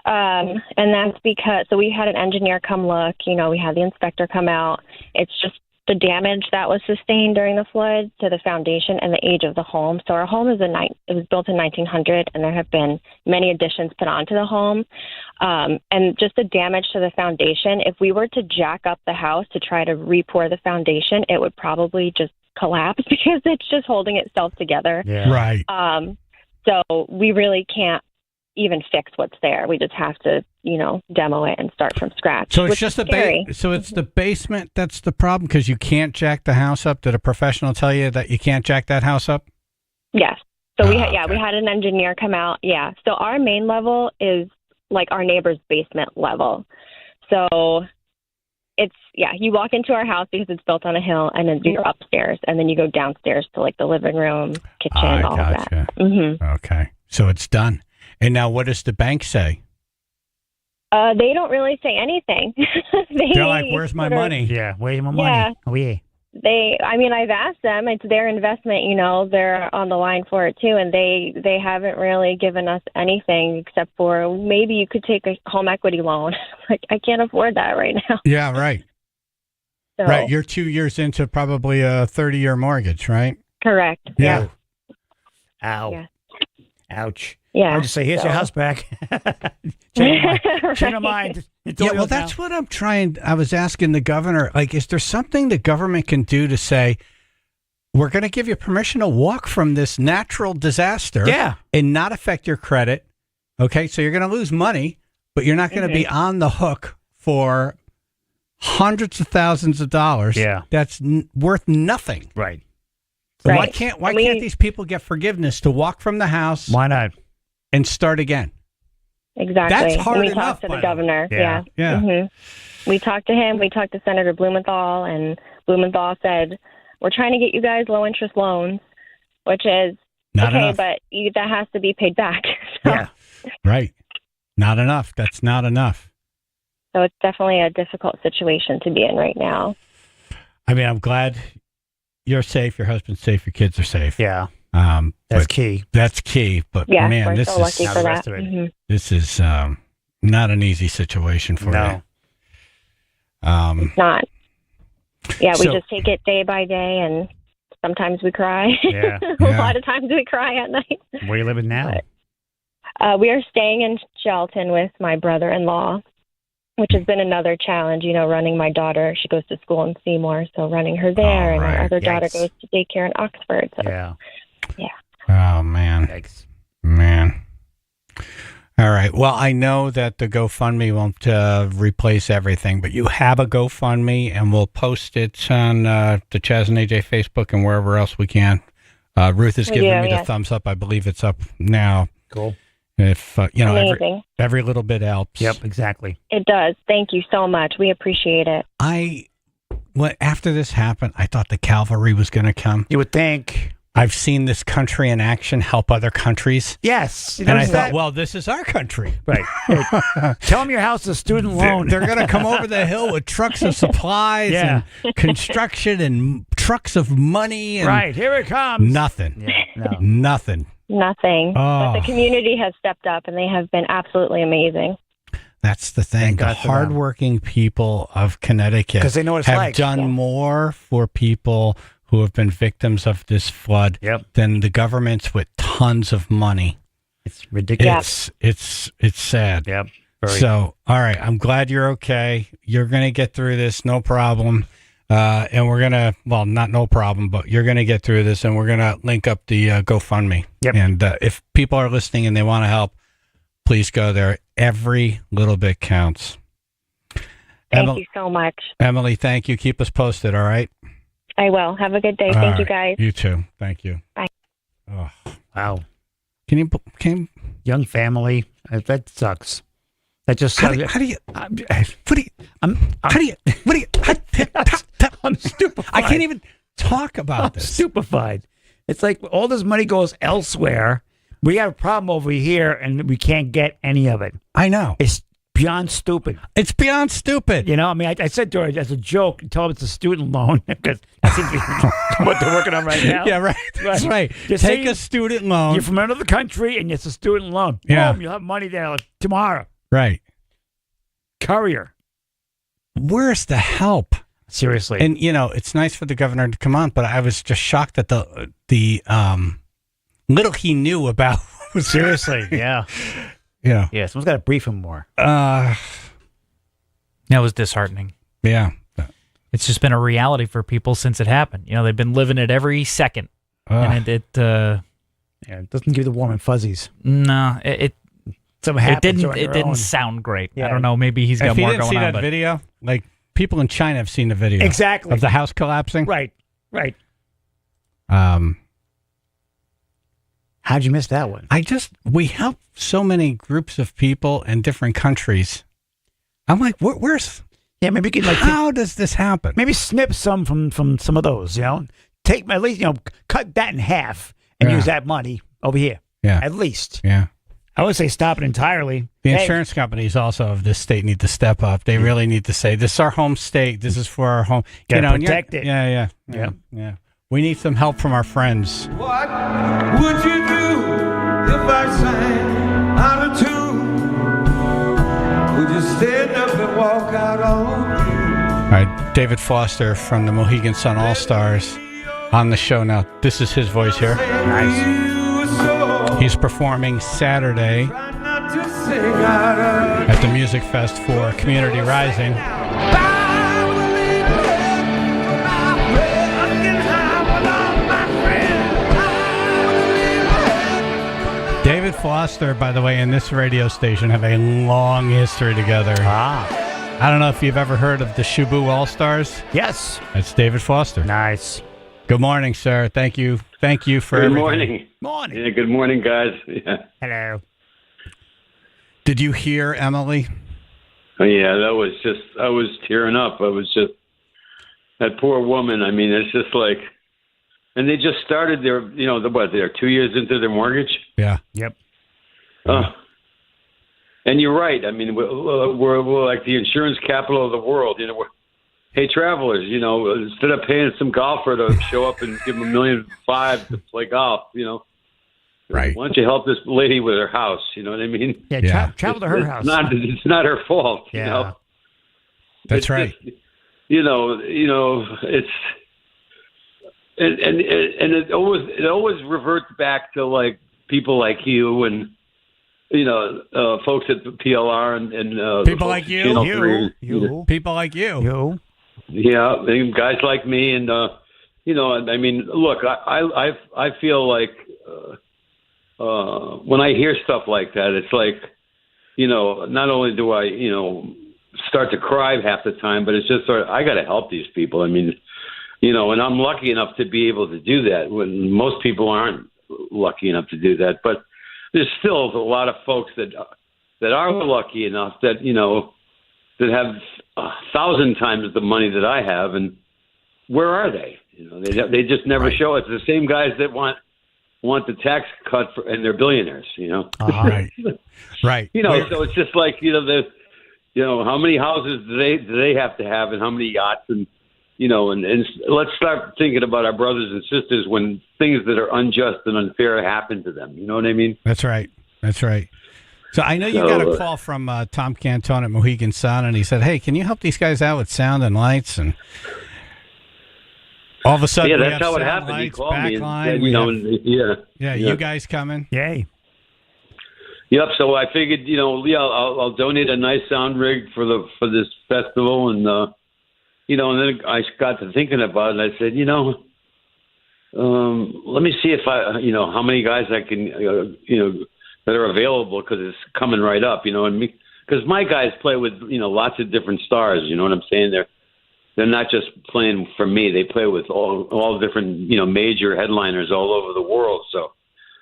Speaker 20: And that's because, so we had an engineer come look, we had the inspector come out. It's just the damage that was sustained during the flood to the foundation and the age of the home. So our home it was built in 1900, and there have been many additions put onto the home. And just the damage to the foundation, if we were to jack up the house to try to re-pour the foundation, it would probably just collapse because it's just holding itself together.
Speaker 1: Yeah. Right.
Speaker 20: So we really can't even fix what's there. We just have to, demo it and start from scratch.
Speaker 1: So it's just so it's the basement that's the problem, because you can't jack the house up. Did a professional tell you that you can't jack that house up?
Speaker 20: Yes. So we had an engineer come out. Yeah. So our main level is like our neighbor's basement level. So you walk into our house because it's built on a hill, and then you're upstairs, and then you go downstairs to like the living room, kitchen, all of that. Mm-hmm.
Speaker 1: Okay. So it's done. And now what does the bank say?
Speaker 20: They don't really say anything.
Speaker 1: They're like, where's my money?
Speaker 2: Yeah, where's my money?
Speaker 20: Yeah.
Speaker 2: Oh, yeah.
Speaker 20: I've asked them. It's their investment, they're on the line for it too, and they haven't really given us anything except for maybe you could take a home equity loan. Like, I can't afford that right now.
Speaker 1: Yeah, right.
Speaker 20: So,
Speaker 1: right, you're 2 years into probably a 30-year mortgage, right?
Speaker 20: Correct.
Speaker 1: Yeah.
Speaker 2: Ow.
Speaker 20: Yeah.
Speaker 2: Ouch.
Speaker 20: Yeah.
Speaker 2: I'll just say, here's your house back. Change your mind.
Speaker 1: Yeah, well, that's what I'm trying. I was asking the governor, like, is there something the government can do to say, we're going to give you permission to walk from this natural disaster and not affect your credit? Okay, so you're going to lose money, but you're not going to be on the hook for hundreds of thousands of dollars.
Speaker 2: Yeah.
Speaker 1: That's worth nothing.
Speaker 2: Right.
Speaker 1: So why can't these people get forgiveness to walk from the house?
Speaker 2: Why not?
Speaker 1: And start again.
Speaker 20: Exactly.
Speaker 1: That's hard
Speaker 20: and we
Speaker 1: enough.
Speaker 20: talked to the governor.
Speaker 1: Yeah.
Speaker 20: We talked to him. We talked to Senator Blumenthal, and Blumenthal said, we're trying to get you guys low interest loans, which is
Speaker 1: not enough.
Speaker 20: But that has to be paid back. So.
Speaker 2: Yeah.
Speaker 1: Right. Not enough. That's not enough.
Speaker 20: So it's definitely a difficult situation to be in right now.
Speaker 1: I mean, I'm glad you're safe, your husband's safe, your kids are safe.
Speaker 2: Yeah. That's key.
Speaker 1: That's key. But
Speaker 20: yeah,
Speaker 1: man,
Speaker 20: we're
Speaker 1: this
Speaker 20: so
Speaker 1: is
Speaker 20: lucky for that. Mm-hmm.
Speaker 1: This is Not an easy situation for you.
Speaker 20: It's not. Yeah, we
Speaker 1: So-
Speaker 20: just take it day by day, and sometimes we cry.
Speaker 2: Yeah.
Speaker 20: A lot of times we cry at night.
Speaker 2: Where are you living now?
Speaker 20: We are staying in Shelton with my brother-in-law, which has been another challenge. You know, running my daughter. She goes to school in Seymour, so running her there, and our other daughter goes to daycare in Oxford. So,
Speaker 2: Yeah.
Speaker 1: Oh, man. Man. All right. Well, I know that the GoFundMe won't replace everything, but you have a GoFundMe, and we'll post it on the Chaz and AJ Facebook and wherever else we can. Ruth is giving me the thumbs up. I believe it's up now.
Speaker 2: Cool.
Speaker 1: If
Speaker 20: Amazing.
Speaker 1: every little bit helps.
Speaker 2: Yep, exactly.
Speaker 20: It does. Thank you so much. We appreciate it.
Speaker 1: After this happened, I thought the cavalry was going to come.
Speaker 2: You would think.
Speaker 1: I've seen this country in action help other countries.
Speaker 2: Yes.
Speaker 1: And I thought, well, this is our country.
Speaker 2: Right. Tell them your house is a student loan.
Speaker 1: They're going to come over the hill with trucks of supplies and construction and trucks of money. And
Speaker 2: right. Here it comes.
Speaker 1: Nothing.
Speaker 2: Yeah, no.
Speaker 1: Nothing.
Speaker 20: Nothing.
Speaker 1: Oh.
Speaker 20: But the community has stepped up, and they have been absolutely amazing.
Speaker 1: That's the thing. The hardworking people of Connecticut
Speaker 2: 'Cause they know what it's
Speaker 1: have
Speaker 2: like.
Speaker 1: done more for people who have been victims of this flood than the governments with tons of money.
Speaker 2: It's ridiculous.
Speaker 1: It's sad.
Speaker 2: Yep.
Speaker 1: So, all right. I'm glad you're okay. You're going to get through this. No problem. And we're going to, well, not no problem, but you're going to get through this, and we're going to link up the GoFundMe.
Speaker 2: Yep.
Speaker 1: And if people are listening and they want to help, please go there. Every little bit counts.
Speaker 20: Thank you so much.
Speaker 1: Emily, thank you. Keep us posted, all right?
Speaker 20: I will. Have a good day. Thank you, guys.
Speaker 1: You too. Thank you.
Speaker 20: Bye.
Speaker 1: Oh.
Speaker 2: Wow.
Speaker 1: Can you
Speaker 2: young family? That sucks. That just sucks. I'm stupefied.
Speaker 1: I can't even talk about this.
Speaker 2: Stupefied. It's like all this money goes elsewhere. We have a problem over here, and we can't get any of it.
Speaker 1: I know.
Speaker 2: It's beyond stupid.
Speaker 1: It's beyond stupid.
Speaker 2: You know, I mean, I said to her as a joke, tell them it's a student loan because I think what they're working on right now.
Speaker 1: Yeah, right. That's right.
Speaker 2: Just
Speaker 1: Take
Speaker 2: say
Speaker 1: a student loan.
Speaker 2: You're from another country, and it's a student loan.
Speaker 1: Yeah.
Speaker 2: Boom, you'll have money there like, tomorrow.
Speaker 1: Right.
Speaker 2: Courier.
Speaker 1: Where's the help?
Speaker 2: Seriously.
Speaker 1: And, it's nice for the governor to come on, but I was just shocked at the little he knew about.
Speaker 2: Seriously, yeah.
Speaker 1: Yeah.
Speaker 2: Yeah, someone's got to brief him more.
Speaker 4: That was disheartening.
Speaker 1: Yeah.
Speaker 4: It's just been a reality for people since it happened. They've been living it every second. And it
Speaker 2: doesn't give you the warm and fuzzies.
Speaker 4: No,
Speaker 2: Something happens
Speaker 4: it
Speaker 2: on your
Speaker 4: didn't
Speaker 2: own.
Speaker 4: sound great.
Speaker 2: Yeah.
Speaker 4: I don't know. Maybe he's got
Speaker 1: If you
Speaker 4: more
Speaker 1: didn't
Speaker 4: going
Speaker 1: see
Speaker 4: on.
Speaker 1: that
Speaker 4: But
Speaker 1: video, like people in China have seen the video.
Speaker 2: Exactly.
Speaker 1: Of the house collapsing.
Speaker 2: Right. How'd you miss that one?
Speaker 1: We help so many groups of people in different countries. I'm like, where's?
Speaker 2: Yeah, maybe you can
Speaker 1: how does this happen?
Speaker 2: Maybe snip some from some of those. Take at least cut that in half and use that money over here.
Speaker 1: Yeah,
Speaker 2: at least.
Speaker 1: Yeah,
Speaker 2: I would say stop it entirely.
Speaker 1: The insurance companies also of this state need to step up. They really need to say, "This is our home state. This is for our home."
Speaker 2: Gotta
Speaker 1: and
Speaker 2: protect it.
Speaker 1: Yeah. We need some help from our friends.
Speaker 15: What would you do if I sang out of tune? Would you stand up and walk out on me?
Speaker 1: All right, David Foster from the Mohegan Sun All-Stars on the show now. This is his voice here.
Speaker 15: Nice.
Speaker 1: He's performing Saturday at the Music Fest for Community Rising. David Foster, by the way, and this radio station have a long history together. I don't know if you've ever heard of the Shubu All-Stars.
Speaker 2: Yes.
Speaker 1: That's David Foster.
Speaker 2: Nice.
Speaker 1: Good morning, sir. Thank you for
Speaker 21: Good
Speaker 1: everything.
Speaker 21: morning.
Speaker 2: Morning.
Speaker 21: Yeah, good morning, guys. Yeah.
Speaker 2: Hello.
Speaker 1: Did you hear Emily?
Speaker 21: Oh, yeah, I was tearing up. That poor woman. I mean, it's just like, and they just started they're 2 years into their mortgage.
Speaker 1: Yeah.
Speaker 2: Yep.
Speaker 21: And you're right. I mean, we're like the insurance capital of the world. Hey, travelers, instead of paying some golfer to show up and give them $1.5 million to play golf,
Speaker 1: Right.
Speaker 21: Why don't you help this lady with her house? You know what I mean?
Speaker 2: Yeah, travel to her house.
Speaker 21: It's not her fault.
Speaker 2: Yeah.
Speaker 21: You know?
Speaker 1: That's
Speaker 21: It's
Speaker 1: right.
Speaker 21: just, it's and it always reverts back to like people like you and folks at the PLR and
Speaker 1: People like you, people like you.
Speaker 21: Yeah, and guys like me, and I mean, look, I feel like when I hear stuff like that, it's like, not only do I, start to cry half the time, but it's just sort of, I got to help these people. I mean, and I'm lucky enough to be able to do that when most people aren't lucky enough to do that. But there's still a lot of folks that are lucky enough that, that have 1,000 times the money that I have, and where are they? They just never show it. It's the same guys that want the tax cut and they're billionaires.
Speaker 1: Right.
Speaker 21: So it's just like how many houses do they have to have, and how many yachts, and and let's start thinking about our brothers and sisters when things that are unjust and unfair happen to them. You know what I mean?
Speaker 1: That's right. So I know you got a call from Tom Cantone at Mohegan Sun, and he said, "Hey, can you help these guys out with sound and lights?" And all of a sudden,
Speaker 21: that's how it happened.
Speaker 1: Lights,
Speaker 21: He called me
Speaker 1: and
Speaker 21: said,
Speaker 1: you guys coming?
Speaker 2: Yay!
Speaker 21: Yep. So I figured, I'll donate a nice sound rig for this festival, and and then I got to thinking about it. And I said, let me see if how many guys I can, that are available, because it's coming right up, and because my guys play with, lots of different stars. You know what I'm saying? They're not just playing for me. They play with all different, major headliners all over the world. So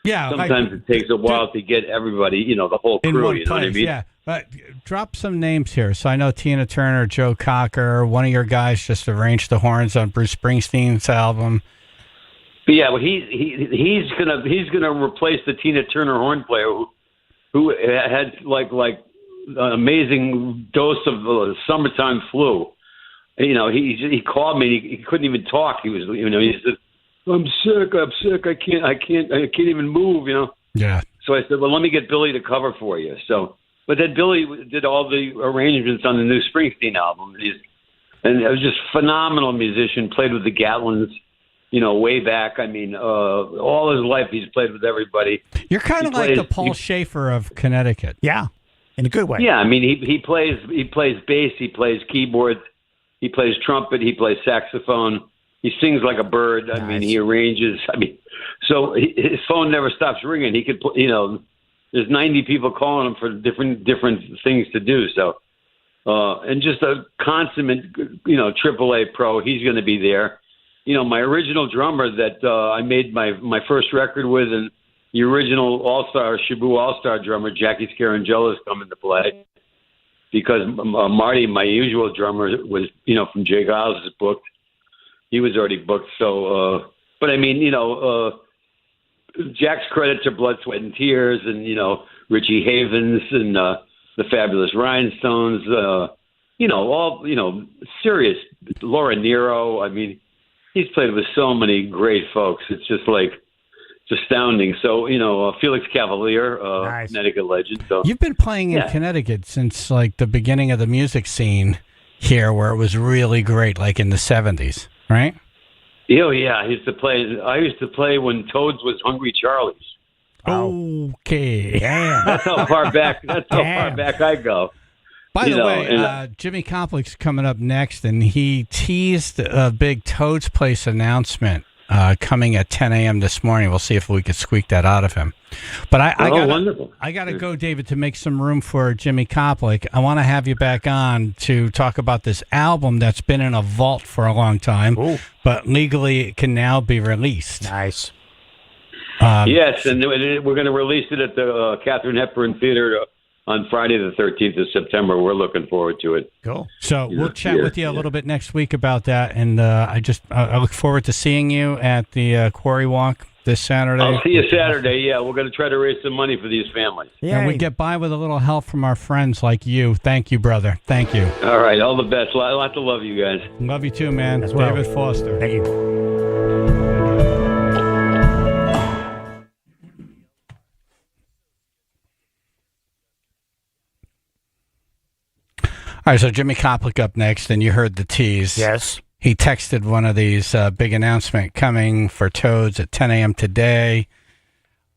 Speaker 1: yeah,
Speaker 21: sometimes it takes a while to get everybody, the whole crew.
Speaker 1: In one
Speaker 21: you know
Speaker 1: place,
Speaker 21: what I mean?
Speaker 1: Yeah. But drop some names here. So I know Tina Turner, Joe Cocker, one of your guys just arranged the horns on Bruce Springsteen's album.
Speaker 21: But yeah, well, he's gonna replace the Tina Turner horn player who had like an amazing dose of summertime flu. He called me. He couldn't even talk. He was, he said, I'm sick. I can't even move.
Speaker 1: Yeah.
Speaker 21: So I said, well, let me get Billy to cover for you. So, but then Billy did all the arrangements on the new Springsteen album. And it was just phenomenal musician. Played with the Gatlins, way back. I mean, all his life he's played with everybody.
Speaker 1: You're kind of like the Paul Schaefer of Connecticut.
Speaker 2: Yeah, in a good way.
Speaker 21: Yeah, I mean, he plays bass, he plays keyboard, he plays trumpet, he plays saxophone. He sings like a bird. I mean, he arranges. I mean, so his phone never stops ringing. He could, there's 90 people calling him for different things to do. So, and just a consummate, AAA pro. He's going to be there. My original drummer that I made my first record with, and the original All-Star, Shabu All-Star drummer, Jackie Scarangella, is coming to play. Because Marty, my usual drummer, was, from Jay Giles, is booked. He was already booked. So, but I mean, Jack's credits are Blood, Sweat, and Tears, and, Richie Havens and the Fabulous Rhinestones, all, serious, Laura Nero. I mean, he's played with so many great folks. It's just like, it's astounding. So, Felix Cavalier, Connecticut legend. So
Speaker 1: you've been playing in Connecticut since like the beginning of the music scene here, where it was really great, like in the 70s, right?
Speaker 21: Oh yeah, I used to play when Toads was Hungry Charlie's.
Speaker 1: Okay,
Speaker 21: that's how far back. That's how far back I go.
Speaker 1: By the way, Jimmy Complex coming up next, and he teased a big Toad's Place announcement coming at 10 a.m. this morning. We'll see if we can squeak that out of him. But I got to go, David, to make some room for Jimmy Koplik. I want to have you back on to talk about this album that's been in a vault for a long time, but legally it can now be released.
Speaker 2: Nice.
Speaker 21: Yes, and we're going to release it at the Katharine Hepburn Theater on Friday the 13th of September. We're looking forward to it.
Speaker 2: Cool.
Speaker 1: So we'll chat with you a little bit next week about that, and I look forward to seeing you at the Quarry Walk this Saturday.
Speaker 21: I'll see you Saturday. Yeah, we're going to try to raise some money for these families.
Speaker 1: Yeah, and we get by with a little help from our friends like you. Thank you, brother. Thank you.
Speaker 21: All right, all the best. Lots of love, you guys.
Speaker 1: Love you too, man. David Foster.
Speaker 2: Thank you.
Speaker 1: All right, so Jimmy Koplik up next, and you heard the tease.
Speaker 2: Yes.
Speaker 1: He texted one of these big announcement coming for Toads at 10 a.m. today.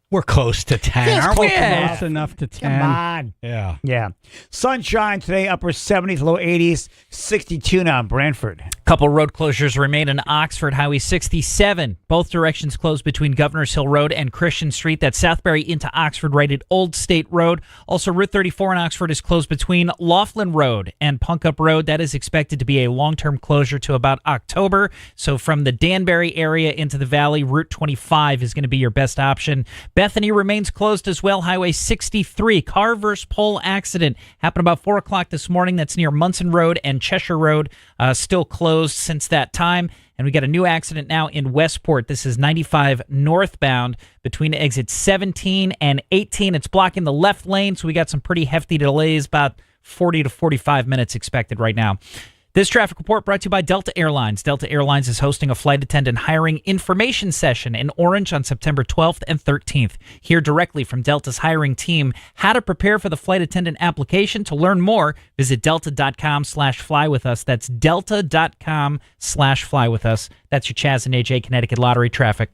Speaker 1: We're close to 10.
Speaker 2: Yes,
Speaker 1: Aren't we
Speaker 2: close
Speaker 1: close enough to 10?
Speaker 2: Come on.
Speaker 1: Yeah.
Speaker 2: Yeah. Sunshine today, upper 70s, low 80s, 62 now in Brantford.
Speaker 4: Couple road closures remain in Oxford. Highway 67, both directions closed between Governor's Hill Road and Christian Street. That's Southbury into Oxford, right at Old State Road. Also, Route 34 in Oxford is closed between Laughlin Road and Punkup Road. That is expected to be a long-term closure to about October. So from the Danbury area into the valley, Route 25 is going to be your best option. Bethany remains closed as well. Highway 63, car versus pole accident happened about 4 o'clock this morning. That's near Munson Road and Cheshire Road, still closed since that time. And we got a new accident now in Westport. This is 95 northbound between exits 17 and 18. It's blocking the left lane, so we got some pretty hefty delays, about 40 to 45 minutes expected right now. This traffic report brought to you by Delta Airlines. Delta Airlines is hosting a flight attendant hiring information session in Orange on September 12th and 13th. Hear directly from Delta's hiring team how to prepare for the flight attendant application. To learn more, visit delta.com/flywithus. That's delta.com/flywithus. That's your Chaz and AJ Connecticut Lottery traffic.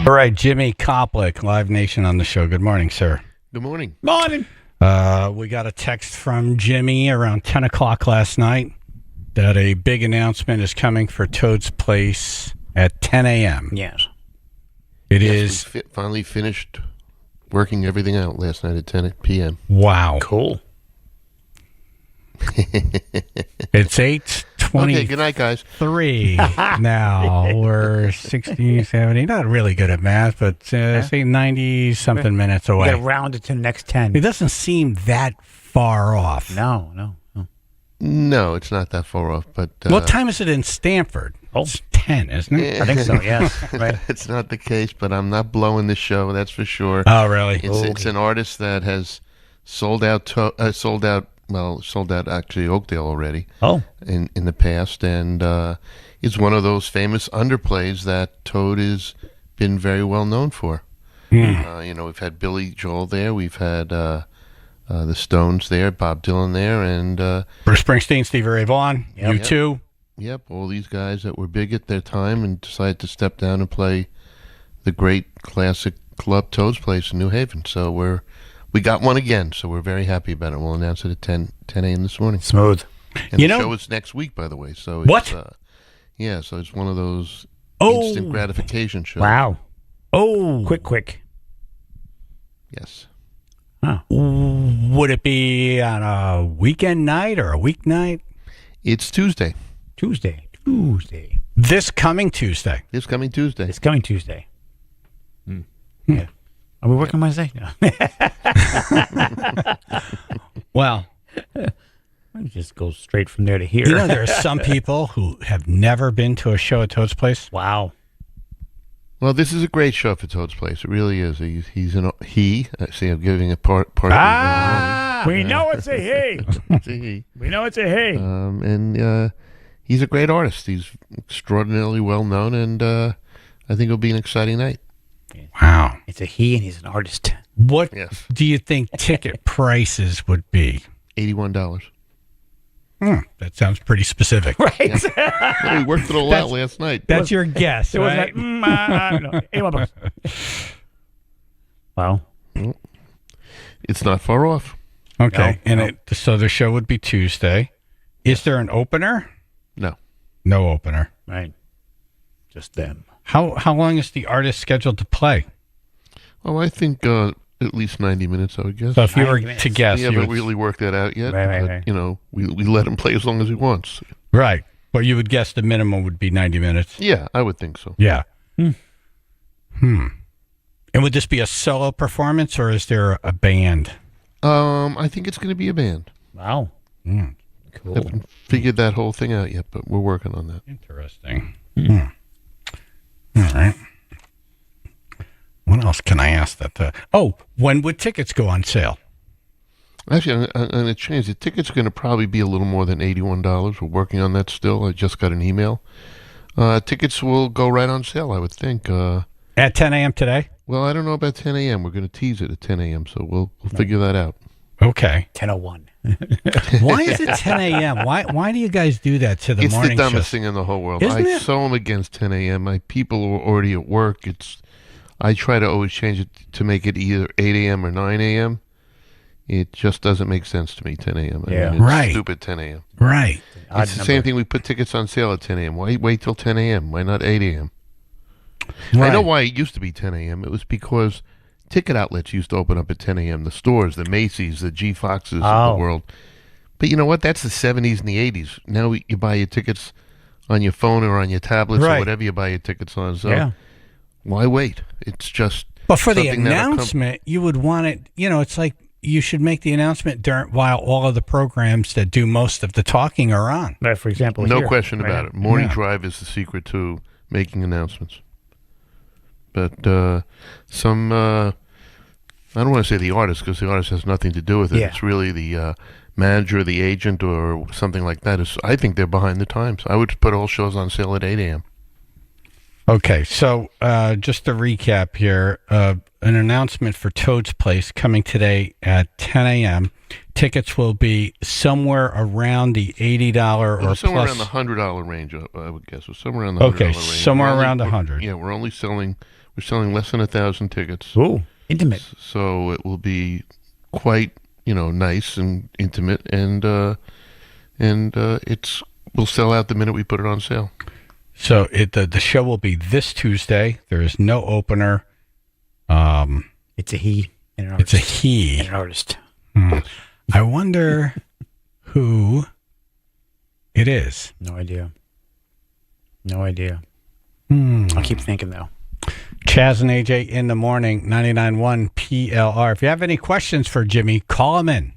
Speaker 1: All right, Jimmy Koplik, Live Nation on the show. Good morning, sir.
Speaker 3: Good morning.
Speaker 2: Morning.
Speaker 1: We got a text from Jimmy around 10 o'clock last night that a big announcement is coming for Toad's Place at 10 a.m.
Speaker 2: Yes.
Speaker 1: It is.
Speaker 3: We finally finished working everything out last night at 10 p.m.
Speaker 1: Wow.
Speaker 2: Cool.
Speaker 1: It's 8:20.
Speaker 3: Okay, good night, guys.
Speaker 1: 3 now. We're 60, 70. Not really good at math, but say 90-something minutes
Speaker 2: You
Speaker 1: away.
Speaker 2: got to round it to the next 10.
Speaker 1: It doesn't seem that far off.
Speaker 2: No.
Speaker 3: No, it's not that far off. But
Speaker 1: What time is it in Stanford? It's 10, isn't it?
Speaker 2: I think so, yes. Right.
Speaker 3: It's not the case, but I'm not blowing the show, that's for sure.
Speaker 1: Oh, really?
Speaker 3: It's an artist that has sold out actually Oakdale already.
Speaker 2: Oh.
Speaker 3: In the past, and it's one of those famous underplays that Toad has been very well known for. We've had Billy Joel there, we've had the Stones there, Bob Dylan there, and
Speaker 1: Bruce Springsteen, Stevie Ray Vaughan, U2.
Speaker 3: Yep, all these guys that were big at their time and decided to step down and play the great classic club Toad's Place in New Haven. So we got one again, so we're very happy about it. We'll announce it at 10 a.m. this morning.
Speaker 2: Smooth.
Speaker 3: And the show is next week, by the way. So it's,
Speaker 1: What?
Speaker 3: So it's one of those instant gratification shows.
Speaker 2: Wow.
Speaker 1: Oh.
Speaker 2: Quick.
Speaker 3: Yes.
Speaker 2: Huh.
Speaker 1: Would it be on a weekend night or a weeknight?
Speaker 3: It's Tuesday.
Speaker 2: Tuesday.
Speaker 1: This coming Tuesday.
Speaker 3: This coming Tuesday.
Speaker 2: It's coming Tuesday. Yeah. Are we working Wednesday? No.
Speaker 1: Well,
Speaker 2: just go straight from there to here.
Speaker 1: you know, there are some people who have never been to a show at Toad's Place.
Speaker 2: Wow.
Speaker 3: Well, this is a great show for Toad's Place. It really is. He's an he. See, I'm giving a part.
Speaker 2: We know it's a he.
Speaker 3: It's a he.
Speaker 2: We know it's a he.
Speaker 3: And he's a great artist. He's extraordinarily well known, and I think it'll be an exciting night.
Speaker 1: Wow.
Speaker 2: It's a he, and he's an artist.
Speaker 1: What do you think ticket prices would be?
Speaker 3: $81.
Speaker 1: That sounds pretty specific.
Speaker 2: Right.
Speaker 3: Well, we worked it all out last night.
Speaker 1: That's your guess,
Speaker 2: It was
Speaker 1: right?
Speaker 2: like, no, $81. Wow.
Speaker 3: It's not far off.
Speaker 1: Okay. So the show would be Tuesday. Is there an opener?
Speaker 3: No.
Speaker 1: No opener.
Speaker 2: Right. Just them.
Speaker 1: How long is the artist scheduled to play?
Speaker 3: Oh, I think at least 90 minutes, I would guess.
Speaker 1: So if you were to guess,
Speaker 3: We
Speaker 1: you
Speaker 3: haven't
Speaker 1: would-
Speaker 3: really worked that out yet.
Speaker 2: Right,
Speaker 3: but,
Speaker 2: right.
Speaker 3: You know, we let him play as long as he wants.
Speaker 1: Right. But you would guess the minimum would be 90 minutes.
Speaker 3: Yeah, I would think so.
Speaker 1: Yeah. And would this be a solo performance or is there a band?
Speaker 3: I think it's going to be a band.
Speaker 2: Wow.
Speaker 1: Cool.
Speaker 3: Haven't figured that whole thing out yet, but we're working on that.
Speaker 1: Interesting. All right. What else can I ask that? When would tickets go on sale?
Speaker 3: Actually, I'm going to change. The ticket's going to probably be a little more than $81. We're working on that still. I just got an email. Tickets will go right on sale, I would think.
Speaker 1: At 10 a.m. today?
Speaker 3: Well, I don't know about 10 a.m. We're going to tease it at 10 a.m., so we'll figure that out.
Speaker 1: Okay.
Speaker 2: 10:01.
Speaker 1: Why is it 10 a.m.? Why do you guys do that to the
Speaker 3: It's
Speaker 1: morning
Speaker 3: the dumbest
Speaker 1: shows?
Speaker 3: thing in the whole world.
Speaker 1: Isn't
Speaker 3: I
Speaker 1: it?
Speaker 3: so am against 10 a.m. My people are already at work. I try to always change it to make it either 8 a.m. or 9 a.m. It just doesn't make sense to me, 10 a.m. I
Speaker 2: Yeah.
Speaker 3: mean, it's
Speaker 1: Right.
Speaker 3: stupid 10 a.m.
Speaker 1: Right.
Speaker 3: It's the same thing. We put tickets on sale at 10 a.m. Why wait till 10 a.m.? Why not 8 a.m.? I know why it used to be 10 a.m. It was because ticket outlets used to open up at 10 a.m. The stores, the Macy's, the G Foxes of the world. But you know what? That's the 70s and the 80s. Now you buy your tickets on your phone or on your tablets or
Speaker 1: Right.
Speaker 3: whatever you buy your tickets on. So
Speaker 2: Yeah.
Speaker 3: why wait? It's just.
Speaker 1: But for the
Speaker 3: something that'll come-
Speaker 1: announcement, you would want it, it's like you should make the announcement while all of the programs that do most of the talking are on.
Speaker 2: Right, for example,
Speaker 3: No
Speaker 2: here,
Speaker 3: question
Speaker 2: right
Speaker 3: about
Speaker 2: now.
Speaker 3: it. Morning
Speaker 1: Yeah.
Speaker 3: drive is the secret to making announcements. But some, I don't want to say the artist because the artist has nothing to do with it.
Speaker 2: Yeah.
Speaker 3: It's really the manager, the agent, or something like that. I think they're behind the times. I would put all shows on sale at 8 a.m.
Speaker 1: Okay, so just to recap here, an announcement for Toad's Place coming today at 10 a.m. Tickets will be somewhere around the $80 or
Speaker 3: somewhere
Speaker 1: plus.
Speaker 3: around the $100 range, I would guess. Or somewhere around the $100
Speaker 1: Okay,
Speaker 3: range.
Speaker 1: somewhere
Speaker 3: We're only-
Speaker 1: around 100.
Speaker 3: Yeah, we're only selling. We're selling less than 1,000 tickets.
Speaker 2: Ooh, intimate.
Speaker 3: So it will be quite, nice and intimate, and we'll sell out the minute we put it on sale.
Speaker 1: So the show will be this Tuesday. There is no opener.
Speaker 2: It's a he and an
Speaker 1: It's
Speaker 2: artist.
Speaker 1: a he.
Speaker 2: And an artist.
Speaker 1: I wonder who it is.
Speaker 2: No idea. I'll keep thinking, though.
Speaker 1: Chaz and AJ in the morning, 99.1 PLR. If you have any questions for Jimmy, call him in.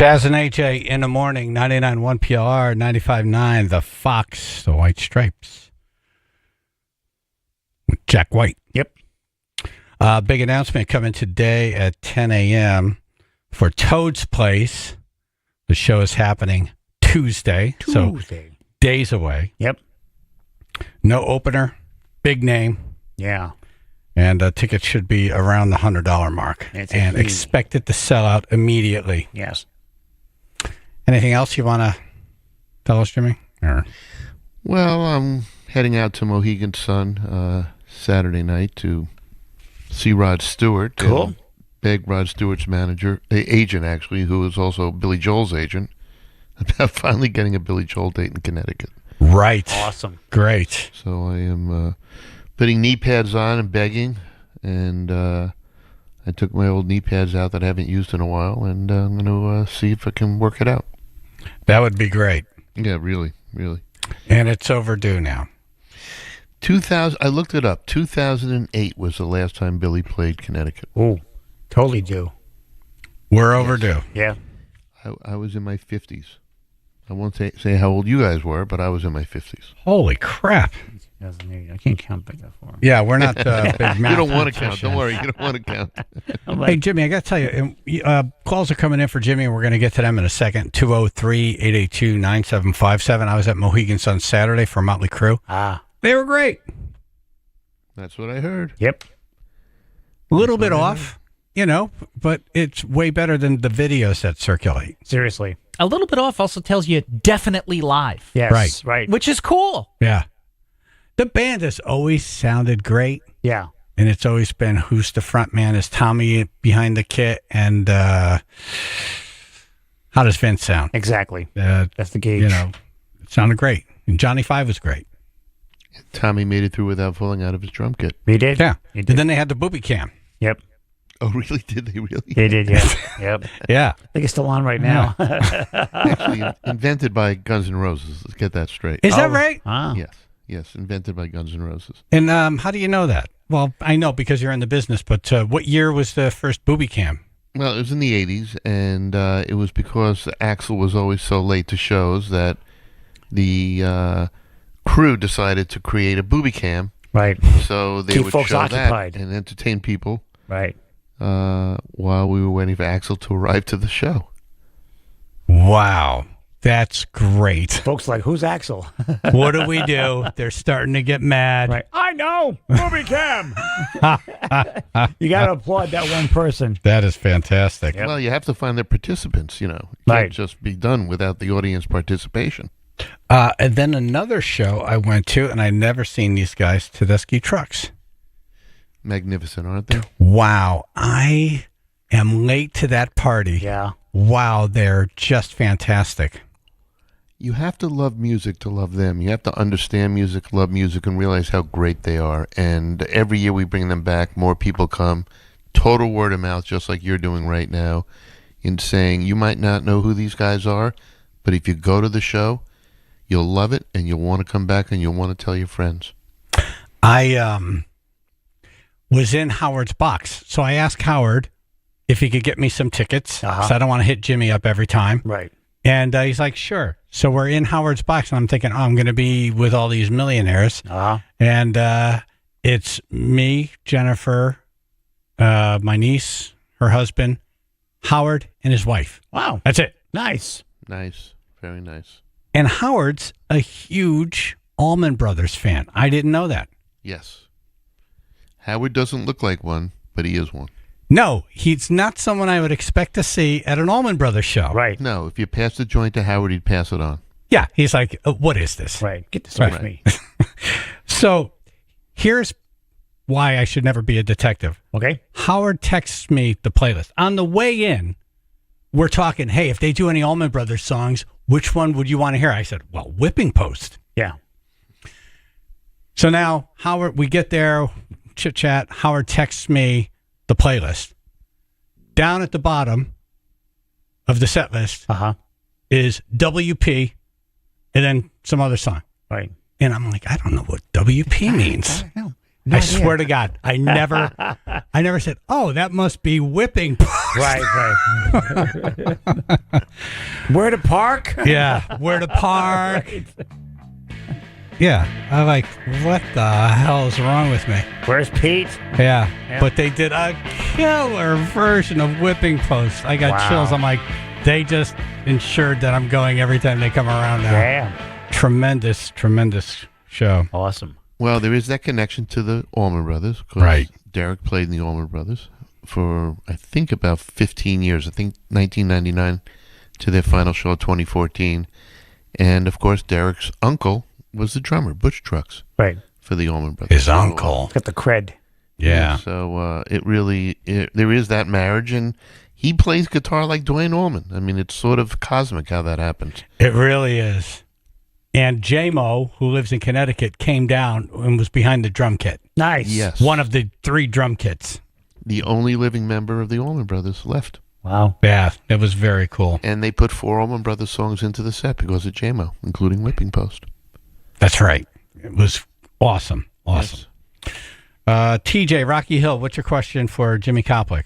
Speaker 1: Chaz and AJ in the morning, 99.1 PLR, 95.9 The Fox, the White Stripes. Jack White.
Speaker 2: Yep.
Speaker 1: Big announcement coming today at 10 a.m. for Toad's Place. The show is happening Tuesday. So days away.
Speaker 2: Yep.
Speaker 1: No opener. Big name.
Speaker 2: Yeah.
Speaker 1: And tickets should be around the $100 mark. And expect it to sell out immediately.
Speaker 2: Yes.
Speaker 1: Anything else you want to tell us, Jimmy? Or?
Speaker 3: Well, I'm heading out to Mohegan Sun Saturday night to see Rod Stewart.
Speaker 2: Cool.
Speaker 3: And beg Rod Stewart's agent, actually, who is also Billy Joel's agent, about finally getting a Billy Joel date in Connecticut.
Speaker 1: Right.
Speaker 2: Awesome.
Speaker 1: Great.
Speaker 3: So I am putting knee pads on and begging, and I took my old knee pads out that I haven't used in a while, and I'm going to see if I can work it out.
Speaker 1: That would be great.
Speaker 3: Yeah, really, really.
Speaker 1: And it's overdue now.
Speaker 3: 2000. I looked it up. 2008 was the last time Billy played Connecticut.
Speaker 2: Oh, totally due.
Speaker 1: We're overdue.
Speaker 2: Yeah.
Speaker 3: I was in my 50s. I won't say how old you guys were, but I was in my 50s.
Speaker 1: Holy crap.
Speaker 2: I can't count big enough for him.
Speaker 1: Yeah, we're not big math.
Speaker 3: You don't want to count. Don't worry. You don't want to count.
Speaker 1: Hey, Jimmy, I got to tell you, calls are coming in for Jimmy, and we're going to get to them in a second. 203-882-9757. I was at Mohegan's on Saturday for Motley Crue. They were great.
Speaker 3: That's what I heard.
Speaker 2: Yep.
Speaker 1: A little bit off, but it's way better than the videos that circulate.
Speaker 2: Seriously.
Speaker 4: A little bit off also tells you definitely live.
Speaker 2: Yes, right.
Speaker 4: Which is cool.
Speaker 1: Yeah. The band has always sounded great.
Speaker 2: Yeah.
Speaker 1: And it's always been who's the front man? Is Tommy behind the kit? And how does Vince sound?
Speaker 2: Exactly. That's the gauge.
Speaker 1: It sounded great. And Johnny Five was great.
Speaker 3: Tommy made it through without falling out of his drum kit.
Speaker 2: He did.
Speaker 1: Yeah.
Speaker 2: He did.
Speaker 1: And then they had the booby cam.
Speaker 2: Yep.
Speaker 3: Oh, really? Did they really?
Speaker 2: They did, yeah. Yep.
Speaker 1: Yeah.
Speaker 2: I think it's still on right now.
Speaker 3: Actually, invented by Guns N' Roses. Let's get that straight.
Speaker 1: Is that right?
Speaker 3: Yes, invented by Guns N' Roses.
Speaker 1: And how do you know that? Well, I know because you're in the business, but what year was the first booby cam?
Speaker 3: Well, it was in the 80s, and it was because Axl was always so late to shows that the crew decided to create a booby cam.
Speaker 2: Right.
Speaker 3: So they
Speaker 2: Keep
Speaker 3: would
Speaker 2: folks
Speaker 3: show
Speaker 2: occupied.
Speaker 3: that and entertain people.
Speaker 2: Right.
Speaker 3: While we were waiting for Axl to arrive to the show.
Speaker 1: Wow. That's great.
Speaker 2: Folks like, who's Axl?
Speaker 1: What do we do? They're starting to get mad.
Speaker 2: Right. I know. Movie cam. You got to applaud that one person.
Speaker 1: That is fantastic.
Speaker 3: Well, you have to find the participants, You can't just be done without the audience participation.
Speaker 1: And then another show I went to, and I'd never seen these guys, Tedeschi Trucks.
Speaker 3: Magnificent, aren't they?
Speaker 1: Wow. I am late to that party.
Speaker 2: Yeah.
Speaker 1: Wow, they're just fantastic.
Speaker 3: You have to love music to love them. You have to understand music, love music, and realize how great they are. And every year we bring them back, more people come. Total word of mouth, just like you're doing right now, in saying you might not know who these guys are, but if you go to the show, you'll love it, and you'll want to come back, and you'll want to tell your friends.
Speaker 1: I was in Howard's box, so I asked Howard if he could get me some tickets, so I don't want to hit Jimmy up every time.
Speaker 2: Right.
Speaker 1: And he's like, sure. So we're in Howard's box, and I'm thinking, I'm going to be with all these millionaires. And it's me, Jennifer, my niece, her husband, Howard, and his wife.
Speaker 2: Wow.
Speaker 1: That's it.
Speaker 2: Nice.
Speaker 3: Nice. Very nice.
Speaker 1: And Howard's a huge Allman Brothers fan. I didn't know that.
Speaker 3: Yes. Howard doesn't look like one, but he is one.
Speaker 1: No, he's not someone I would expect to see at an Allman Brothers show.
Speaker 2: Right.
Speaker 3: No, if you pass the joint to Howard, he'd pass it on.
Speaker 1: Yeah, he's like, what is this?
Speaker 2: Right. Get this off me.
Speaker 1: So here's why I should never be a detective.
Speaker 2: Okay.
Speaker 1: Howard texts me the playlist. On the way in, we're talking, hey, if they do any Allman Brothers songs, which one would you want to hear? I said, well, Whipping Post.
Speaker 2: Yeah.
Speaker 1: So now, Howard, we get there, chit-chat. Howard texts me the playlist. Down at the bottom of the set list is WP and then some other song.
Speaker 2: Right.
Speaker 1: And I'm like, I don't know what WP means. I swear to God, I never said, oh, that must be Whipping Post.
Speaker 2: Right. Where to park?
Speaker 1: Yeah, where to park. Right. Yeah, I'm like, what the hell is wrong with me?
Speaker 2: Where's Pete?
Speaker 1: Yeah, but they did a killer version of Whipping Post. I got chills. I'm like, they just ensured that I'm going every time they come around now.
Speaker 2: Damn.
Speaker 1: Tremendous show.
Speaker 2: Awesome.
Speaker 3: Well, there is that connection to the Allman Brothers.
Speaker 1: Right.
Speaker 3: Derek played in the Allman Brothers for, I think, about 15 years. I think 1999 to their final show, 2014. And, of course, Derek's uncle was the drummer, Butch Trucks.
Speaker 2: Right.
Speaker 3: For the Allman Brothers.
Speaker 1: His uncle.
Speaker 2: Got the cred.
Speaker 1: Yeah.
Speaker 3: So there is that marriage, and he plays guitar like Duane Allman. I mean, it's sort of cosmic how that happens.
Speaker 1: It really is. And J-Mo, who lives in Connecticut, came down and was behind the drum kit.
Speaker 2: Nice.
Speaker 3: Yes.
Speaker 1: One of the 3 drum kits.
Speaker 3: The only living member of the Allman Brothers left.
Speaker 2: Wow.
Speaker 1: Yeah, that was very cool.
Speaker 3: And they put 4 Allman Brothers songs into the set because of J-Mo, including Whipping Post.
Speaker 1: That's right. It was awesome. Awesome. Yes. TJ, Rocky Hill, what's your question for Jimmy Koplik?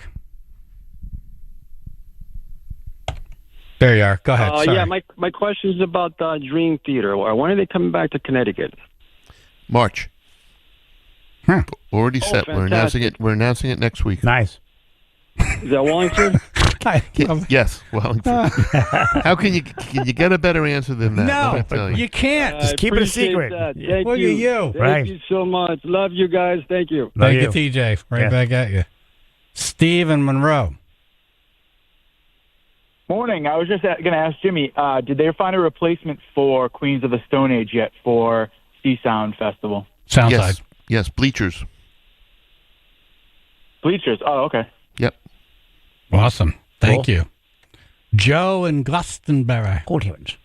Speaker 1: There you are. Go ahead. Sorry.
Speaker 6: Yeah, my question is about Dream Theater. When are they coming back to Connecticut?
Speaker 3: March. Already set.
Speaker 6: Fantastic.
Speaker 3: We're announcing it next week.
Speaker 2: Nice.
Speaker 6: Is that Wallingford?
Speaker 3: Yes, Wellington. How can you get a better answer than that?
Speaker 1: No,
Speaker 3: Let me tell
Speaker 1: you can't.
Speaker 2: Just keep it a
Speaker 6: appreciate
Speaker 2: secret.
Speaker 6: that.
Speaker 1: Yeah,
Speaker 6: Thank
Speaker 1: look
Speaker 6: you.
Speaker 1: at you.
Speaker 6: Thank
Speaker 2: Right.
Speaker 6: you so much. Love you guys. Thank you.
Speaker 1: Thank you, TJ. Right
Speaker 2: Yeah.
Speaker 1: back at you. Steve and Monroe.
Speaker 22: Morning. I was just going to ask Jimmy, did they find a replacement for Queens of the Stone Age yet for Sea Sound Festival?
Speaker 1: Soundside.
Speaker 3: Yes, Bleachers.
Speaker 22: Bleachers. Oh, okay.
Speaker 3: Yep.
Speaker 1: Awesome. Thank you. Joe and Glastonbury.
Speaker 2: Cold heavens.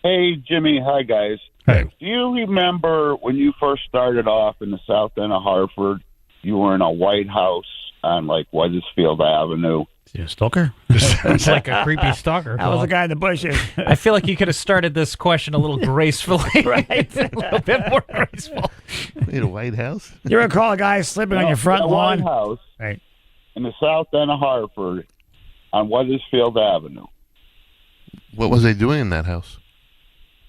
Speaker 23: Hey, Jimmy. Hi, guys.
Speaker 1: Hey.
Speaker 23: Do you remember when you first started off in the south end of Hartford, you were in a White House on, like, Weathersfield Avenue?
Speaker 2: Is he a stalker?
Speaker 1: Sounds like a creepy stalker.
Speaker 2: That was the guy in the bushes.
Speaker 4: I feel like you could have started this question a little gracefully.
Speaker 2: Right.
Speaker 4: A little bit more graceful.
Speaker 3: In a White House?
Speaker 2: You recall a guy slipping on your front
Speaker 23: a
Speaker 2: lawn?
Speaker 23: White House
Speaker 2: Right.
Speaker 23: in the south end of Hartford on Weathersfield Avenue.
Speaker 3: What was they doing in that house?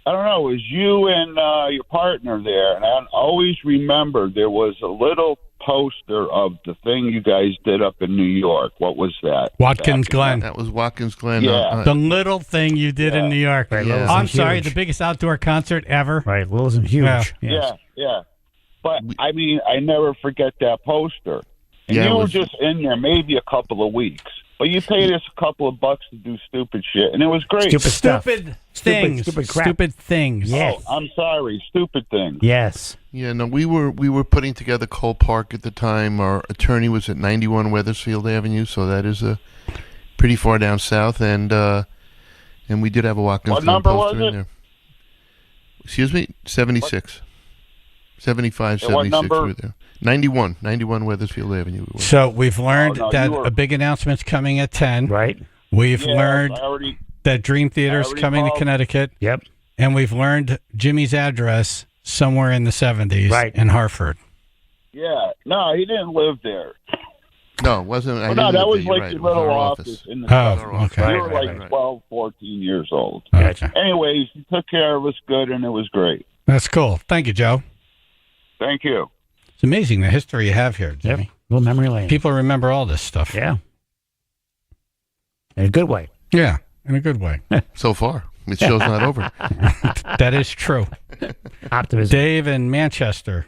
Speaker 23: I don't know. It was you and your partner there, and I always remember there was a little poster of the thing you guys did up in New York. What was that?
Speaker 1: Watkins Glen.
Speaker 3: That was Watkins Glen.
Speaker 23: Yeah.
Speaker 1: The little thing you did in New York.
Speaker 2: Right,
Speaker 3: Yeah.
Speaker 2: Little's
Speaker 1: I'm
Speaker 2: and
Speaker 1: sorry,
Speaker 2: huge.
Speaker 1: the biggest outdoor concert ever.
Speaker 2: Right, Little's and huge.
Speaker 1: Yeah.
Speaker 2: Yes.
Speaker 23: Yeah. But, I mean, I never forget that poster. And
Speaker 3: Yeah, it
Speaker 23: you were
Speaker 3: was-
Speaker 23: just in there maybe a couple of weeks. But you paid us a couple of bucks to do stupid shit, and it was great.
Speaker 2: Stupid stuff.
Speaker 1: Stupid things.
Speaker 2: Stupid crap.
Speaker 1: Stupid things.
Speaker 2: Yes.
Speaker 23: Oh, I'm sorry. Stupid things.
Speaker 2: Yes.
Speaker 3: Yeah, no, we were putting together Cole Park at the time. Our attorney was at 91 Weathersfield Avenue, so that is pretty far down south, and we did have a Watkins
Speaker 23: What
Speaker 3: Glen
Speaker 23: number
Speaker 3: poster
Speaker 23: was
Speaker 3: in
Speaker 23: it?
Speaker 3: there. Excuse me, 76. 75,
Speaker 23: And what
Speaker 3: 76
Speaker 23: number?
Speaker 3: we were there. 91 Weathersfield Avenue. We were.
Speaker 1: So we've learned
Speaker 23: Oh, no,
Speaker 1: that
Speaker 23: you were-
Speaker 1: a big announcement's coming at 10.
Speaker 2: Right.
Speaker 1: We've
Speaker 23: Yeah,
Speaker 1: learned
Speaker 23: I already,
Speaker 1: that Dream Theater's
Speaker 23: I already
Speaker 1: coming to
Speaker 23: called.
Speaker 1: Connecticut.
Speaker 2: Yep.
Speaker 1: And we've learned Jimmy's address somewhere in the 70s
Speaker 2: Right.
Speaker 1: in Hartford.
Speaker 23: yeah. No, he didn't live there.
Speaker 3: No, it wasn't. I
Speaker 23: Well, no,
Speaker 3: didn't
Speaker 23: that
Speaker 3: live
Speaker 23: was
Speaker 3: there, you're
Speaker 23: like
Speaker 3: right.
Speaker 23: your
Speaker 3: It was
Speaker 23: little
Speaker 3: our
Speaker 23: office in the
Speaker 1: Oh,
Speaker 23: south.
Speaker 1: okay.
Speaker 23: You were
Speaker 2: Right,
Speaker 23: like
Speaker 2: right.
Speaker 23: 12, 14 years old.
Speaker 1: Gotcha.
Speaker 23: Anyways, he took care of us good, and it was great.
Speaker 1: That's cool. Thank you, Joe.
Speaker 23: Thank you.
Speaker 1: It's amazing the history you have here, Jimmy.
Speaker 2: Yep. Little memory lane.
Speaker 1: People remember all this stuff.
Speaker 2: Yeah. In a good way.
Speaker 1: Yeah, in a good way.
Speaker 3: So far, the show's not over.
Speaker 1: That is true.
Speaker 2: Optimism.
Speaker 1: Dave in Manchester.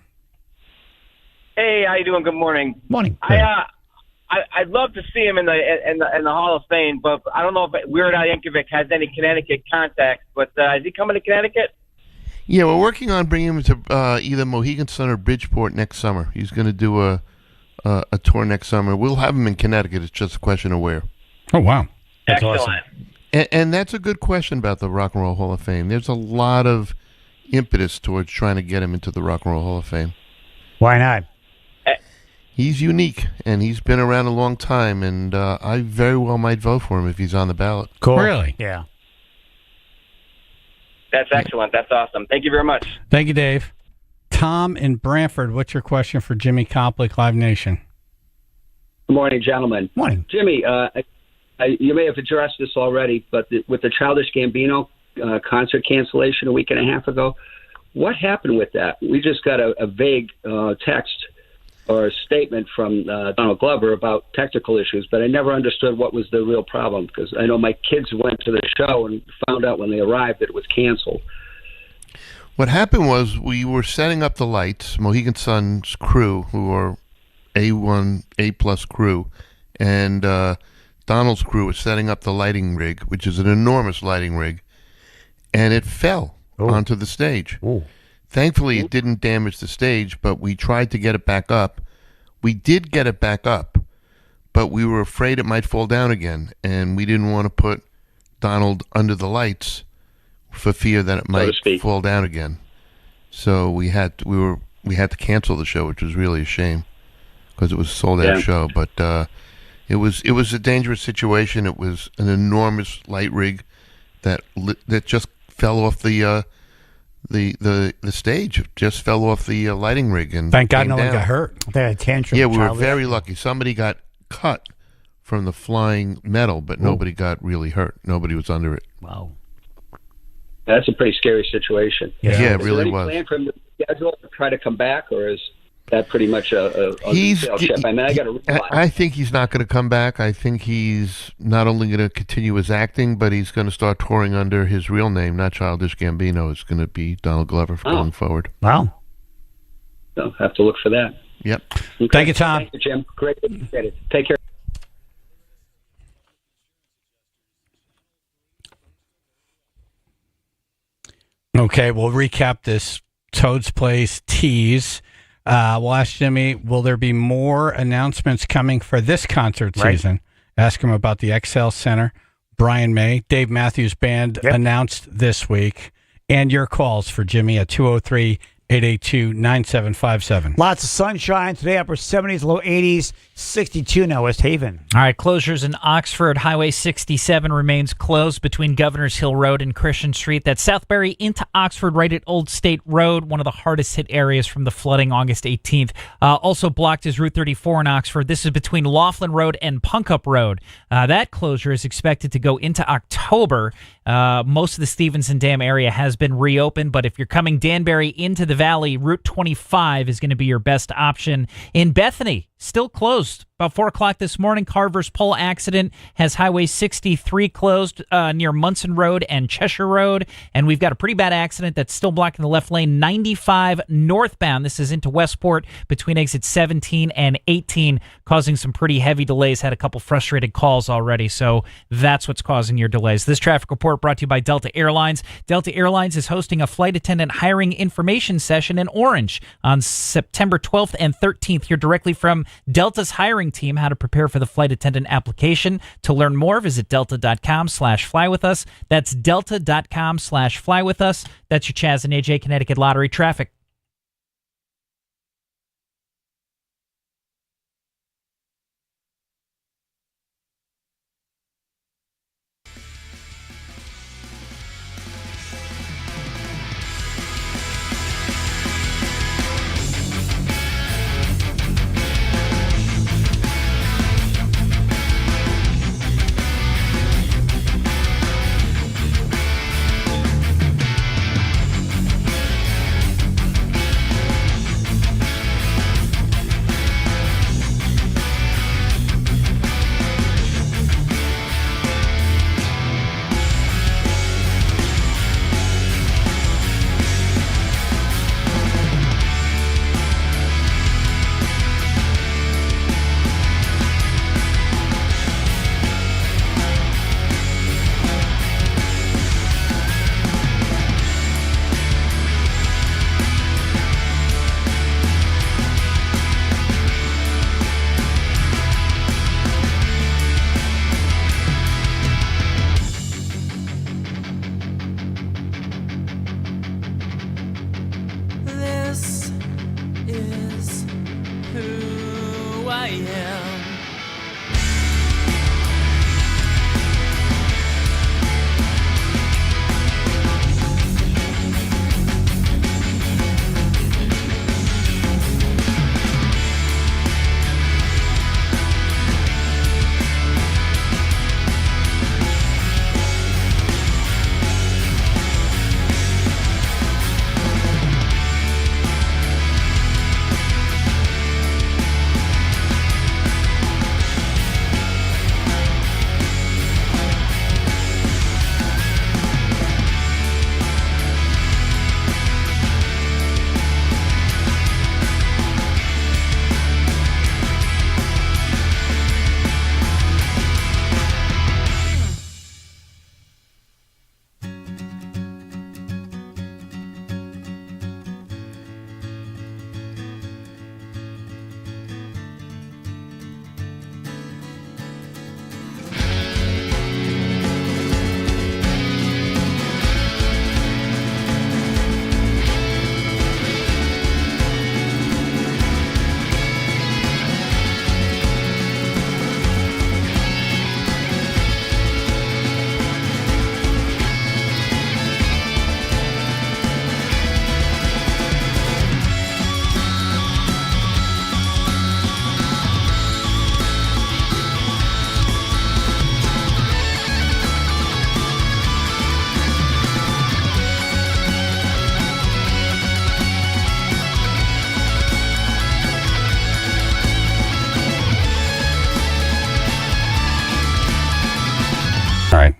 Speaker 24: Hey, how you doing? Good morning.
Speaker 2: Morning.
Speaker 24: I'd love to see him in the Hall of Fame, but I don't know if Weird Al Yankovic has any Connecticut contacts. But is he coming to Connecticut?
Speaker 3: Yeah, we're working on bringing him to either Mohegan Sun or Bridgeport next summer. He's going to do a tour next summer. We'll have him in Connecticut. It's just a question of where.
Speaker 1: Oh, wow.
Speaker 2: That's
Speaker 24: Excellent.
Speaker 2: awesome.
Speaker 3: And that's a good question about the Rock and Roll Hall of Fame. There's a lot of impetus towards trying to get him into the Rock and Roll Hall of Fame.
Speaker 2: Why not?
Speaker 3: He's unique, and he's been around a long time, and I very well might vote for him if he's on the ballot.
Speaker 2: Cool.
Speaker 1: Really?
Speaker 2: Yeah.
Speaker 24: That's excellent. That's awesome. Thank you very much.
Speaker 1: Thank you, Dave. Tom in Brantford, what's your question for Jimmy Koplik, Live Nation?
Speaker 25: Good morning, gentlemen.
Speaker 2: Morning.
Speaker 25: Jimmy, you may have addressed this already, but with the Childish Gambino concert cancellation a week and a half ago, what happened with that? We just got a vague text or a statement from Donald Glover about technical issues, but I never understood what was the real problem, because I know my kids went to the show and found out when they arrived that it was canceled.
Speaker 3: What happened was we were setting up the lights, Mohegan Sun's crew, who are A1, A+ crew, and Donald's crew was setting up the lighting rig, which is an enormous lighting rig, and it fell onto the stage. Thankfully, it didn't damage the stage, but we tried to get it back up. We did get it back up, but we were afraid it might fall down again, and we didn't want to put Donald under the lights for fear that it might
Speaker 25: speak.
Speaker 3: fall down again. So we had to cancel the show, which was really a shame because it was a sold out show. But it was a dangerous situation. It was an enormous light rig that just fell off the stage. It just fell off the lighting rig and
Speaker 1: thank God
Speaker 3: came
Speaker 1: no one
Speaker 3: down.
Speaker 1: got hurt.
Speaker 2: They had a tantrum.
Speaker 3: Yeah, we were
Speaker 2: childish.
Speaker 3: very lucky. Somebody got cut from the flying metal, but nobody got really hurt. Nobody was under it.
Speaker 2: Wow.
Speaker 25: That's a pretty scary situation.
Speaker 3: Yeah, it
Speaker 25: Is there
Speaker 3: really
Speaker 25: any
Speaker 3: was.
Speaker 25: plan for him to schedule to try to come back, or is that pretty much a sales chip? I mean, I got to realize.
Speaker 3: I think he's not going to come back. I think he's not only going to continue his acting, but he's going to start touring under his real name, not Childish Gambino. It's going to be Donald Glover going forward.
Speaker 2: Wow.
Speaker 25: So have to look for that.
Speaker 3: Yep.
Speaker 25: Okay.
Speaker 1: Thank you, Tom.
Speaker 25: Thank you, Jim. Great. Appreciate it. Take care.
Speaker 1: Okay, we'll recap this Toad's Place tease. We'll ask Jimmy, will there be more announcements coming for this concert season? Ask him about the XL Center. Brian May, Dave Matthews Band announced this week. And your calls for Jimmy at 203-882-9757.
Speaker 2: Lots of sunshine today, upper 70s, low 80s, 62 now, West Haven.
Speaker 4: All right, closures in Oxford. Highway 67 remains closed between Governors Hill Road and Christian Street. That's Southbury into Oxford, right at Old State Road, one of the hardest hit areas from the flooding August 18th. Also blocked is Route 34 in Oxford. This is between Laughlin Road and Punkup Road. That closure is expected to go into October. Most of the Stevenson Dam area has been reopened, but if you're coming Danbury into the valley, Route 25 is going to be your best option. In Bethany, still closed. About 4 o'clock this morning, Carver's Pole accident has Highway 63 closed near Munson Road and Cheshire Road. And we've got a pretty bad accident that's still blocking the left lane, 95 northbound. This is into Westport between exits 17 and 18, causing some pretty heavy delays. Had a couple frustrated calls already, so that's what's causing your delays. This traffic report brought to you by Delta Airlines. Delta Airlines is hosting a flight attendant hiring information session in Orange on September 12th and 13th. Hear directly from Delta's hiring team how to prepare for the flight attendant application. To learn more, visit delta.com/flywithus. That's delta.com/flywithus. That's your Chaz and AJ Connecticut Lottery traffic.
Speaker 13: This is who I am.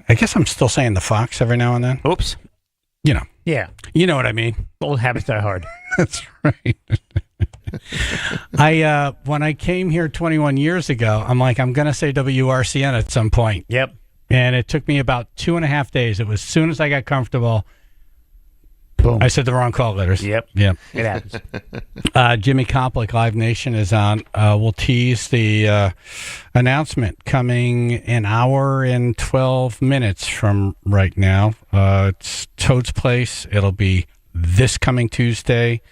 Speaker 1: I guess I'm still saying the Fox every now and then.
Speaker 2: Oops.
Speaker 1: You know.
Speaker 2: Yeah.
Speaker 1: You know what I mean.
Speaker 2: Old habits die hard.
Speaker 1: That's right. When I came here 21 years ago, I'm like, I'm going to say WRCN at some point.
Speaker 2: Yep.
Speaker 1: And it took me about 2.5 days. It was as soon as I got comfortable.
Speaker 2: Boom.
Speaker 1: I said the wrong call letters.
Speaker 2: Yep.
Speaker 1: Yep.
Speaker 2: It happens.
Speaker 1: Jimmy Complic, Live Nation is on. We'll tease the announcement coming an hour and 12 minutes from right now. It's Toad's Place. It'll be this coming Tuesday.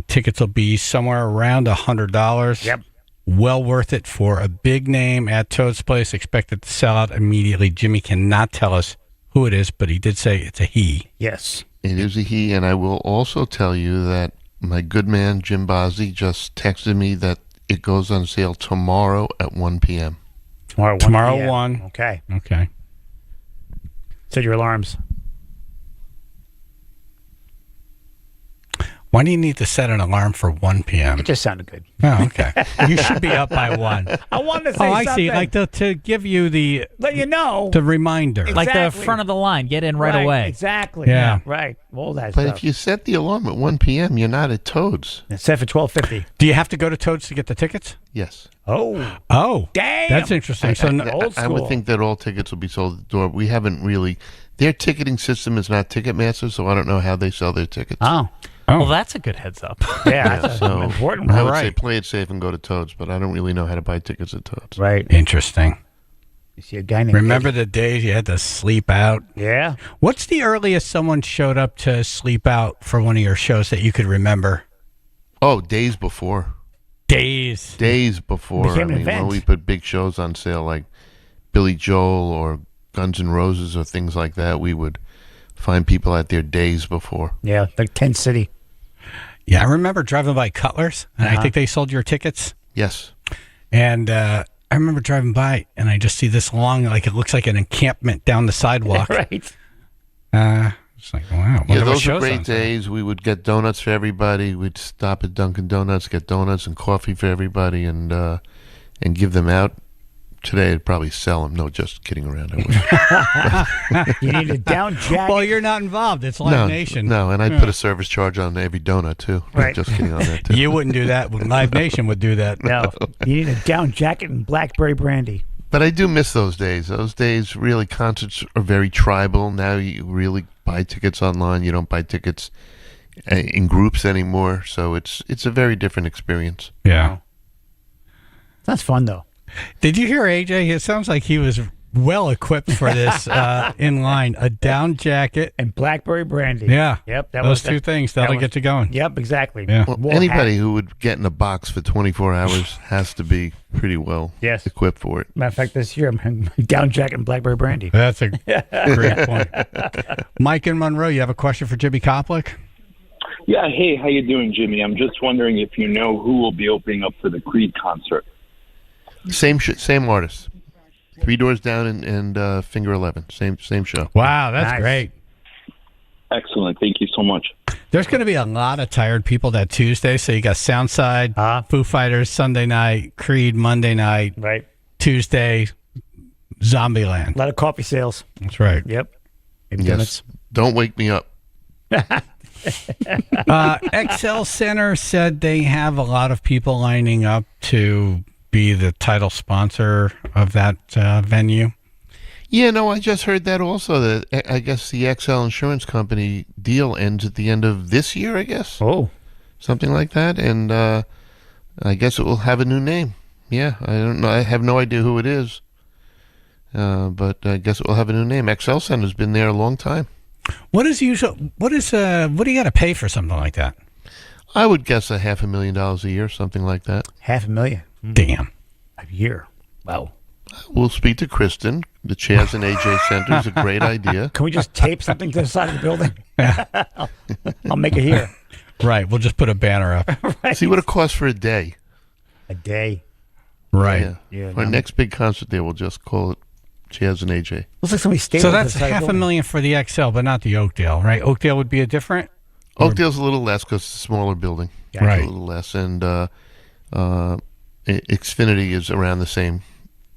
Speaker 1: Tickets will be somewhere around $100.
Speaker 2: Yep.
Speaker 1: Well worth it for a big name at Toad's Place. Expected to sell out immediately. Jimmy cannot tell us who it is, but he did say it's a he.
Speaker 2: Yes.
Speaker 3: It is a he, and I will also tell you that my good man Jim Bozzi just texted me that it goes on sale tomorrow at 1 p.m.
Speaker 2: Tomorrow 1
Speaker 1: Tomorrow
Speaker 2: p.m.
Speaker 1: 1.
Speaker 2: Okay.
Speaker 1: Okay.
Speaker 2: Set your alarms.
Speaker 1: Why do you need to set an alarm for 1 p.m.?
Speaker 2: It just sounded good.
Speaker 1: Oh, okay. You should be up by 1.
Speaker 2: I wanted to say
Speaker 1: I
Speaker 2: something.
Speaker 1: see. Like to give you the
Speaker 2: Let you know.
Speaker 1: the reminder.
Speaker 4: Like the
Speaker 2: Exactly.
Speaker 4: front of the line. Get in right away.
Speaker 2: Exactly.
Speaker 1: Yeah.
Speaker 2: Right. All that
Speaker 3: But
Speaker 2: stuff.
Speaker 3: if you set the alarm at 1 p.m., you're not at Toad's.
Speaker 2: It's set for $12.50.
Speaker 1: Do you have to go to Toad's to get the tickets?
Speaker 3: Yes.
Speaker 2: Oh.
Speaker 1: Oh.
Speaker 2: Damn.
Speaker 1: That's interesting. So
Speaker 2: Old
Speaker 3: I would
Speaker 2: school.
Speaker 3: think that all tickets will be sold at the door. We haven't really. Their ticketing system is not Ticketmaster, so I don't know how they sell their tickets.
Speaker 2: Oh.
Speaker 4: Well, that's a good heads up.
Speaker 2: Yeah. That's
Speaker 3: so
Speaker 2: an important
Speaker 3: I
Speaker 2: one.
Speaker 3: would say
Speaker 1: Right.
Speaker 3: play it safe and go to Toad's, but I don't really know how to buy tickets at Toad's.
Speaker 2: Right.
Speaker 1: Interesting.
Speaker 2: You see a guy named
Speaker 1: Remember the days you had to sleep out?
Speaker 2: Yeah.
Speaker 1: What's the earliest someone showed up to sleep out for one of your shows that you could remember?
Speaker 3: Oh, days before.
Speaker 1: Days.
Speaker 3: Days before.
Speaker 2: Became an
Speaker 3: when
Speaker 2: event.
Speaker 3: we put big shows on sale like Billy Joel or Guns N' Roses or things like that, we would find people out there days before.
Speaker 2: Yeah. Like Tent City.
Speaker 1: Yeah, I remember driving by Cutler's, and I think they sold your tickets.
Speaker 3: Yes.
Speaker 1: And I remember driving by, and I just see this long, like it looks like an encampment down the sidewalk.
Speaker 2: Right.
Speaker 1: It's like, wow.
Speaker 3: Yeah,
Speaker 1: wonder what
Speaker 3: those
Speaker 1: show's
Speaker 3: were great
Speaker 1: on sale.
Speaker 3: days. We would get donuts for everybody. We'd stop at Dunkin' Donuts, get donuts and coffee for everybody, and give them out. Today, I'd probably sell them. No, just kidding around. I would.
Speaker 2: You need a down jacket.
Speaker 1: Well, you're not involved. It's Live Nation.
Speaker 3: No, and I'd
Speaker 1: Yeah.
Speaker 3: put a service charge on every donut, too.
Speaker 2: Right.
Speaker 3: Just kidding on that, too.
Speaker 1: You wouldn't do that. Live Nation would do that.
Speaker 2: No. You need a down jacket and blackberry brandy.
Speaker 3: But I do miss those days. Those days, really, concerts are very tribal. Now you really buy tickets online. You don't buy tickets in groups anymore. So it's a very different experience.
Speaker 1: Yeah.
Speaker 2: That's fun, though.
Speaker 1: Did you hear AJ? It sounds like he was well equipped for this in line. A down jacket.
Speaker 2: And blackberry brandy.
Speaker 1: Yeah.
Speaker 2: Yep.
Speaker 1: Those two things, that'll get you going.
Speaker 2: Yep, exactly.
Speaker 1: Yeah.
Speaker 3: Well,
Speaker 2: Wore
Speaker 3: anybody
Speaker 2: hat.
Speaker 3: who would get in a box for 24 hours has to be pretty well
Speaker 2: Yes.
Speaker 3: equipped for it.
Speaker 2: Matter of fact, this year, I'm down jacket and blackberry brandy.
Speaker 1: That's a great point. Mike in Monroe, you have a question for Jimmy Koplick?
Speaker 5: Yeah, hey, how you doing, Jimmy? I'm just wondering if you know who will be opening up for the Creed concert.
Speaker 3: Same artist. 3 Doors Down and Finger 11. Same show.
Speaker 1: Wow, that's
Speaker 2: Nice.
Speaker 1: great.
Speaker 5: Excellent. Thank you so much.
Speaker 1: There's going to be a lot of tired people that Tuesday. So you got Soundside, Foo Fighters Sunday night, Creed Monday night,
Speaker 2: Right.
Speaker 1: Tuesday, Zombieland.
Speaker 2: A lot of coffee sales.
Speaker 1: That's right.
Speaker 2: Yep. Maybe
Speaker 3: Yes.
Speaker 2: donuts.
Speaker 3: Don't wake me up.
Speaker 1: XL Center said they have a lot of people lining up to be the title sponsor of that venue.
Speaker 3: Yeah, no, I just heard that also. That I guess the XL Insurance Company deal ends at the end of this year, I guess.
Speaker 2: Oh.
Speaker 3: Something like that. And I guess it will have a new name. Yeah, I don't know. I have no idea who it is. But I guess it will have a new name. XL Center's been there a long time.
Speaker 1: What is usual? What do you got to pay for something like that?
Speaker 3: I would guess $500,000 a year, something like that.
Speaker 2: $500,000.
Speaker 1: Damn.
Speaker 2: A year. Wow.
Speaker 3: We'll speak to Kristen. The Chaz and AJ Center is a great idea.
Speaker 2: Can we just tape something to the side of the building? I'll make it here.
Speaker 1: Right. We'll just put a banner up.
Speaker 2: Right.
Speaker 3: See what it costs for a day.
Speaker 2: A day.
Speaker 1: Right.
Speaker 3: Yeah.
Speaker 2: Yeah,
Speaker 3: For our
Speaker 2: no.
Speaker 3: next big concert there, we'll just call it Chaz and AJ.
Speaker 2: Looks like somebody stayed
Speaker 1: So
Speaker 2: on the
Speaker 1: that's
Speaker 2: side of the building.
Speaker 1: $500,000 for the XL, but not the Oakdale, right? Oakdale would be a different.
Speaker 3: Oakdale's a little less because it's a smaller building.
Speaker 1: Right.
Speaker 3: A little less. And Xfinity is around the same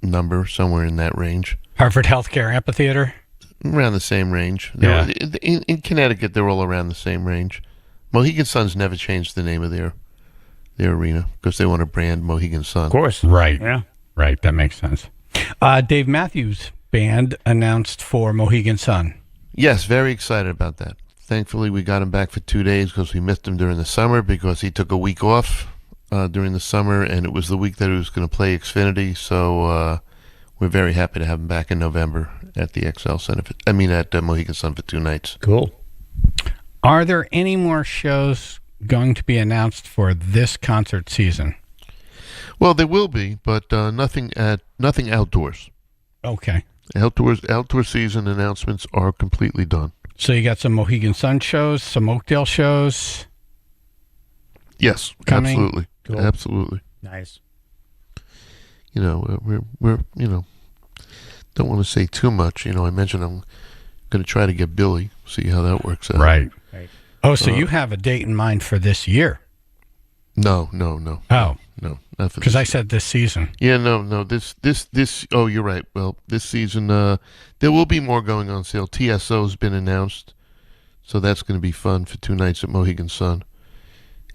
Speaker 3: number, somewhere in that range.
Speaker 1: Hartford Healthcare Amphitheater?
Speaker 3: Around the same range.
Speaker 1: Yeah.
Speaker 3: In Connecticut, they're all around the same range. Mohegan Sun's never changed the name of their arena because they want to brand Mohegan Sun.
Speaker 2: Of course.
Speaker 1: Right.
Speaker 2: Yeah.
Speaker 1: Right. That makes sense. Dave Matthews Band announced for Mohegan Sun.
Speaker 3: Yes, very excited about that. Thankfully, we got him back for 2 days because we missed him during the summer because he took a week off during the summer, and it was the week that he was going to play Xfinity. So we're very happy to have him back in November at the XL Center. At Mohegan Sun for 2 nights.
Speaker 2: Cool.
Speaker 1: Are there any more shows going to be announced for this concert season?
Speaker 3: Well, there will be, but nothing outdoors.
Speaker 1: Okay.
Speaker 3: Outdoor season announcements are completely done.
Speaker 1: So you got some Mohegan Sun shows, some Oakdale shows.
Speaker 3: Yes,
Speaker 1: coming?
Speaker 3: absolutely,
Speaker 2: Cool.
Speaker 3: absolutely.
Speaker 2: Nice.
Speaker 3: We're don't want to say too much. I mentioned I'm going to try to get Billy, see how that works out.
Speaker 1: Right. Oh, so you have a date in mind for this year?
Speaker 3: No.
Speaker 1: Oh,
Speaker 3: no, not for
Speaker 1: because
Speaker 3: this
Speaker 1: I said this season.
Speaker 3: Yeah, no. This. Oh, you're right. Well, this season, there will be more going on sale. TSO's been announced, so that's going to be fun for 2 nights at Mohegan Sun.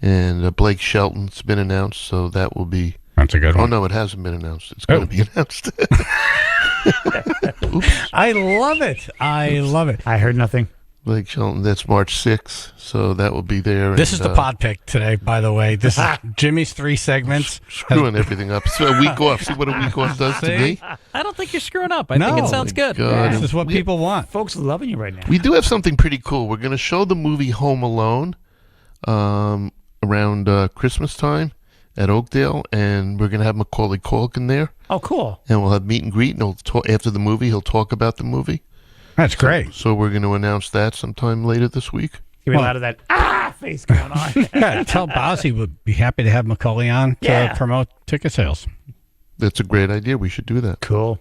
Speaker 3: And Blake Shelton's been announced, so that will be.
Speaker 1: That's a good one.
Speaker 3: Oh no, it hasn't been announced. It's going to be announced. Oops.
Speaker 1: I love it.
Speaker 2: I heard nothing.
Speaker 3: Blake Shelton, that's March 6th, so that will be there.
Speaker 1: This is the pod pick today, by the way. This is Jimmy's 3 segments.
Speaker 3: Screwing everything up. So a week off. See what a week off does to me?
Speaker 4: I don't think you're screwing up. I think it sounds good.
Speaker 3: God.
Speaker 1: This is what people want.
Speaker 2: Folks are loving you right now.
Speaker 3: We do have something pretty cool. We're going to show the movie Home Alone around Christmas time at Oakdale, and we're going to have Macaulay Culkin there.
Speaker 2: Oh, cool.
Speaker 3: And we'll have meet and greet, and he'll talk, after the movie, he'll talk about the movie.
Speaker 1: That's great.
Speaker 3: So we're going to announce that sometime later this week.
Speaker 2: Give me a lot of that face going on.
Speaker 1: Yeah, tell Boz he would be happy to have Macaulay on to promote ticket sales.
Speaker 3: That's a great idea. We should do that.
Speaker 2: Cool.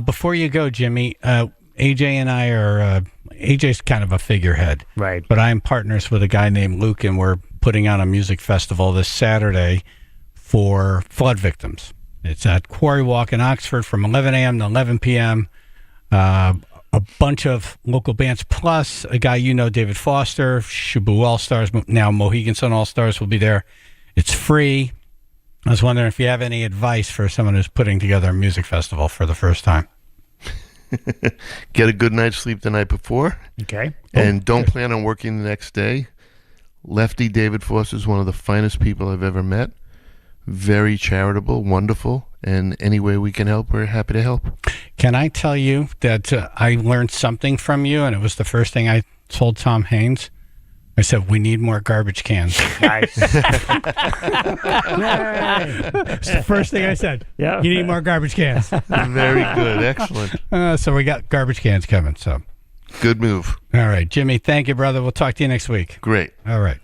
Speaker 1: Before you go, Jimmy, AJ and I are AJ's kind of a figurehead,
Speaker 2: right?
Speaker 1: But I'm partners with a guy named Luke, and we're putting on a music festival this Saturday for flood victims. It's at Quarry Walk in Oxford from 11 a.m. to 11 p.m. A bunch of local bands, plus a guy David Foster, Shabu All-Stars, now Mohegan Sun All-Stars will be there. It's free. I was wondering if you have any advice for someone who's putting together a music festival for the first time.
Speaker 3: Get a good night's sleep the night before.
Speaker 2: Okay.
Speaker 3: And don't plan on working the next day. Lefty David Foster is one of the finest people I've ever met. Very charitable, wonderful, and any way we can help, we're happy to help.
Speaker 1: Can I tell you that I learned something from you, and it was the first thing I told Tom Haynes? I said, we need more garbage cans.
Speaker 2: Nice.
Speaker 1: It's the first thing I said.
Speaker 2: Yeah.
Speaker 1: You need more garbage cans.
Speaker 3: Very good. Excellent.
Speaker 1: So we got garbage cans coming. So
Speaker 3: good move.
Speaker 1: All right, Jimmy, thank you, brother. We'll talk to you next week.
Speaker 3: Great.
Speaker 1: All right.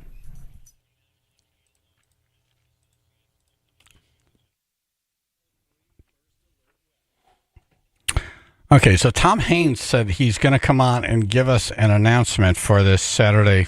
Speaker 1: Okay, so Tom Haynes said he's going to come on and give us an announcement for this Saturday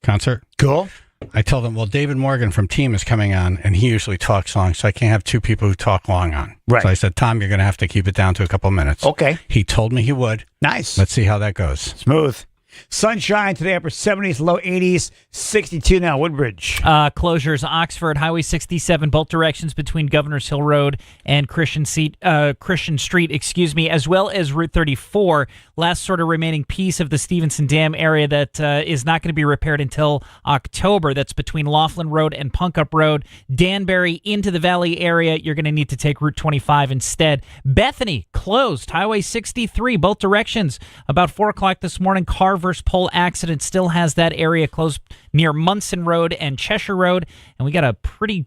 Speaker 1: concert.
Speaker 2: Cool.
Speaker 1: I told him, well, David Morgan from Team is coming on, and he usually talks long, so I can't have 2 people who talk long on.
Speaker 2: Right.
Speaker 1: So I said, Tom, you're going to have to keep it down to a couple minutes.
Speaker 2: Okay.
Speaker 1: He told me he would.
Speaker 2: Nice.
Speaker 1: Let's see how that goes.
Speaker 2: Smooth. Sunshine today, upper 70s, low 80s, 62 now, Woodbridge.
Speaker 4: Closures, Oxford, Highway 67, both directions between Governor's Hill Road and Christian Street, as well as Route 34. Last sort of remaining piece of the Stevenson Dam area that is not going to be repaired until October. That's between Laughlin Road and Punkup Road. Danbury into the Valley area, you're going to need to take Route 25 instead. Bethany, closed, Highway 63, both directions. About 4 o'clock this morning, car versus pole accident still has that area closed near Munson Road and Cheshire Road. And we got a pretty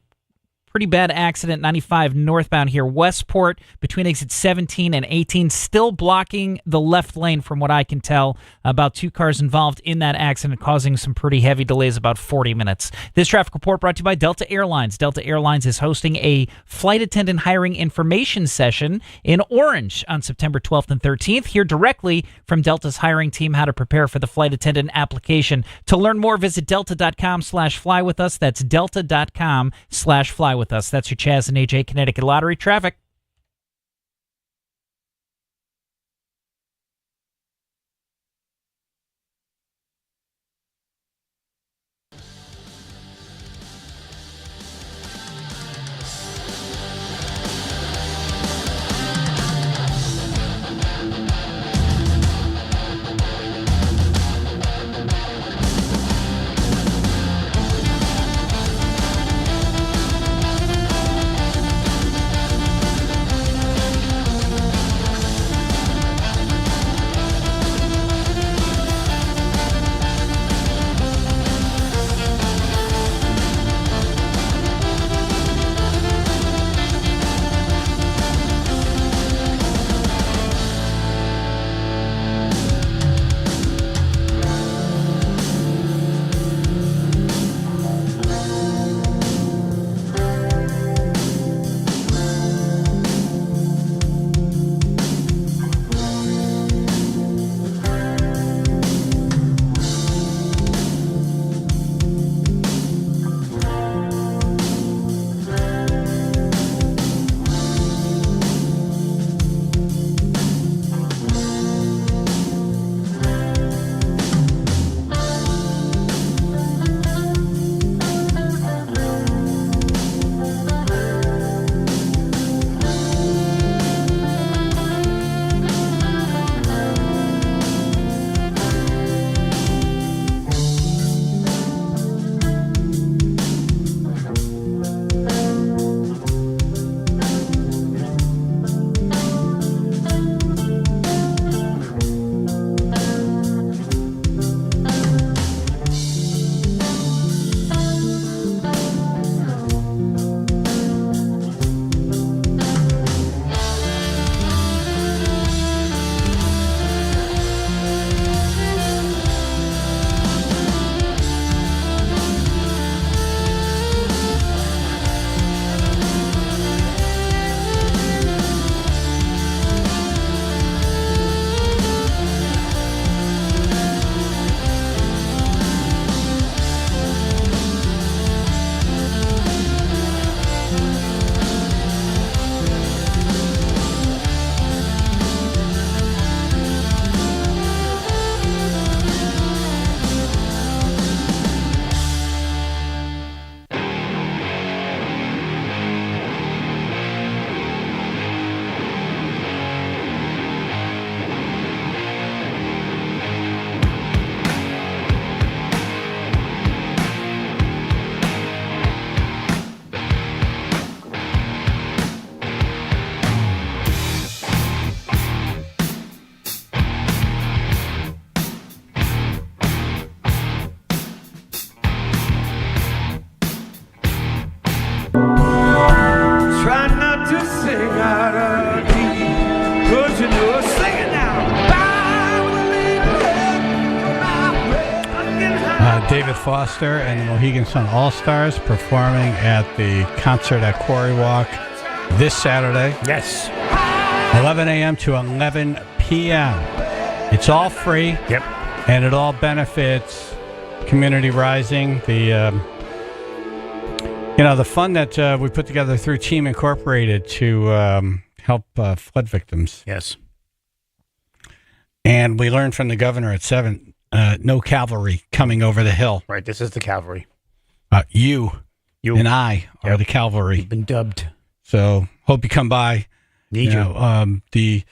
Speaker 4: bad accident, 95 northbound here. Westport, between exit 17 and 18, still blocking the left lane from what I can tell. About 2 cars involved in that accident, causing some pretty heavy delays, about 40 minutes. This traffic report brought to you by Delta Airlines. Delta Airlines is hosting a flight attendant hiring information session in Orange on September 12th and 13th. Hear directly from Delta's hiring team how to prepare for the flight attendant application. To learn more, visit delta.com/flywithus. That's delta.com/flywithus. That's your Chaz and AJ Connecticut Lottery traffic.
Speaker 1: Foster and the Mohegan Sun All-Stars performing at the concert at Quarry Walk this Saturday.
Speaker 2: Yes.
Speaker 1: 11 a.m. to 11 p.m. It's all free.
Speaker 2: Yep.
Speaker 1: And it all benefits Community Rising, the fund that we put together through Team Incorporated to help flood victims.
Speaker 2: Yes.
Speaker 1: And we learned from the governor at 7, no cavalry coming over the hill.
Speaker 2: Right, this is the cavalry.
Speaker 1: You and I are the cavalry.
Speaker 2: You've been dubbed.
Speaker 1: So hope you come by.
Speaker 2: Need you.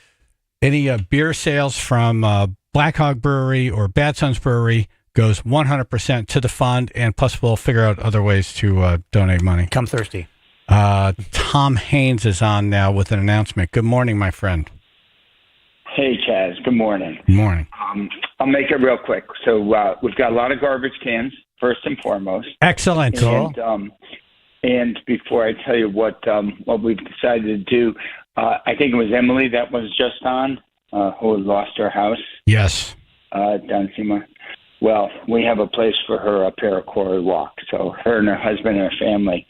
Speaker 1: Any beer sales from Black Hog Brewery or Bad Sons Brewery goes 100% to the fund, and plus we'll figure out other ways to donate money.
Speaker 2: Come thirsty.
Speaker 1: Tom Haynes is on now with an announcement. Good morning, my friend.
Speaker 7: Hey, Chaz. Good morning.
Speaker 1: Good morning.
Speaker 7: I'll make it real quick. So we've got a lot of garbage cans, first and foremost.
Speaker 1: Excellent.
Speaker 7: And before I tell you what we've decided to do, I think it was Emily that was just on, who had lost her house.
Speaker 1: Yes.
Speaker 7: Down Seymour. Well, we have a place for her up here at Quarry Walk. So her and her husband and her family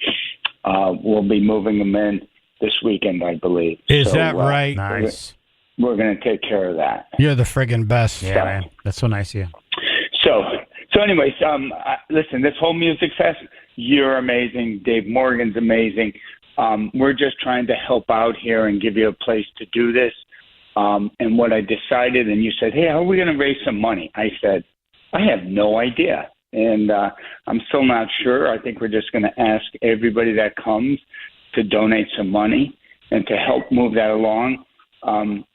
Speaker 7: will be moving them in this weekend, I believe.
Speaker 1: Is that right?
Speaker 2: Nice.
Speaker 7: We're going to take care of that.
Speaker 1: You're the friggin' best.
Speaker 2: Yeah, man. That's so nice of you.
Speaker 7: So anyways, listen, this whole music fest, you're amazing. Dave Morgan's amazing. We're just trying to help out here and give you a place to do this. And what I decided, and you said, hey, how are we going to raise some money? I said, I have no idea. And I'm still not sure. I think we're just going to ask everybody that comes to donate some money and to help move that along.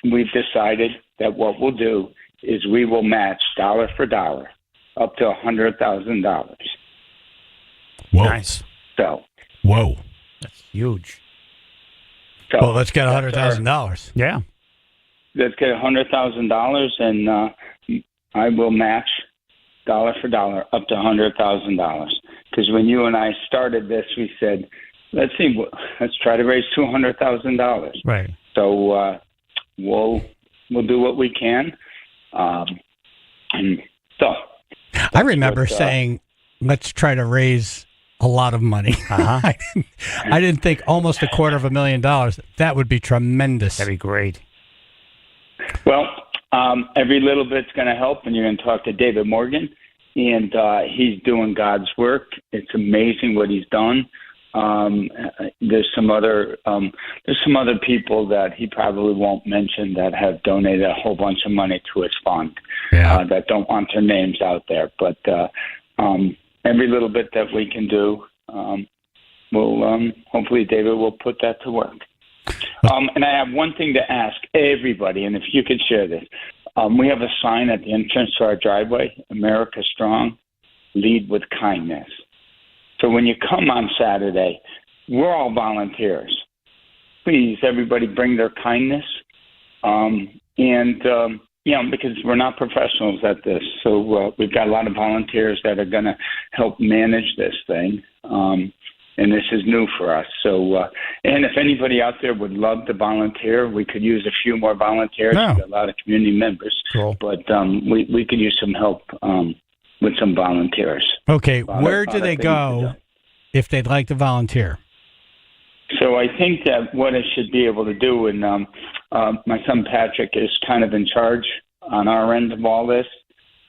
Speaker 7: We've decided that what we'll do is we will match dollar for dollar up to $100,000.
Speaker 1: Whoa.
Speaker 2: Nice.
Speaker 7: So.
Speaker 1: Whoa.
Speaker 2: That's huge.
Speaker 7: So
Speaker 1: well, let's get $100,000.
Speaker 2: Yeah.
Speaker 7: Let's get $100,000, and I will match dollar for dollar up to $100,000. Because when you and I started this, we said, let's try to raise $200,000.
Speaker 2: Right.
Speaker 7: So we'll do what we can. And so
Speaker 1: I remember saying, let's try to raise a lot of money.
Speaker 2: Uh-huh.
Speaker 1: I didn't think almost $250,000. That would be tremendous.
Speaker 2: That'd be great.
Speaker 7: Well, every little bit's going to help, and you're going to talk to David Morgan, and he's doing God's work. It's amazing what he's done. There's some other people that he probably won't mention that have donated a whole bunch of money to his fund that don't want their names out there. But every little bit that we can do, we'll hopefully David will put that to work. And I have one thing to ask everybody, and if you could share this. We have a sign at the entrance to our driveway, America Strong, lead with kindness. So when you come on Saturday, we're all volunteers. Please, everybody bring their kindness. Because we're not professionals at this. So we've got a lot of volunteers that are going to help manage this thing. And this is new for us. So, and if anybody out there would love to volunteer, we could use a few more volunteers.
Speaker 1: No.
Speaker 7: We've got a lot of community members.
Speaker 2: Cool.
Speaker 7: But we could use some help with some volunteers.
Speaker 1: Okay, where do they go if they'd like to volunteer?
Speaker 7: So I think that what I should be able to do, and my son Patrick is kind of in charge on our end of all this.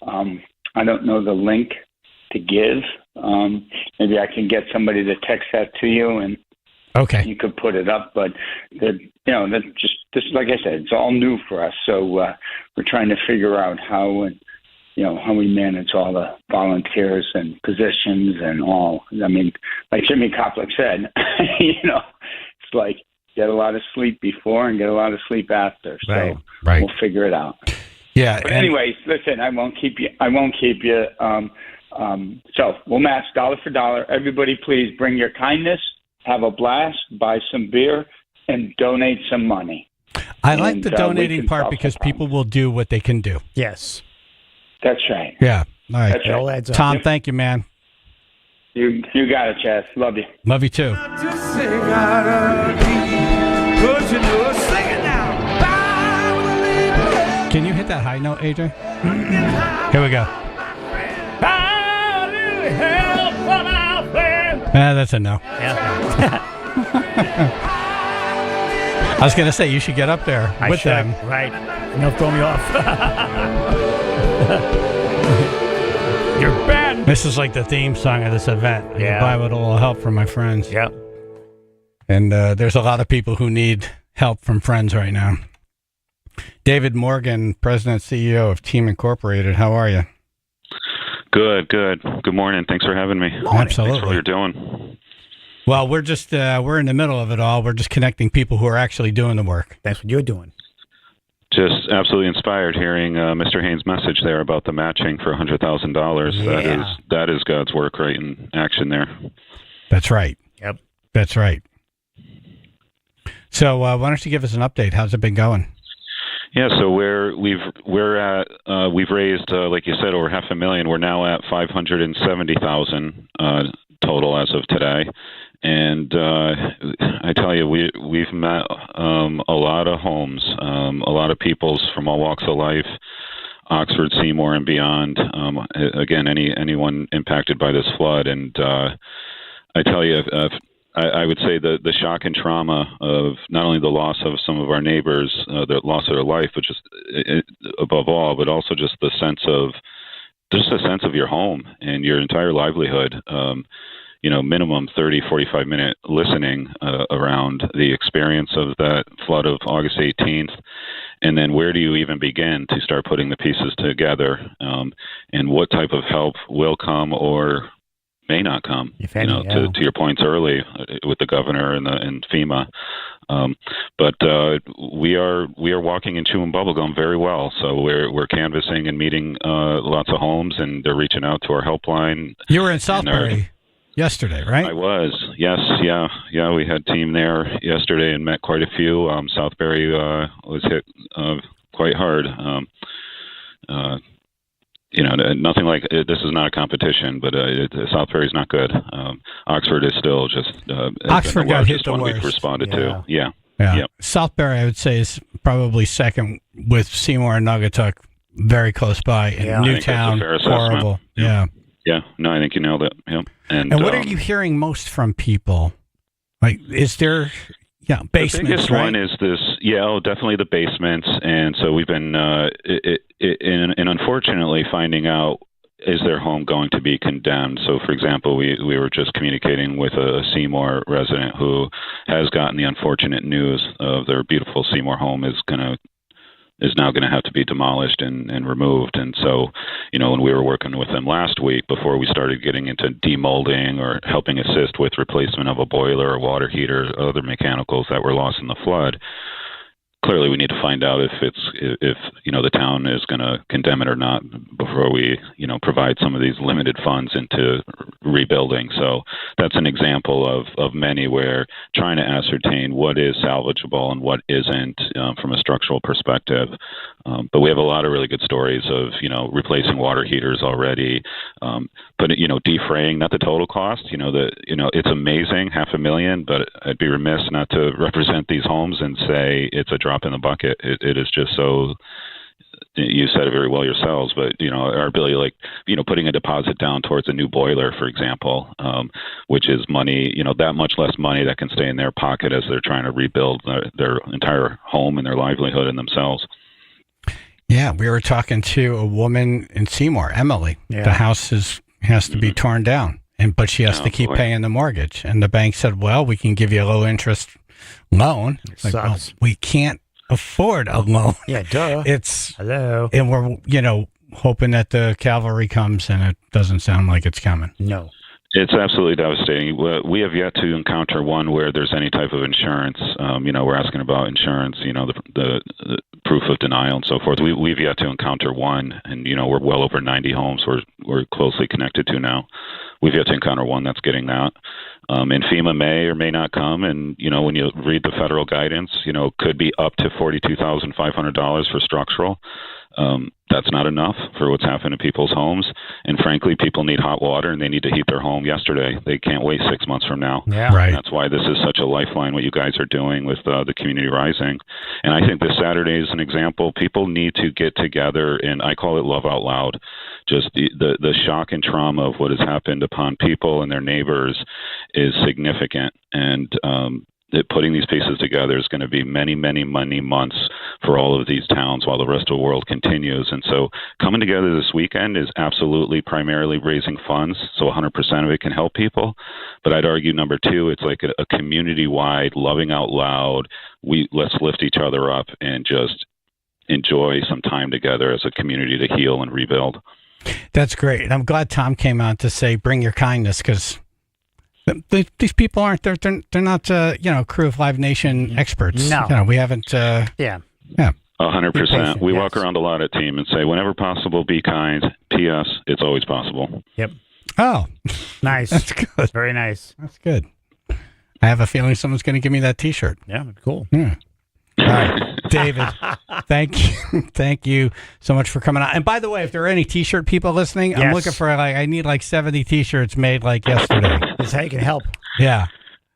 Speaker 7: I don't know the link to give. Maybe I can get somebody to text that to you, and you could put it up. But that just like I said, it's all new for us. So we're trying to figure out how we manage all the volunteers and positions and all. I mean, like Jimmy Koplik said, it's like get a lot of sleep before and get a lot of sleep after. So we'll figure it out.
Speaker 1: Yeah.
Speaker 7: But anyways, listen, I won't keep you. So we'll match dollar for dollar. Everybody, please bring your kindness, have a blast, buy some beer, and donate some money.
Speaker 1: I like the donating part because people will do what they can do.
Speaker 2: Yes.
Speaker 7: That's right.
Speaker 1: Yeah. All right.
Speaker 7: That's right.
Speaker 1: Tom, thank you, man.
Speaker 7: You got it, Chaz. Love you.
Speaker 1: Love you too. Can you hit that high note, AJ? Here we go. That's a no.
Speaker 2: Yeah.
Speaker 1: I was going to say, you should get up there with them.
Speaker 2: Right. And they'll throw me off. You're banned.
Speaker 1: This is like the theme song of this event. I
Speaker 2: Yeah.
Speaker 1: buy with a little help from my friends.
Speaker 2: Yep.
Speaker 1: And there's a lot of people who need help from friends right now. David Morgan, President CEO of Team Incorporated. How are you?
Speaker 8: Good. Good morning. Thanks for having me.
Speaker 1: Absolutely.
Speaker 8: Thanks for what you're doing.
Speaker 1: Well, we're just we're in the middle of it all. We're just connecting people who are actually doing the work.
Speaker 2: That's what you're doing.
Speaker 8: Just absolutely inspired hearing Mr. Haynes' message there about the matching for $100,000.
Speaker 2: Yeah.
Speaker 8: That is God's work right in action there.
Speaker 1: That's right.
Speaker 2: Yep.
Speaker 1: That's right. So why don't you give us an update? How's it been going?
Speaker 8: Yeah, so we've raised like you said over $500,000. We're now at 570,000 total as of today, and I tell you we've met a lot of homes, a lot of peoples from all walks of life, Oxford, Seymour, and beyond. Again, anyone impacted by this flood, and I tell you. I would say the shock and trauma of not only the loss of some of our neighbors, the loss of their life, but just above all, but also just a sense of your home and your entire livelihood. Minimum 30, 45-minute listening around the experience of that flood of August 18th. And then where do you even begin to start putting the pieces together, and what type of help will come or may not come, to your points early with the governor and FEMA. But we are walking and chewing bubblegum very well. So we're canvassing and meeting lots of homes, and they're reaching out to our helpline.
Speaker 1: You were in Southbury yesterday, right?
Speaker 8: I was. Yes. Yeah. We had team there yesterday and met quite a few. Southbury was hit quite hard. Nothing like this is not a competition, but Southbury is not good. Oxford is still just
Speaker 1: Oxford got hit the
Speaker 8: one
Speaker 1: worst.
Speaker 8: we've responded to. Yeah.
Speaker 1: Southbury, I would say, is probably second with Seymour and Naugatuck very close by, and Newtown horrible. Yeah.
Speaker 8: No, I think you nailed it. Yep.
Speaker 1: And what are you hearing most from people? Like, is there? Yeah, basements.
Speaker 8: The biggest one is this. Yeah, definitely the basements. And so we've been, and unfortunately, finding out, is their home going to be condemned? So, for example, we were just communicating with a Seymour resident who has gotten the unfortunate news of their beautiful Seymour home is now going to have to be demolished and removed. And so, when we were working with them last week, before we started getting into demolding or helping assist with replacement of a boiler or water heater, other mechanicals that were lost in the flood, clearly we need to find out if the town is going to condemn it or not before we provide some of these limited funds into rebuilding. So that's an example of many where trying to ascertain what is salvageable and what isn't from a structural perspective. But we have a lot of really good stories of replacing water heaters already, but defraying, not the total cost. It's amazing, $500,000, but I'd be remiss not to represent these homes and say it's a drop in the bucket. It is just so. You said it very well yourselves, but our ability, putting a deposit down towards a new boiler, for example, which is money, that much less money that can stay in their pocket as they're trying to rebuild their entire home and their livelihood and themselves.
Speaker 1: Yeah, we were talking to a woman in Seymour, Emily. Yeah. The house has to be torn down, but she has to keep paying the mortgage. And the bank said, "Well, we can give you a low interest loan." We can't afford a loan.
Speaker 2: Yeah, duh.
Speaker 1: Hello. And we're, hoping that the cavalry comes, and it doesn't sound like it's coming.
Speaker 2: No.
Speaker 8: It's absolutely devastating. We have yet to encounter one where there's any type of insurance. We're asking about insurance, the proof of denial and so forth. We've yet to encounter one, and, we're well over 90 homes we're closely connected to now. We've yet to encounter one that's getting that. And FEMA may or may not come. And, when you read the federal guidance, could be up to $42,500 for structural. That's not enough for what's happened to people's homes. And frankly, people need hot water and they need to heat their home yesterday. They can't wait 6 months from now.
Speaker 2: Yeah.
Speaker 1: Right.
Speaker 8: And that's why this is such a lifeline, what you guys are doing with the Community Rising. And I think this Saturday is an example. People need to get together, and I call it love out loud. Just the shock and trauma of what has happened upon people and their neighbors is significant. And putting these pieces together is going to be many, many, many months for all of these towns while the rest of the world continues. And so coming together this weekend is absolutely primarily raising funds, so 100% of it can help people. But I'd argue number two, it's like a community-wide, loving out loud, let's lift each other up and just enjoy some time together as a community to heal and rebuild.
Speaker 1: That's great. And I'm glad Tom came on to say, bring your kindness, because these people aren't, they're not, Crew of Live Nation experts.
Speaker 2: No.
Speaker 1: We haven't.
Speaker 2: Yeah.
Speaker 8: 100%. We walk around a lot at team and say, whenever possible, be kind. P.S. It's always possible.
Speaker 2: Yep.
Speaker 1: Oh,
Speaker 2: nice.
Speaker 1: That's good.
Speaker 2: Very nice.
Speaker 1: That's good. I have a feeling someone's going to give me that T-shirt.
Speaker 2: Yeah, cool.
Speaker 1: Yeah. All right, David, thank you so much for coming on. And by the way, if there are any T-shirt people listening, I'm looking for I need 70 T-shirts made yesterday.
Speaker 2: That's how you can help.
Speaker 1: Yeah,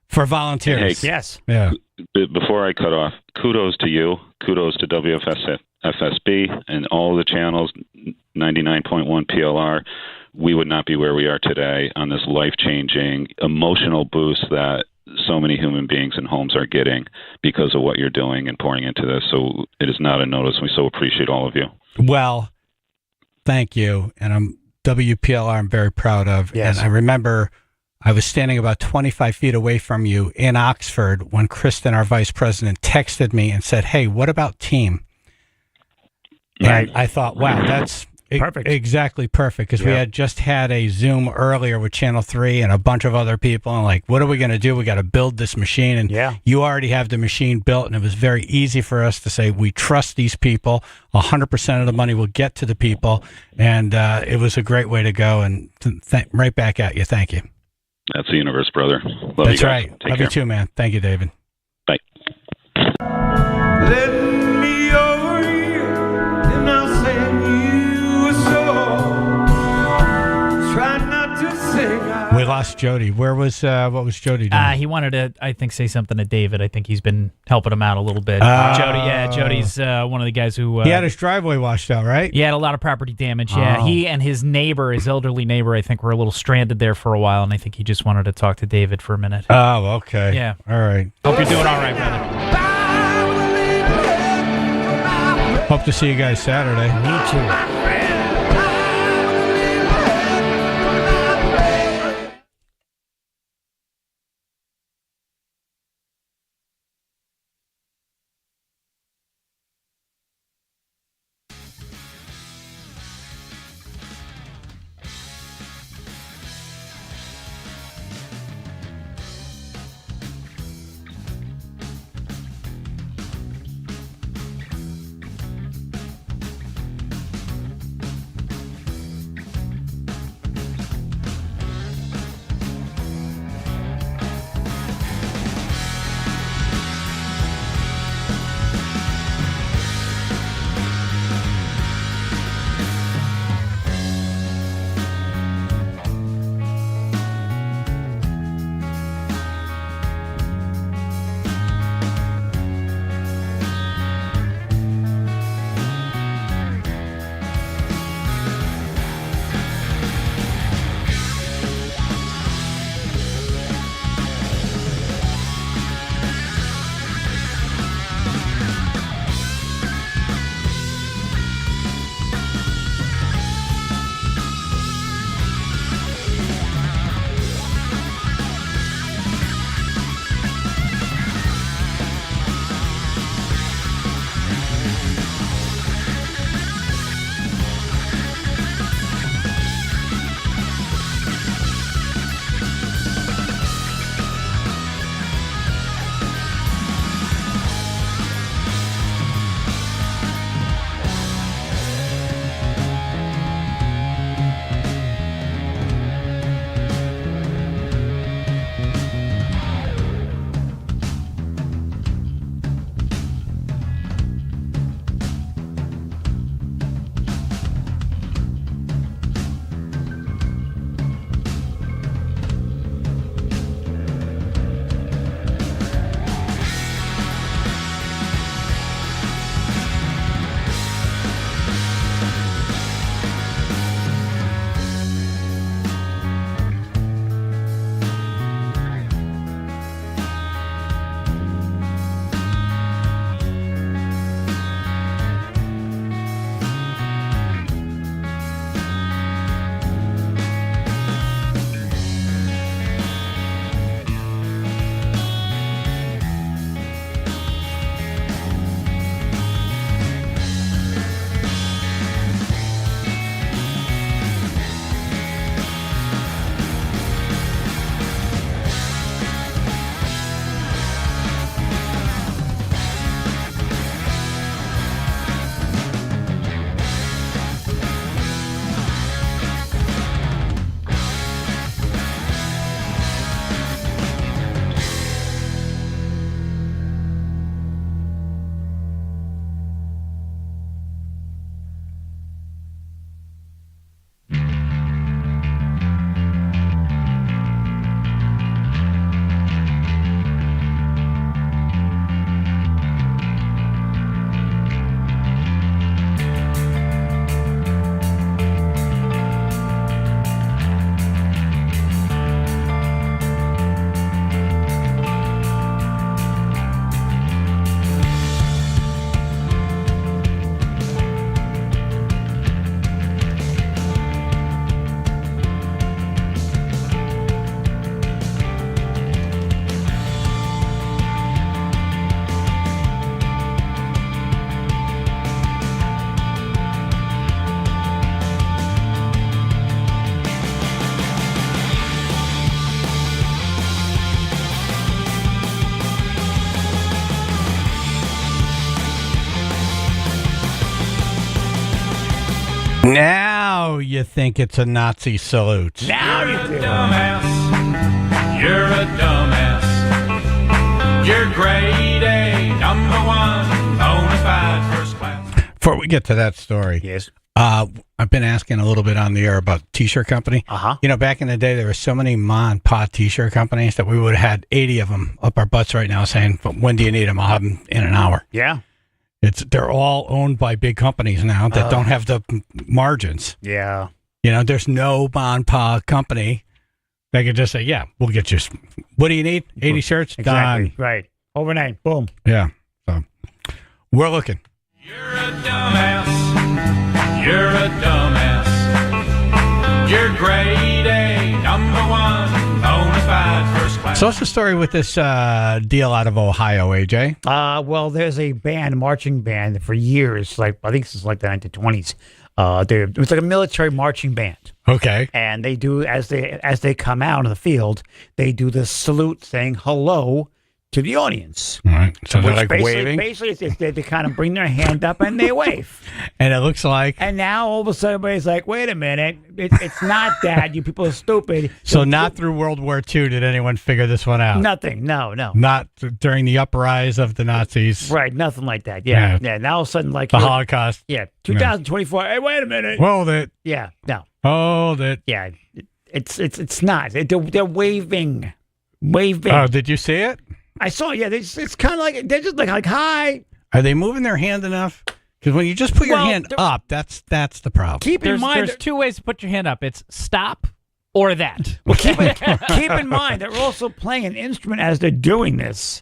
Speaker 1: for volunteers.
Speaker 8: Hey,
Speaker 2: yes.
Speaker 8: Yeah. Before I cut off, kudos to you. Kudos to WFSB and all the channels, 99.1 PLR. We would not be where we are today on this life-changing emotional boost that so many human beings and homes are getting because of what you're doing and pouring into this. So it is not a notice. We so appreciate all of you.
Speaker 1: Well, thank you. And WPLR I'm very proud of.
Speaker 2: Yes.
Speaker 1: And I remember I was standing about 25 feet away from you in Oxford when Kristen, our vice president, texted me and said, hey, what about team?
Speaker 2: Right.
Speaker 1: And I thought, wow, that's
Speaker 2: perfect.
Speaker 1: Exactly perfect, because we had just had a Zoom earlier with Channel 3 and a bunch of other people, and what are we going to do? We got to build this machine, and you already have the machine built, and it was very easy for us to say we trust these people. 100% of the money will get to the people, and it was a great way to go, and right back at you. Thank you.
Speaker 8: That's the universe, brother. Love
Speaker 1: That's
Speaker 8: you guys.
Speaker 1: right.
Speaker 8: Take
Speaker 1: Love
Speaker 8: care.
Speaker 1: you too, man. Thank you, David.
Speaker 8: Bye.
Speaker 15: Let me over you, and I'll sing you a song. Try not to sing.
Speaker 1: We lost Jody. What was Jody doing?
Speaker 4: He wanted to, I think, say something to David. I think he's been helping him out a little bit. Jody's one of the guys who...
Speaker 1: he had his driveway washed out, right?
Speaker 4: He had a lot of property damage, yeah. He and his neighbor, his elderly neighbor, I think were a little stranded there for a while, and I think he just wanted to talk to David for a minute.
Speaker 1: Oh, okay.
Speaker 4: Yeah.
Speaker 1: All right.
Speaker 4: Hope you're doing all right, brother.
Speaker 1: Hope to see you guys Saturday.
Speaker 2: Me too.
Speaker 1: Now you think it's a Nazi salute.
Speaker 2: Now you do.
Speaker 15: You're a dumbass. You're grade A, number one, bona fide first class.
Speaker 1: Before we get to that story,
Speaker 2: Yes.
Speaker 1: I've been asking a little bit on the air about T-shirt company.
Speaker 2: Uh-huh.
Speaker 1: You know, back in the day, there were so many Ma and Pa T-shirt companies that we would have had 80 of them up our butts right now saying, when do you need them? I'll have them in an hour.
Speaker 2: Yeah.
Speaker 1: They're all owned by big companies now that don't have the margins.
Speaker 2: Yeah.
Speaker 1: You know, there's no Ma and Pa company that could just say, yeah, we'll get you. What do you need? 80 shirts?
Speaker 2: Exactly.
Speaker 1: Done.
Speaker 2: Right. Overnight. Boom.
Speaker 1: Yeah. So we're looking.
Speaker 15: You're a dumbass. You're a dumbass. You're grade A, number one, bona fide first class.
Speaker 1: So what's the story with this deal out of Ohio, AJ?
Speaker 2: Well, there's a band, marching band, for years. Like I think since like the 1920s. It was like a military marching band.
Speaker 1: Okay.
Speaker 2: And they do as they come out of the field, they do the salute saying hello to the audience.
Speaker 1: All right. So they're
Speaker 2: Which
Speaker 1: like waving.
Speaker 2: Basically, they kind of bring their hand up and they wave.
Speaker 1: And it looks like.
Speaker 2: And now all of a sudden, everybody's like, "Wait a minute, it's not that. You people are stupid."
Speaker 1: So not through World War II did anyone figure this one out.
Speaker 2: Nothing. No.
Speaker 1: Not during the uprise of the Nazis.
Speaker 2: Right. Nothing like that. Yeah. Now all of a sudden, like
Speaker 1: the Holocaust.
Speaker 2: Yeah. 2024. Hey, wait a minute.
Speaker 1: Hold it.
Speaker 2: Yeah. No.
Speaker 1: Hold it.
Speaker 2: Yeah. It's not. They're waving. Waving.
Speaker 1: Oh, did you see it?
Speaker 2: I saw. Yeah. It's kind of like they're just like hi.
Speaker 1: Are they moving their hand enough? Because when you just put your hand up, that's the problem.
Speaker 2: Keep in mind,
Speaker 4: there's two ways to put your hand up. It's stop or that.
Speaker 2: Well, keep in mind they're also playing an instrument as they're doing this,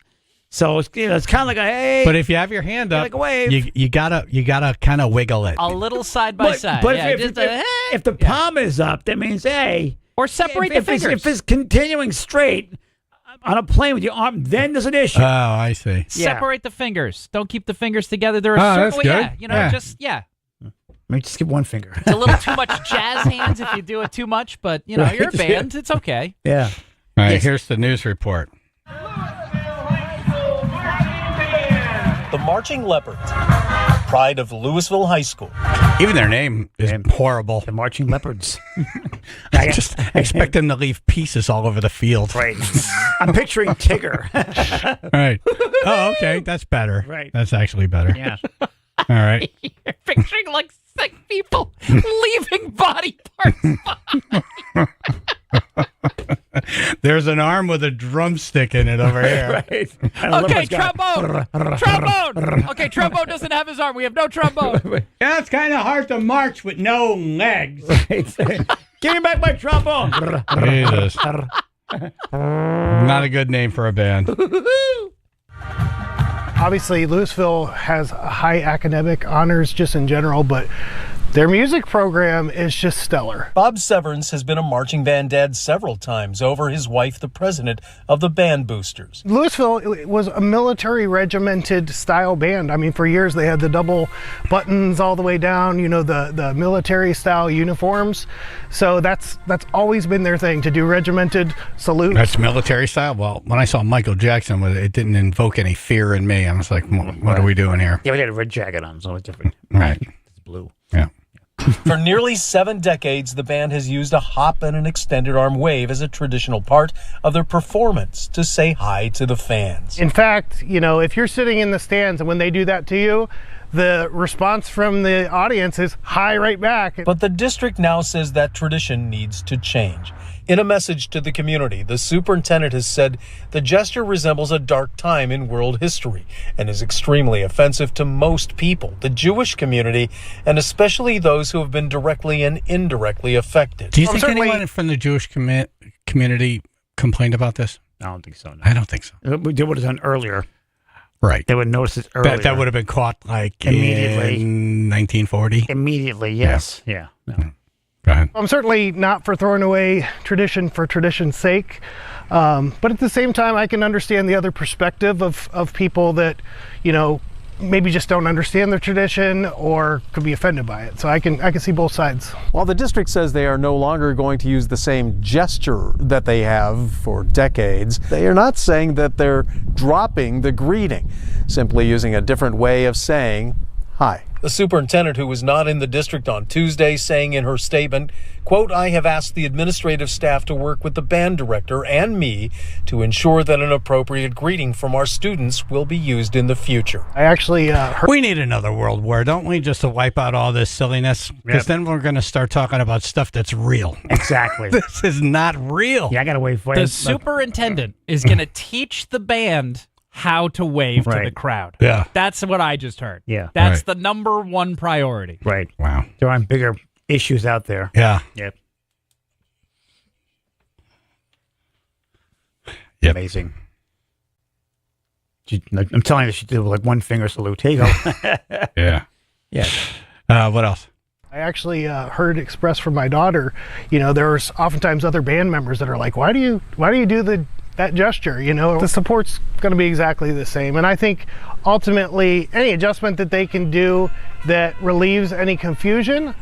Speaker 2: so it's kind of like a hey.
Speaker 1: But if you have your hand up,
Speaker 2: like a wave.
Speaker 1: you gotta kind of wiggle it.
Speaker 4: A little side by side.
Speaker 2: But
Speaker 4: yeah,
Speaker 2: if the palm is up, that means hey.
Speaker 4: Or separate the fingers.
Speaker 2: If it's continuing straight on a plane with your arm, then there's an issue.
Speaker 1: Oh, I see.
Speaker 4: Separate the fingers. Don't keep the fingers together. They're a
Speaker 1: that's
Speaker 4: circle.
Speaker 1: good.
Speaker 4: Yeah,
Speaker 2: Maybe just give one finger.
Speaker 4: It's a little too much jazz hands if you do it too much, but you're a band. It's okay.
Speaker 2: Yeah.
Speaker 1: All right, here's the news report.
Speaker 9: The Marching Leopards, pride of Louisville High School.
Speaker 1: Even their name is horrible.
Speaker 2: The Marching Leopards.
Speaker 1: I just expect them to leave pieces all over the field.
Speaker 2: Right. I'm picturing Tigger.
Speaker 1: Right. Oh, okay. That's better.
Speaker 2: Right.
Speaker 1: That's actually better.
Speaker 2: Yeah.
Speaker 1: All right.
Speaker 4: You're picturing like sick people leaving body parts behind.
Speaker 1: There's an arm with a drumstick in it over here.
Speaker 2: Right.
Speaker 4: Okay, trombone. Trombone. Okay, trombone doesn't have his arm. We have no trombone.
Speaker 1: Yeah, it's kind of hard to march with no legs.
Speaker 2: Give me back my trombone.
Speaker 1: Jesus. Not a good name for a band.
Speaker 10: Obviously, Louisville has high academic honors just in general, but their music program is just stellar.
Speaker 9: Bob Severance has been a marching band dad several times over his wife, the president of the Band Boosters.
Speaker 10: Louisville was a military regimented style band. I mean, for years they had the double buttons all the way down, the military style uniforms. So that's always been their thing, to do regimented salutes.
Speaker 1: That's military style? Well, when I saw Michael Jackson with it, it didn't invoke any fear in me. I was like, what are we doing here?
Speaker 2: Yeah, we had a red jacket on, so it's different.
Speaker 1: Right.
Speaker 2: It's blue.
Speaker 1: Yeah.
Speaker 9: For nearly 7 decades, the band has used a hop and an extended arm wave as a traditional part of their performance to say hi to the fans.
Speaker 10: In fact, if you're sitting in the stands and when they do that to you, the response from the audience is hi right back.
Speaker 9: But the district now says that tradition needs to change. In a message to the community, the superintendent has said the gesture resembles a dark time in world history and is extremely offensive to most people, the Jewish community, and especially those who have been directly and indirectly affected.
Speaker 1: Do you think anyone from the Jewish community complained about this?
Speaker 2: I don't think so. No.
Speaker 1: I don't think so.
Speaker 2: They would have done earlier.
Speaker 1: Right.
Speaker 2: They would notice it earlier.
Speaker 1: That would have been caught
Speaker 2: immediately.
Speaker 1: In 1940?
Speaker 2: Immediately, yes. Yeah. No.
Speaker 1: Go ahead.
Speaker 10: I'm certainly not for throwing away tradition for tradition's sake. But at the same time, I can understand the other perspective of people that, maybe just don't understand their tradition or could be offended by it. So I can see both sides.
Speaker 11: While the district says they are no longer going to use the same gesture that they have for decades, they are not saying that they're dropping the greeting, simply using a different way of saying Hi. The superintendent, who was not in the district on Tuesday, saying in her statement, quote, I have asked the administrative staff to work with the band director and me to ensure that an appropriate greeting from our students will be used in the future.
Speaker 10: I actually heard...
Speaker 1: We need another world war, don't we, just to wipe out all this silliness? Because then we're going to start talking about stuff that's real.
Speaker 2: Exactly.
Speaker 1: This is not real.
Speaker 2: Yeah, I got to wait for
Speaker 4: The
Speaker 2: it.
Speaker 4: superintendent is going to teach the band how to wave to
Speaker 2: Right.
Speaker 4: the crowd.
Speaker 1: Yeah.
Speaker 4: That's what I just heard.
Speaker 2: Yeah.
Speaker 4: That's
Speaker 1: Right.
Speaker 4: the number one priority.
Speaker 2: Right.
Speaker 1: Wow.
Speaker 2: There aren't bigger issues out there.
Speaker 1: Yeah.
Speaker 2: Yep.
Speaker 1: Yep.
Speaker 2: Amazing. I'm telling you, she did like one finger salute. Here you go.
Speaker 1: Yeah.
Speaker 2: Yeah.
Speaker 1: What else?
Speaker 10: I actually heard expressed from my daughter, there's oftentimes other band members that are like, why do you do that gesture? The support's going to be exactly the same. And I think ultimately any adjustment that they can do that relieves any confusion,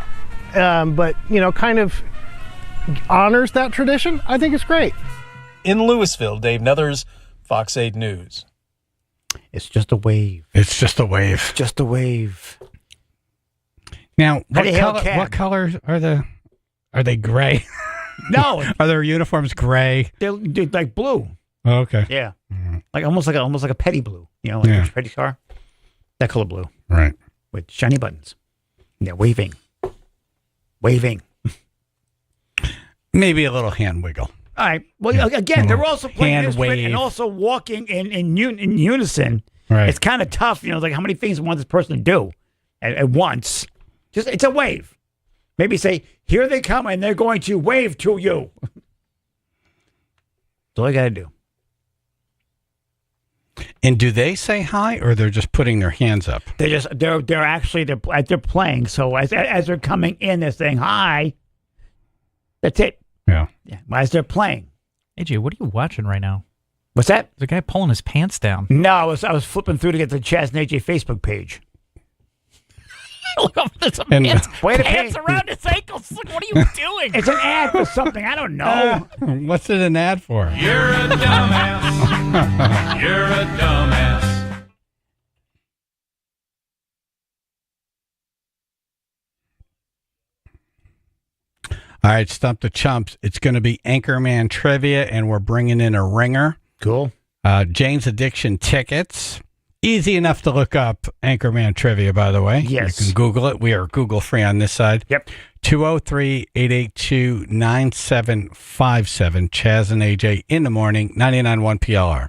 Speaker 10: but, kind of honors that tradition, I think it's great.
Speaker 11: In Louisville, Dave Nethers, Fox 8 News.
Speaker 2: It's just a wave.
Speaker 1: It's just a wave.
Speaker 2: Just a wave.
Speaker 1: Now,
Speaker 2: How do you hail
Speaker 1: what
Speaker 2: cab?
Speaker 1: colors are they gray?
Speaker 2: No.
Speaker 1: Are their uniforms gray?
Speaker 2: They're like blue.
Speaker 1: Oh, okay.
Speaker 2: Yeah. Like almost like a petty blue. Like
Speaker 1: Yeah.
Speaker 2: a petty car. That color blue.
Speaker 1: Right.
Speaker 2: With shiny buttons. And they're waving. Waving.
Speaker 1: Maybe a little hand wiggle.
Speaker 2: All right. Well, again, they're also playing
Speaker 1: Hand
Speaker 2: this trick
Speaker 1: wave.
Speaker 2: and also walking in unison.
Speaker 1: Right.
Speaker 2: It's kind of tough, like how many things want this person to do at once. Just it's a wave. Maybe say, here they come, and they're going to wave to you. That's all I got to do.
Speaker 1: And do they say hi, or they're just putting their hands up?
Speaker 2: They're playing. So as they're coming in, they're saying hi. That's it.
Speaker 1: Yeah.
Speaker 2: As they're playing.
Speaker 4: AJ, what are you watching right now?
Speaker 2: What's that?
Speaker 4: There's a guy pulling his pants down.
Speaker 2: No, I was flipping through to get the Chaz and AJ Facebook page.
Speaker 4: Look up, there's a
Speaker 1: And-
Speaker 4: man's
Speaker 2: Wait a
Speaker 4: pants
Speaker 2: minute.
Speaker 4: around his ankles. Look, what are you doing?
Speaker 2: It's an ad for something. I don't know.
Speaker 1: What's it an ad for?
Speaker 15: You're a dumbass. You're a dumbass.
Speaker 1: All right, Stump the Chumps. It's going to be Anchorman Trivia, and we're bringing in a ringer.
Speaker 2: Cool.
Speaker 1: Jane's Addiction tickets. Easy enough to look up Anchorman Trivia, by the way.
Speaker 2: Yes.
Speaker 1: You can Google it. We are Google free on this side.
Speaker 2: Yep.
Speaker 1: 203-882-9757. Chaz and AJ in the morning, 99.1 PLR.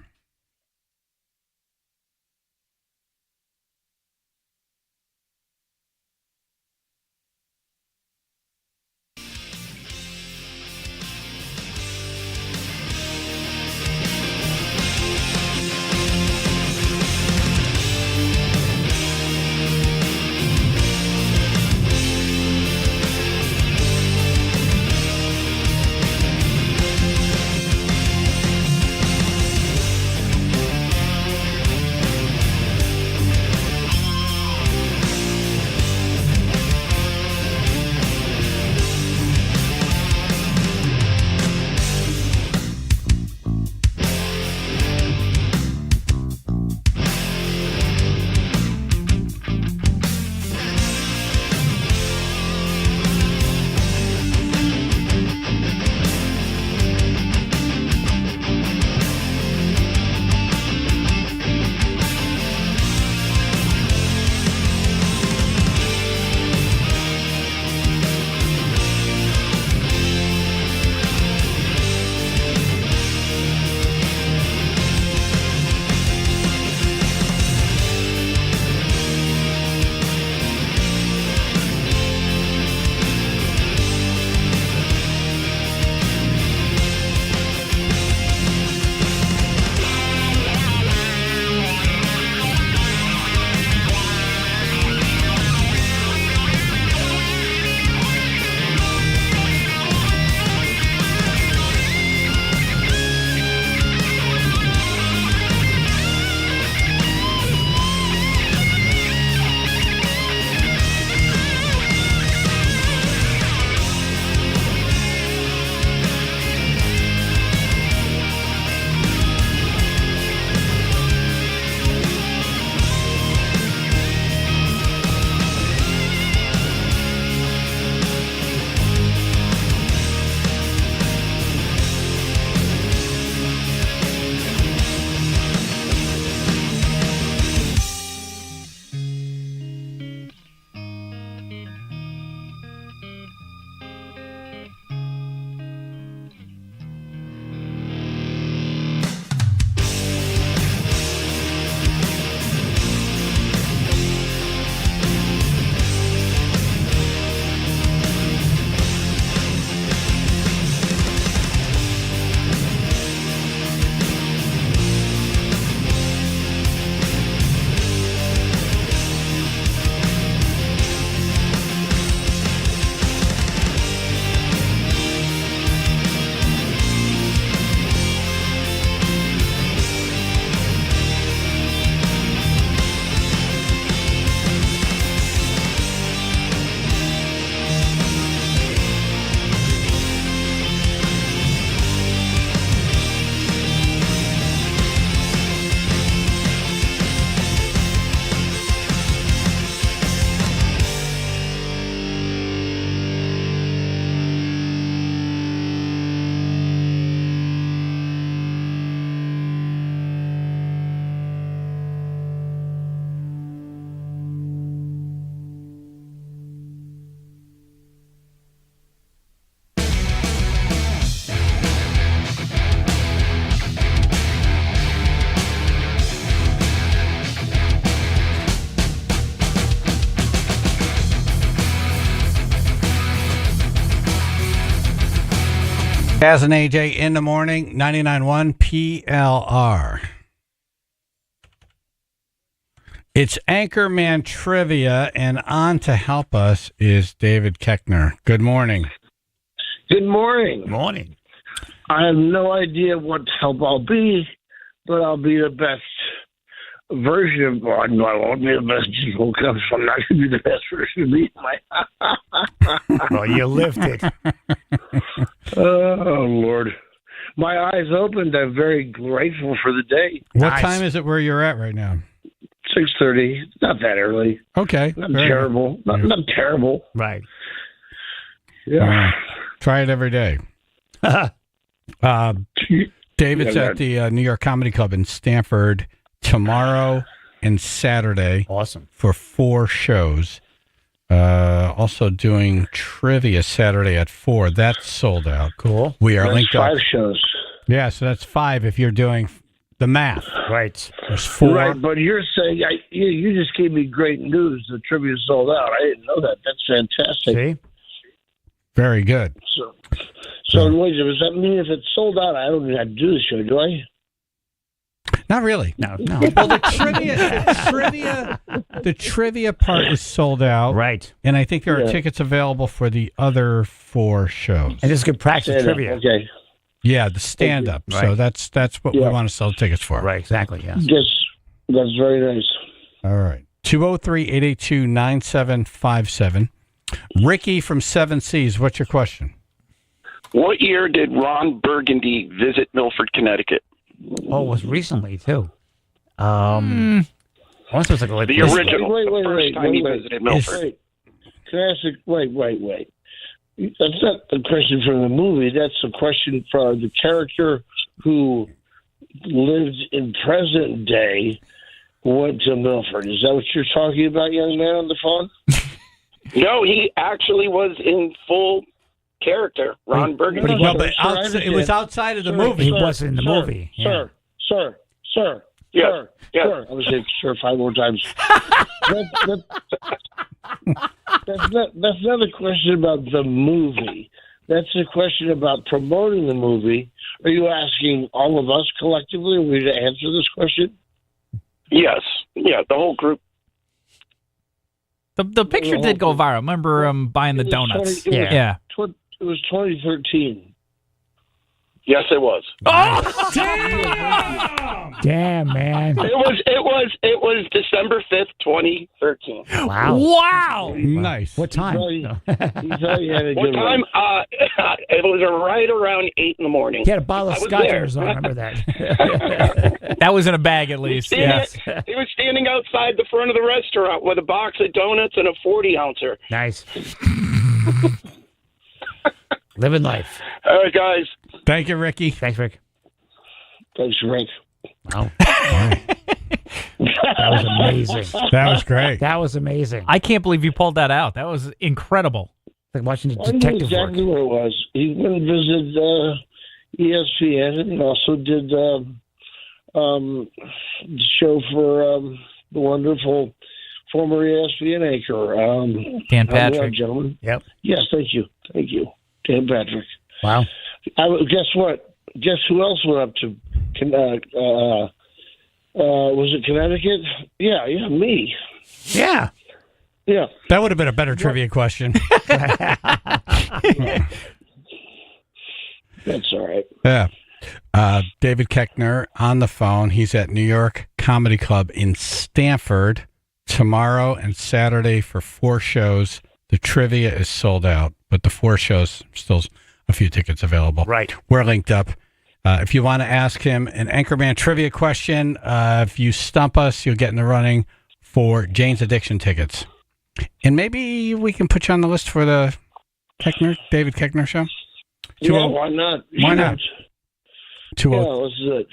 Speaker 1: Chaz and AJ in the morning, 99.1 PLR. It's Anchorman Trivia, and on to help us is David Keckner. Good morning.
Speaker 12: Good morning.
Speaker 2: Morning.
Speaker 12: I have no idea what help I'll be, but I'll be the best version of. Well, no, I won't be the best. Just woke up, so I'm not going to be the best version of me.
Speaker 2: Well, you lived it.
Speaker 12: Oh, Lord. My eyes opened. I'm very grateful for the day.
Speaker 1: What time is it where you're at right now?
Speaker 12: 6:30. Not that early.
Speaker 1: Okay.
Speaker 12: Not terrible. Not terrible.
Speaker 2: Right.
Speaker 12: Yeah.
Speaker 1: Try it every day. David's at the New York Comedy Club in Stamford tomorrow and Saturday.
Speaker 2: Awesome.
Speaker 1: For 4 shows. Also doing trivia Saturday at 4. That's sold out.
Speaker 2: Cool.
Speaker 1: We are
Speaker 12: That's
Speaker 1: linked
Speaker 12: 5
Speaker 1: up.
Speaker 12: shows.
Speaker 1: Yeah, so that's 5 if you're doing the math.
Speaker 2: Right.
Speaker 1: There's 4.
Speaker 12: Right, but you're saying you just gave me great news. The trivia sold out. I didn't know that. That's fantastic.
Speaker 2: See?
Speaker 1: Very good.
Speaker 12: So wait, does that mean if it's sold out, I don't even have to do the show, do I?
Speaker 1: Not really.
Speaker 2: No.
Speaker 1: Well, the trivia part is sold out.
Speaker 2: Right.
Speaker 1: And I think there are
Speaker 12: Yeah.
Speaker 1: tickets available for the other 4 shows.
Speaker 2: And this is good practice trivia.
Speaker 12: Okay.
Speaker 1: Yeah, the stand-up.
Speaker 2: Right.
Speaker 1: So that's what we want to sell tickets for.
Speaker 2: Right, exactly, yes.
Speaker 12: That's very nice.
Speaker 1: All right. 203-882-9757. Ricky from 7 Seas, what's your question?
Speaker 14: What year did Ron Burgundy visit Milford, Connecticut?
Speaker 2: Oh, it was recently, too. I want to say like
Speaker 14: The original. The first time he visited Milford.
Speaker 12: Wait. Can I ask wait. That's not a question for the movie. That's a question for the character who lived in present day went to Milford. Is that what you're talking about, young man on the phone?
Speaker 14: No, he actually was in full character, Ron Burgundy.
Speaker 1: No, but it was outside of the movie.
Speaker 2: He wasn't in the movie.
Speaker 12: Sir.
Speaker 14: Yeah.
Speaker 12: Sir. I was saying sir 5 more times. That's not a question about the movie. That's a question about promoting the movie. Are you asking all of us collectively? Are we to answer this question?
Speaker 14: Yes. Yeah, the whole group.
Speaker 4: The picture did go viral. Remember buying the donuts? Yeah.
Speaker 12: It was 2013.
Speaker 14: Yes, it was.
Speaker 4: Oh,
Speaker 2: damn, man!
Speaker 14: It was December 5th, 2013.
Speaker 2: Wow!
Speaker 1: Nice.
Speaker 2: What time?
Speaker 14: What time? It was right around 8 in the morning.
Speaker 2: He had a bottle of
Speaker 14: I was
Speaker 2: scotch in
Speaker 14: there.
Speaker 2: his arm. Remember that?
Speaker 4: That was in a bag at least. Yes.
Speaker 14: He was standing outside the front of the restaurant with a box of donuts and a 40-ouncer.
Speaker 2: Nice. Living life.
Speaker 14: All right, guys.
Speaker 1: Thank you, Ricky.
Speaker 2: Thanks, Rick.
Speaker 12: Thanks, Rick.
Speaker 2: Wow. That was amazing.
Speaker 1: That was great.
Speaker 2: That was amazing.
Speaker 4: I can't believe you pulled that out. That was incredible.
Speaker 2: Like watching the
Speaker 12: I knew
Speaker 2: detective
Speaker 12: exactly what it was. He went and visited ESPN and also did the show for the wonderful former ESPN anchor.
Speaker 4: Dan Patrick.
Speaker 12: Gentlemen.
Speaker 2: Yep.
Speaker 12: Yes, thank you. Dan Patrick.
Speaker 2: Wow.
Speaker 12: Guess what? Guess who else went up to was it Connecticut? Yeah, me.
Speaker 2: Yeah.
Speaker 12: Yeah.
Speaker 1: That would have been a better trivia question.
Speaker 12: That's all right.
Speaker 1: Yeah. David Keckner on the phone. He's at New York Comedy Club in Stamford tomorrow and Saturday for 4 shows. The trivia is sold out, but the 4 shows, still a few tickets available.
Speaker 2: Right.
Speaker 1: We're linked up. If you want to ask him an Anchorman trivia question, if you stump us, you'll get in the running for Jane's Addiction tickets. And maybe we can put you on the list for the David Keckner show.
Speaker 12: Yeah, why not?
Speaker 1: Why not?
Speaker 12: Let's do it. Let's do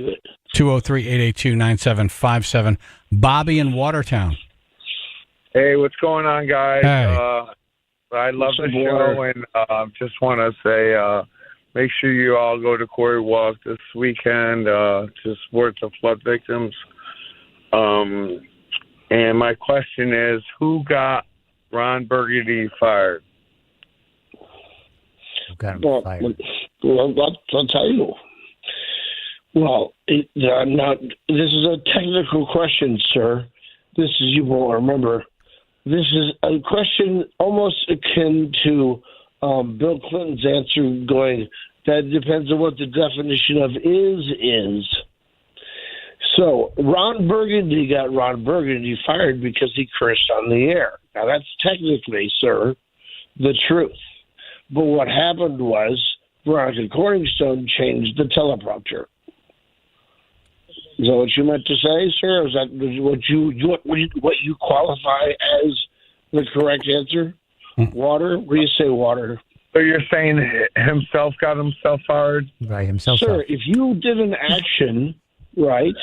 Speaker 12: it.
Speaker 1: 203-882-9757. Bobby in Watertown.
Speaker 16: Hey, what's going on, guys?
Speaker 1: Hey.
Speaker 16: I love the show, and just want to say, make sure you all go to Quarry Walk this weekend to support the flood victims. And my question is, who got Ron Burgundy fired?
Speaker 2: Who got him fired?
Speaker 12: Well, I'll tell you. Well, now this is a technical question, sir. This is, you won't remember. This is a question almost akin to Bill Clinton's answer going, that depends on what the definition of is. So Ron Burgundy got Ron Burgundy fired because he cursed on the air. Now that's technically, sir, the truth. But what happened was Veronica Corningstone changed the teleprompter. Is that what you meant to say, sir? Or is that what you qualify as the correct answer? Water? What do you say, water?
Speaker 16: So you're saying himself got himself fired?
Speaker 2: Right, himself.
Speaker 12: Sir, if you did an action, right?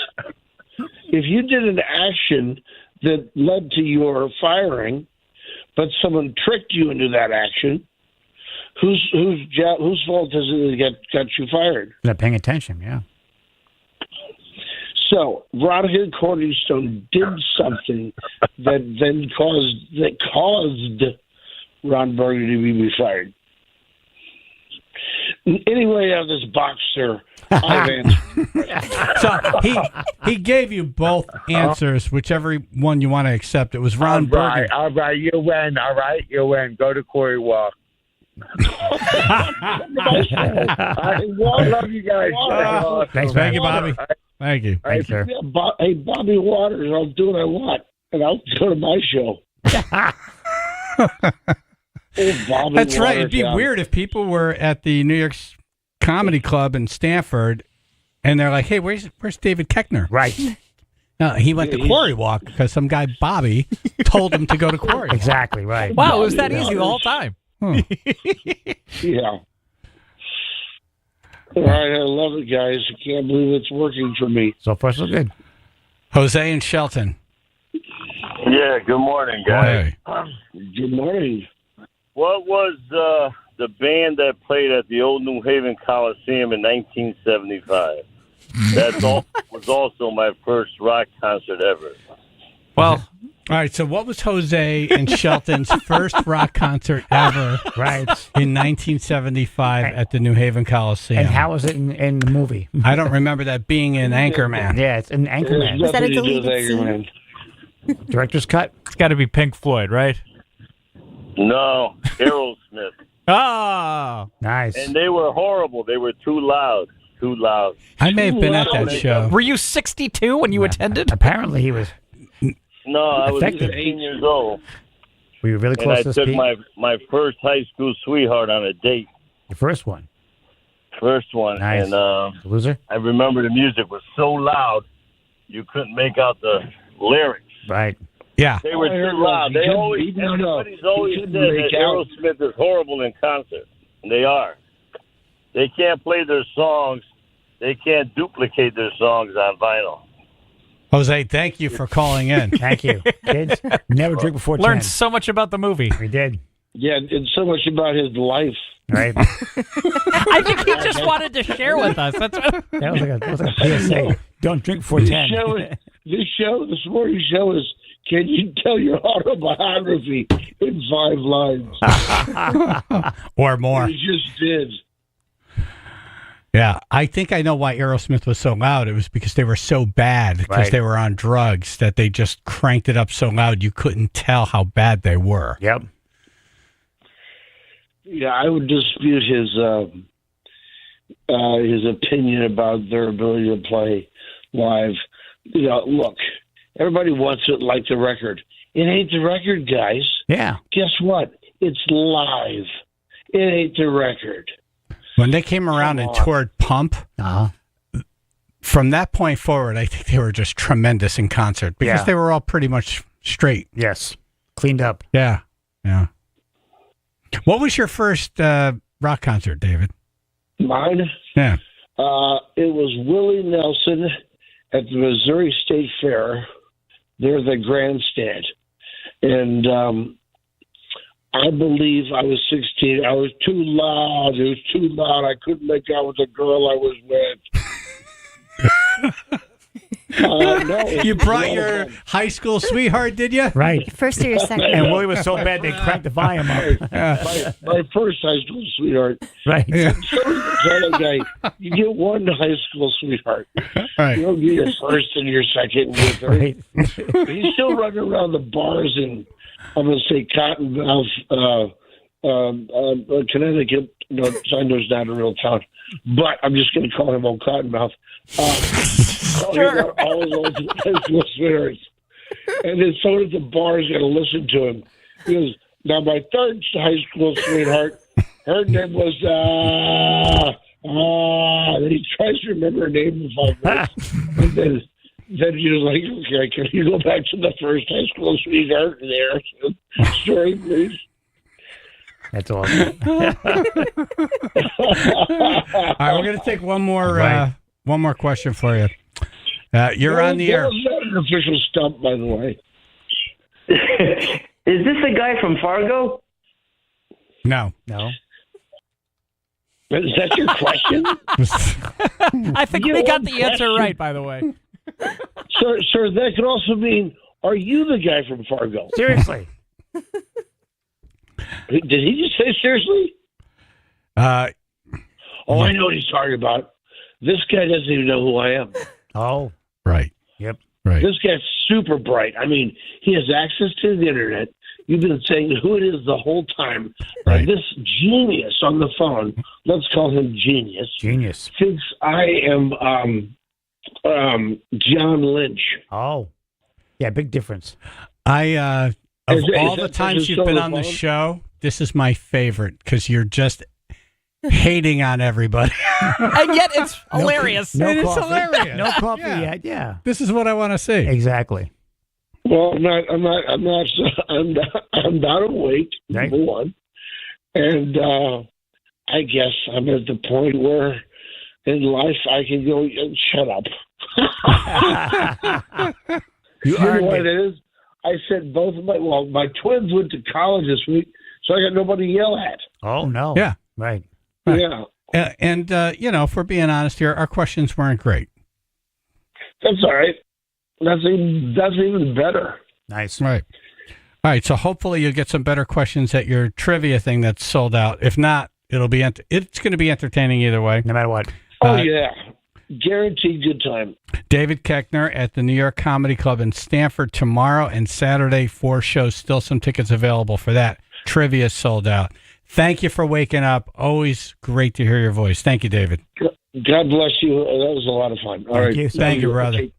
Speaker 12: If you did an action that led to your firing, but someone tricked you into that action, whose fault is it that got you fired?
Speaker 2: Not paying attention, yeah.
Speaker 12: So Veronica Corningstone did something that then caused Ron Burgundy to be fired. Anyway, out of this box, sir, I've answered.
Speaker 1: So he gave you both answers, whichever one you want to accept. It was Ron Burgundy.
Speaker 16: All right, you win. All right, you win. Go to Corey Walk. I love you guys.
Speaker 2: Thanks,
Speaker 1: Thank you, Bobby. Thank you.
Speaker 2: Thanks, sir.
Speaker 12: Hey, Bobby Waters, I'll do what I want, and I'll go to my show. Bobby
Speaker 1: That's right.
Speaker 12: Waters,
Speaker 1: It'd be weird if people were at the New York Comedy Club in Stanford, and they're like, "Hey, where's David Koechner?"
Speaker 2: Right.
Speaker 1: No, he went to Quarry Walk because some guy Bobby told him to go to Quarry Walk.
Speaker 2: Exactly right.
Speaker 4: Wow, it was that easy the whole time.
Speaker 12: Yeah. All right, I love it, guys. I can't believe it's working for me.
Speaker 2: So far, so good.
Speaker 1: Jose and Shelton.
Speaker 17: Yeah, good morning, guys.
Speaker 12: Good morning.
Speaker 17: What was the band that played at the old New Haven Coliseum in 1975? That was also my first rock concert ever.
Speaker 1: Well, all right. So, what was Jose and Shelton's first rock concert ever?
Speaker 2: Right.
Speaker 1: In 1975 at the New Haven Coliseum.
Speaker 2: And how was it in the movie?
Speaker 1: I don't remember that being in Anchorman.
Speaker 2: Yeah, it's in Anchorman.
Speaker 12: Is that a deleted scene?
Speaker 2: Director's cut?
Speaker 4: It's got to be Pink Floyd, right?
Speaker 17: No, Aerosmith.
Speaker 4: Oh,
Speaker 2: nice.
Speaker 17: And they were horrible. They were too loud. Too loud.
Speaker 1: I may have been at that show.
Speaker 4: Were you 62 when you attended?
Speaker 2: Apparently, he was.
Speaker 17: No, I was
Speaker 2: Effective.
Speaker 17: 15 years old.
Speaker 2: Were you really close
Speaker 17: and I
Speaker 2: to
Speaker 17: took my first high school sweetheart on a date.
Speaker 2: Your first one?
Speaker 17: First one.
Speaker 2: Nice.
Speaker 17: And
Speaker 2: Loser?
Speaker 17: I remember the music was so loud, you couldn't make out the lyrics.
Speaker 2: Right.
Speaker 1: Yeah.
Speaker 17: They were too loud. Everybody's always said that Aerosmith is horrible in concert. And they are. They can't play their songs. They can't duplicate their songs on vinyl.
Speaker 1: Jose, thank you for calling in.
Speaker 2: Thank you. Kids, never drink before 10.
Speaker 4: Learned so much about the movie.
Speaker 2: We did.
Speaker 12: Yeah, and so much about his life.
Speaker 2: Right.
Speaker 4: I think he just wanted to share with us. That's what...
Speaker 2: That was like a PSA. Don't drink before 10.
Speaker 12: This morning's show is, can you tell your autobiography in 5 lines?
Speaker 1: Or more.
Speaker 12: He just did.
Speaker 1: Yeah, I think I know why Aerosmith was so loud. It was because they were so bad, because they were on drugs, that they just cranked it up so loud you couldn't tell how bad they were.
Speaker 2: Yep.
Speaker 12: Yeah, I would dispute his opinion about their ability to play live. You know, look, everybody wants it like the record. It ain't the record, guys.
Speaker 2: Yeah.
Speaker 12: Guess what? It's live. It ain't the record.
Speaker 1: When they came around and toured Pump, from that point forward, I think they were just tremendous in concert because they were all pretty much straight.
Speaker 2: Yes. Cleaned up.
Speaker 1: Yeah. Yeah. What was your first rock concert, David?
Speaker 12: Mine?
Speaker 1: Yeah.
Speaker 12: It was Willie Nelson at the Missouri State Fair. They're the grandstand. And I believe I was 16. I was too loud. It was too loud. I couldn't make out with the girl I was with. No,
Speaker 1: You brought your high school sweetheart, did you?
Speaker 2: Right.
Speaker 6: First or your second?
Speaker 2: And Willie was so bad they cranked the volume up.
Speaker 12: my first high school sweetheart.
Speaker 2: Right.
Speaker 1: Yeah.
Speaker 12: So that guy, you get one high school sweetheart.
Speaker 1: Right.
Speaker 12: You don't get your first and your second and your third.
Speaker 2: Right.
Speaker 12: He's still running around the bars in, I'm going to say, Cottonmouth, Connecticut. No, I know it's not a real town, but I'm just going to call him old Cottonmouth.
Speaker 6: Sure.
Speaker 12: All his old high school sweethearts. And then so did the bars got to listen to him. He goes, now my third high school sweetheart, her name was, and he tries to remember her name in 5 minutes. And then he was like, okay, can you go back to the first high school sweetheart there? Story, please.
Speaker 2: That's awesome.
Speaker 1: All right, we're going to take one more question for you. You're on the air.
Speaker 12: That was not an official stump, by the way.
Speaker 14: Is this the guy from Fargo?
Speaker 1: No.
Speaker 12: Is that your question?
Speaker 4: I think
Speaker 12: You
Speaker 4: they got
Speaker 12: want
Speaker 4: the answer
Speaker 12: question?
Speaker 4: right, by the way.
Speaker 12: Sir, that could also mean, are you the guy from Fargo?
Speaker 2: Seriously.
Speaker 12: Did he just say seriously? I know what he's talking about. This guy doesn't even know who I am.
Speaker 2: Oh.
Speaker 1: Right.
Speaker 2: Yep.
Speaker 1: Right.
Speaker 12: This guy's super bright. I mean, he has access to the internet. You've been saying who it is the whole time.
Speaker 1: Right.
Speaker 12: And this genius on the phone, let's call him Genius, thinks I am John Lynch.
Speaker 2: Oh. Yeah, big difference.
Speaker 1: Of
Speaker 12: Is
Speaker 1: all
Speaker 12: that
Speaker 1: the times you've
Speaker 12: still
Speaker 1: been
Speaker 12: the
Speaker 1: on the
Speaker 12: phone?
Speaker 1: show, this is my favorite because you're just hating on everybody.
Speaker 4: And yet it's hilarious.
Speaker 2: No
Speaker 1: It is
Speaker 2: coffee.
Speaker 1: hilarious.
Speaker 2: No coffee
Speaker 1: Yeah.
Speaker 2: yet. Yeah.
Speaker 1: This is what I want to see.
Speaker 2: Exactly.
Speaker 12: Well, I'm not awake, number one. And I guess I'm at the point where in life I can go, shut up.
Speaker 2: You
Speaker 12: know
Speaker 2: earned
Speaker 12: what
Speaker 2: it.
Speaker 12: it is? I said both of my twins went to college this week, so I got nobody to yell at.
Speaker 2: Oh, no.
Speaker 1: Yeah.
Speaker 2: Right.
Speaker 12: Yeah.
Speaker 1: And if we're being honest here, our questions weren't great.
Speaker 12: That's all right. That's even better.
Speaker 2: Nice.
Speaker 1: Right. All right. So hopefully you'll get some better questions at your trivia thing that's sold out. If not, it's going to be entertaining either way.
Speaker 2: No matter what.
Speaker 12: Oh, yeah. Guaranteed good time.
Speaker 1: David Keckner at the New York Comedy Club in Stamford tomorrow and Saturday, 4 shows. Still some tickets available for that. Trivia sold out. Thank you for waking up. Always great to hear your voice. Thank you, David.
Speaker 12: God bless you. That was a lot of fun. All right.
Speaker 1: Thank you, brother.
Speaker 12: Okay.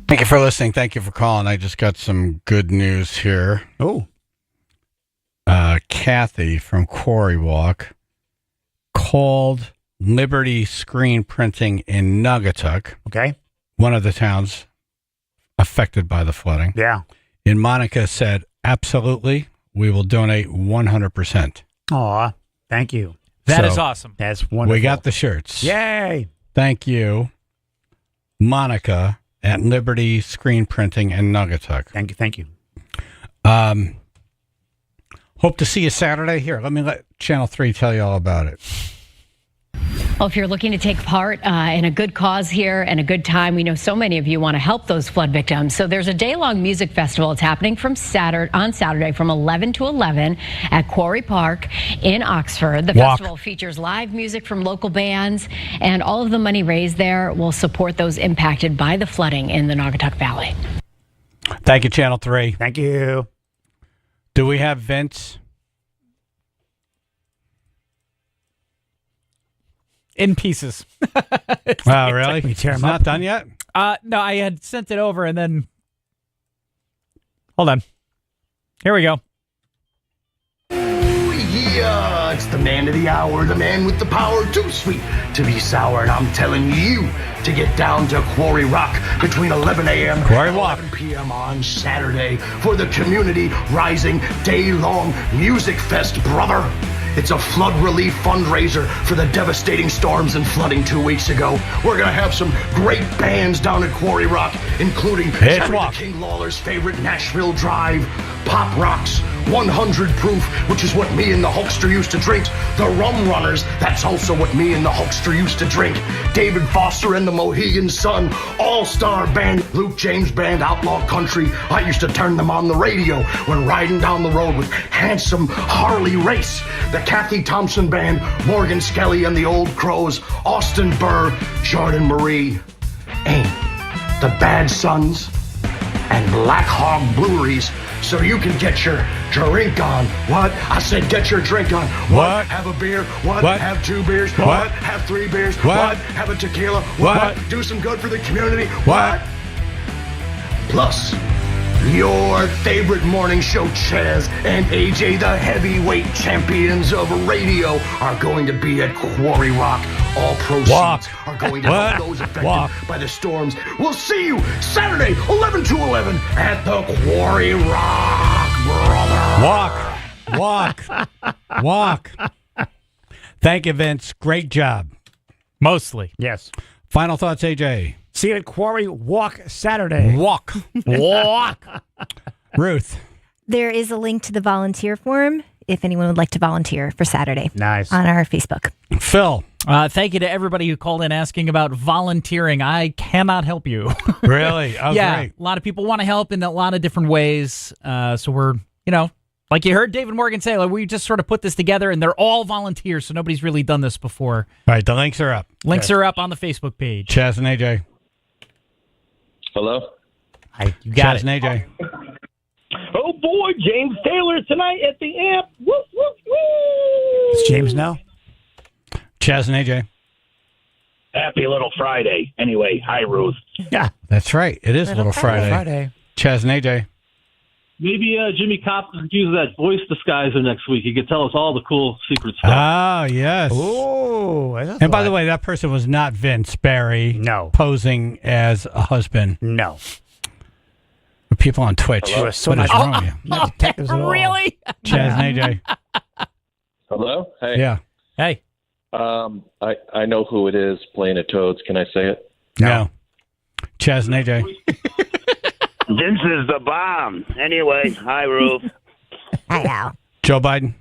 Speaker 1: Thank you for listening. Thank you for calling. I just got some good news here.
Speaker 2: Oh.
Speaker 1: Kathy from Quarry Walk called Liberty Screen Printing in Naugatuck.
Speaker 2: Okay.
Speaker 1: One of the towns affected by the flooding.
Speaker 2: Yeah.
Speaker 1: And Monica said, absolutely, we will donate 100%.
Speaker 2: Aw, thank you.
Speaker 4: That is awesome.
Speaker 2: That's wonderful.
Speaker 1: We got the shirts.
Speaker 2: Yay.
Speaker 1: Thank you, Monica at Liberty Screen Printing in Naugatuck.
Speaker 2: Thank you.
Speaker 1: Hope to see you Saturday. Here, let me let Channel 3 tell you all about it.
Speaker 18: Well, if you're looking to take part in a good cause here and a good time, we know so many of you want to help those flood victims. So there's a day-long music festival. It's happening on Saturday from 11 to 11 at Quarry Park in Oxford. The festival features live music from local bands, and all of the money raised there will support those impacted by the flooding in the Naugatuck Valley.
Speaker 1: Thank you, Channel 3.
Speaker 2: Thank you.
Speaker 1: Do we have Vince?
Speaker 4: In pieces.
Speaker 1: Wow, really?
Speaker 2: We tear
Speaker 1: It's
Speaker 2: 'em
Speaker 1: not
Speaker 2: up?
Speaker 1: done yet?
Speaker 4: No, I had sent it over and then... Hold on. Here we go.
Speaker 19: Yeah, it's the man of the hour, the man with the power, too sweet to be sour, and I'm telling you to get down to Quarry Rock between 11 a.m.
Speaker 1: Quarry
Speaker 19: and
Speaker 1: Walk.
Speaker 19: 11 p.m. on Saturday for the Community Rising Day-Long Music Fest, brother. It's a flood relief fundraiser for the devastating storms and flooding 2 weeks ago. We're going to have some great bands down at Quarry Rock, including Terry the King Lawler's favorite Nashville Drive, Pop Rocks, 100 Proof, which is what me and the Hulkster used to drink, the Rum Runners, that's also what me and the Hulkster used to drink, David Foster and the Mohegan Sun, All-Star Band, Luke James Band, Outlaw Country. I used to turn them on the radio when riding down the road with Handsome Harley Race, the Kathy Thompson Band, Morgan Skelly and the Old Crows, Austin Burr, Jordan Marie, and the Bad Sons, and Black Hog Breweries, so you can get your drink on. What? I said get your drink on. What? Have a beer. What? Have 2 beers. What? Have 3 beers. What? Have a tequila. What? Do some good for the community. What? Plus, your favorite morning show, Chaz and AJ, the heavyweight champions of radio, are going to be at Quarry Rock. All proceeds are going to help those affected by the storms. We'll see you Saturday, 11 to 11 at the Quarry Rock, brother.
Speaker 1: Walk. Thank you, Vince. Great job.
Speaker 4: Mostly.
Speaker 2: Yes.
Speaker 1: Final thoughts, AJ.
Speaker 2: See you at Quarry Walk Saturday.
Speaker 1: Walk. Ruth.
Speaker 6: There is a link to the volunteer form if anyone would like to volunteer for Saturday.
Speaker 2: Nice.
Speaker 6: On our Facebook.
Speaker 1: Phil.
Speaker 4: Thank you to everybody who called in asking about volunteering. I cannot help you.
Speaker 1: Really? Oh,
Speaker 4: yeah,
Speaker 1: great.
Speaker 4: a lot of people want to help in a lot of different ways. So we're, like you heard David Morgan say, we just sort of put this together, and they're all volunteers, so nobody's really done this before.
Speaker 1: All right, the links are up.
Speaker 4: Links are up on the Facebook page.
Speaker 1: Chaz and AJ.
Speaker 20: Hello?
Speaker 4: Hi, you got
Speaker 1: Chaz and AJ.
Speaker 17: Oh, boy, James Taylor tonight at the Amp. Woo, woo, woo.
Speaker 2: Does James know?
Speaker 1: Chaz and AJ.
Speaker 17: Happy Little Friday. Anyway, hi, Ruth.
Speaker 2: Yeah.
Speaker 1: That's right. It is Little Friday.
Speaker 2: Friday.
Speaker 1: Chaz and AJ.
Speaker 21: Maybe Jimmy Cobb could use that voice disguiser next week. He could tell us all the cool secret stuff.
Speaker 1: Ah, yes.
Speaker 2: Oh.
Speaker 1: And by the way, that person was not Vince Barry.
Speaker 2: No.
Speaker 1: Posing as a husband.
Speaker 2: No.
Speaker 1: People on Twitch.
Speaker 2: Hello? So
Speaker 1: what is wrong with you?
Speaker 2: Not detectives at all.
Speaker 4: Really?
Speaker 1: Chaz and AJ.
Speaker 20: Hello? Hey.
Speaker 1: Yeah.
Speaker 4: Hey.
Speaker 20: I know who it is playing at Toads. Can I say it?
Speaker 1: No. Chaz and AJ.
Speaker 17: Vince is the bomb. Anyway, hi, Ruth.
Speaker 6: Hi, Al.
Speaker 1: Joe Biden.